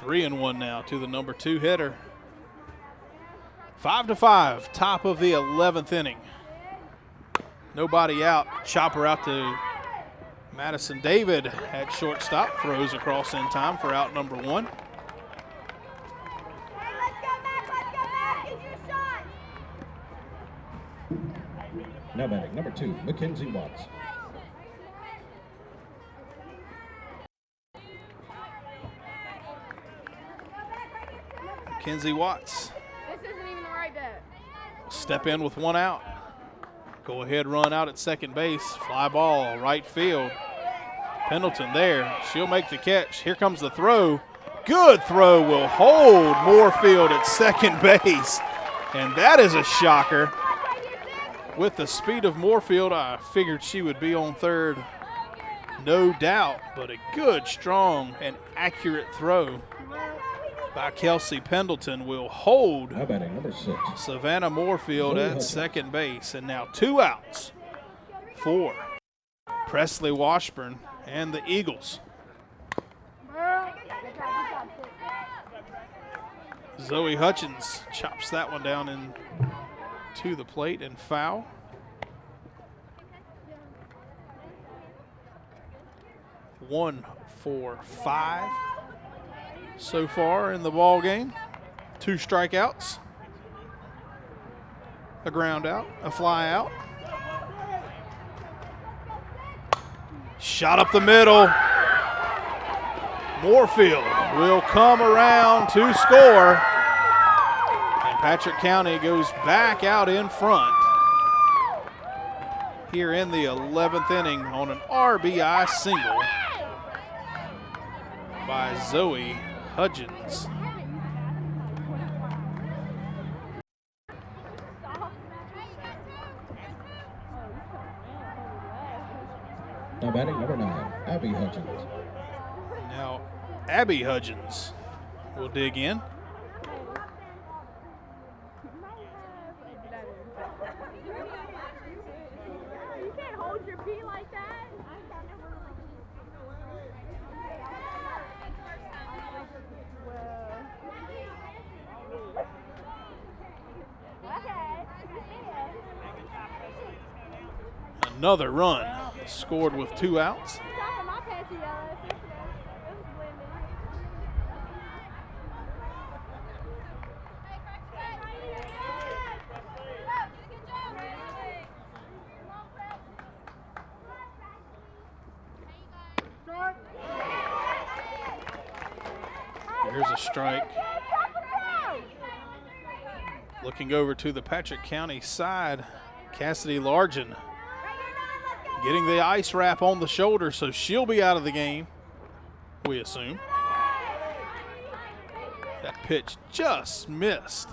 3-1 now to the number 2 hitter. 5-5, top of the 11th inning. Nobody out. Chopper out to Madison David at shortstop, throws across in time for out number 1. Now batting number 2, Mackenzie Watts. Mackenzie Watts. This isn't even the right bet. Step in with 1 out. Go ahead, run out at second base. Fly ball, right field. Pendleton there. She'll make the catch. Here comes the throw. Good throw will hold Moorfield at second base. And that is a shocker. With the speed of Moorfield, I figured she would be on third, no doubt. But a good, strong, and accurate throw by Kelsey Pendleton will hold Now batting number 6, Savannah Moorfield at second base. And now 2 outs for Presley Washburn and the Eagles. Zoe Hutchins chops that one down in to the plate and foul. One for 5 so far in the ball game. 2 strikeouts, a ground out, a fly out. Shot up the middle. Moorfield will come around to score. And Patrick County goes back out in front here in the 11th inning on an RBI single by Zoe Hutchins. Now batting number 9, Abby Hutchins. Now Abby Hutchins will dig in. You can't hold your pee like that. Another run scored with 2 outs. Here's a strike. Looking over to the Patrick County side, Cassidy Largen getting the ice wrap on the shoulder, so she'll be out of the game, we assume. That pitch just missed.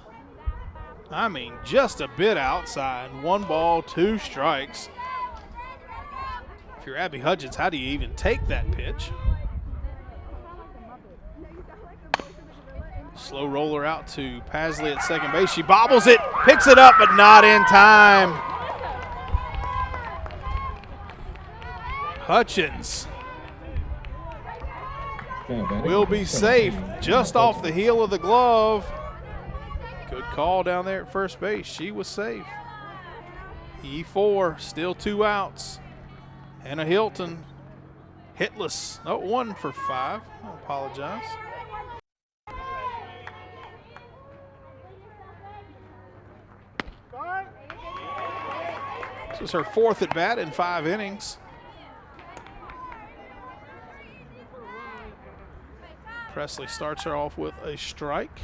I mean, just a bit outside. 1 ball, 2 strikes. If you're Abby Hudgens, how do you even take that pitch? Slow roller out to Pasley at second base. She bobbles it, picks it up, but not in time. Hutchins will be safe just off the heel of the glove. Good call down there at first base. She was safe. E4, still 2 outs. Hannah Hilton hitless. Oh, 1 for 5. I apologize. This is her 4th at bat in 5 innings. Presley starts her off with a strike.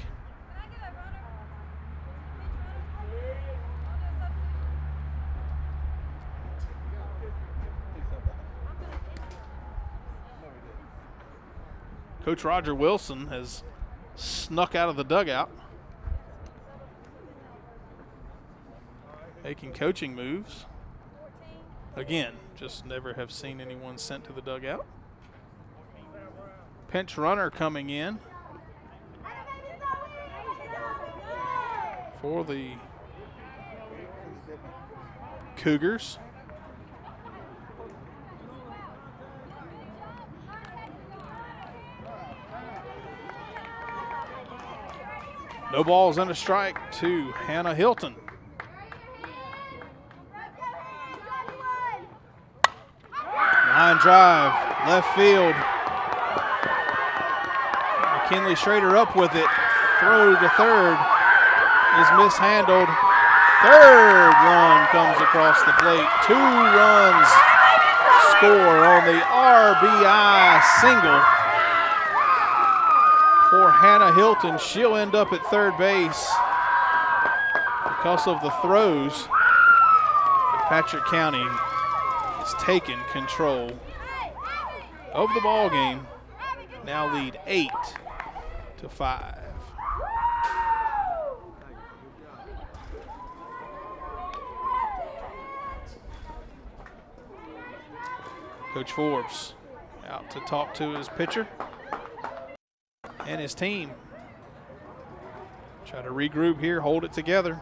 Coach Roger Wilson has snuck out of the dugout, making coaching moves. Again, just never have seen anyone sent to the dugout. Pinch runner coming in for the Cougars. No balls and a strike to Hannah Hilton. Line drive, left field. McKinley Schrader up with it. Throw to third is mishandled. Third run comes across the plate. 2 runs score on the RBI single for Hannah Hilton. She'll end up at third base because of the throws. Patrick County has taken control of the ball game. Now lead 8-5. Coach Forbes out to talk to his pitcher and his team. Try to regroup here, hold it together.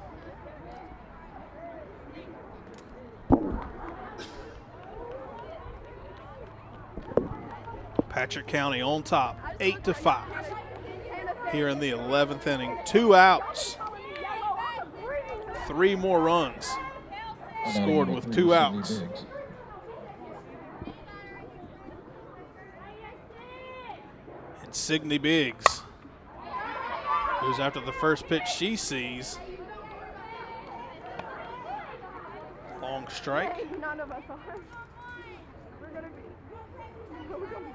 Patrick County on top, 8-5 here in the 11th inning. 2 outs, 3 more runs scored with 2 outs. And Signe Biggs goes after the first pitch she sees. Long strike. None of us are. We're gonna be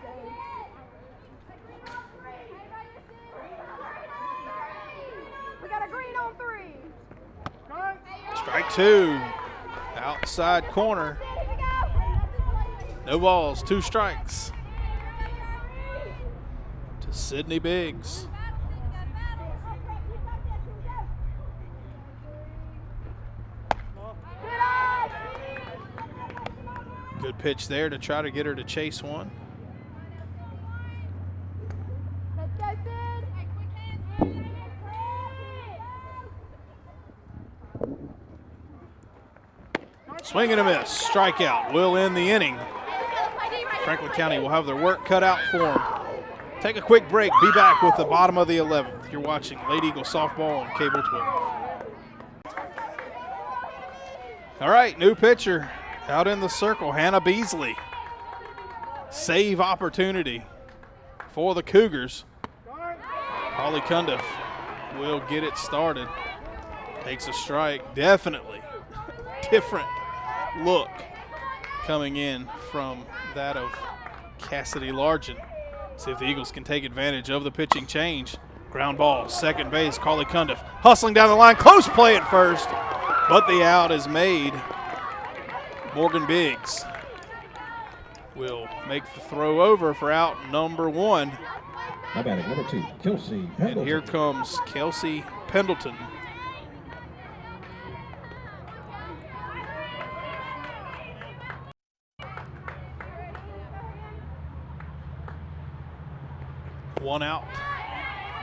dead. We got a green on 3. Strike 2. Outside corner. No balls, 2 strikes to Signe Biggs. Good pitch there to try to get her to chase one. Swing and a miss. Strikeout will end the inning. Franklin County will have their work cut out for them. Take a quick break. Be back with the bottom of the 11th. You're watching Lady Eagle Softball on Cable 12. All right, new pitcher Out in the circle, Hannah Beasley. Save opportunity for the Cougars. Carly Cundiff will get it started. Takes a strike. Definitely different look coming in from that of Cassidy Largent. See if the Eagles can take advantage of the pitching change. Ground ball, second base, Carly Cundiff hustling down the line. Close play at first, but the out is made. Morgan Biggs will make the throw over for out number 1. Now batting number 2, Kelsey Pendleton. And here comes Kelsey Pendleton. One out.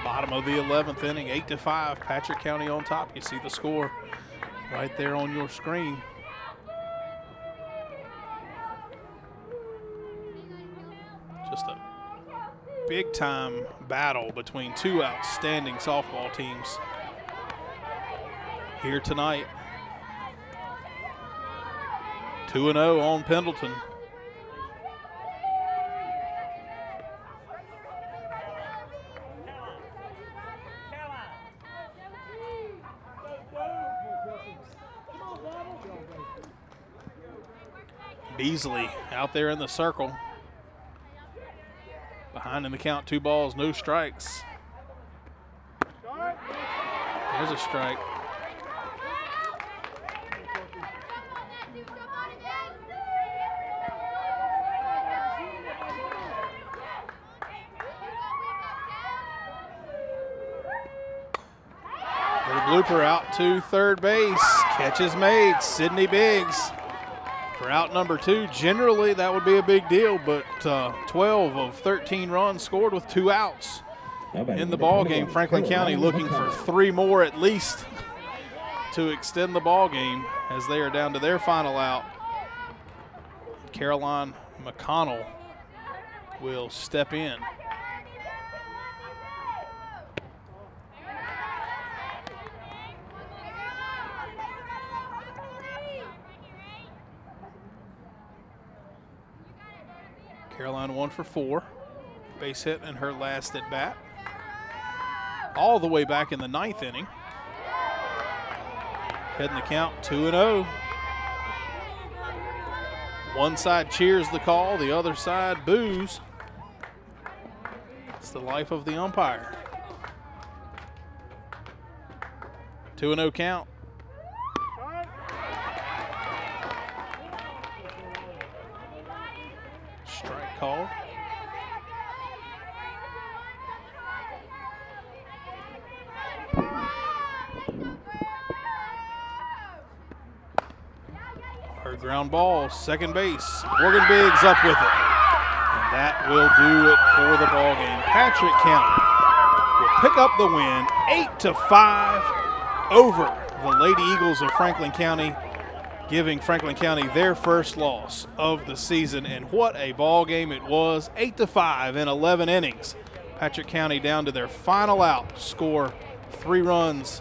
Bottom of the 11th inning, 8-5. Patrick County on top. You see the score right there on your screen. Just a big-time battle between two outstanding softball teams here tonight. 2-0 on Pendleton. Beasley out there in the circle. Behind in the count, 2 balls, no strikes. There's a strike. Little blooper out to third base. Catch is made. Sydney Biggs for out number 2. Generally, that would be a big deal, but 12 of 13 runs scored with 2 outs in the ball game. Franklin County looking for 3 more at least to extend the ball game as they are down to their final out. Caroline McConnell will step in. Caroline 1 for 4. Base hit in her last at bat. All the way back in the 9th inning. Heading the count 2-0. One side cheers the call, the other side boos. It's the life of the umpire. 2-0 count. Strike call. Hard ground ball, second base. Morgan Biggs up with it. And that will do it for the ball game. Patrick County will pick up the win 8-5 over the Lady Eagles of Franklin County, giving Franklin County their first loss of the season. And what a ball game it was. 8-5 in 11 innings. Patrick County down to their final out, score 3 runs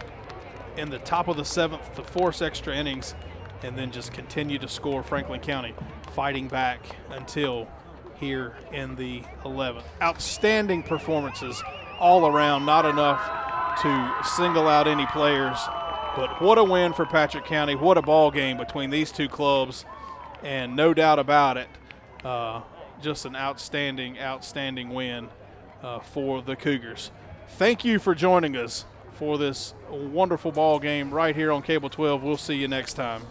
in the top of the 7th to force extra innings, and then just continue to score. Franklin County fighting back until here in the 11th. Outstanding performances all around, not enough to single out any players, but what a win for Patrick County. What a ball game between these two clubs, and no doubt about it, just an outstanding win for the Cougars. Thank you for joining us for this wonderful ball game right here on Cable 12. We'll see you next time.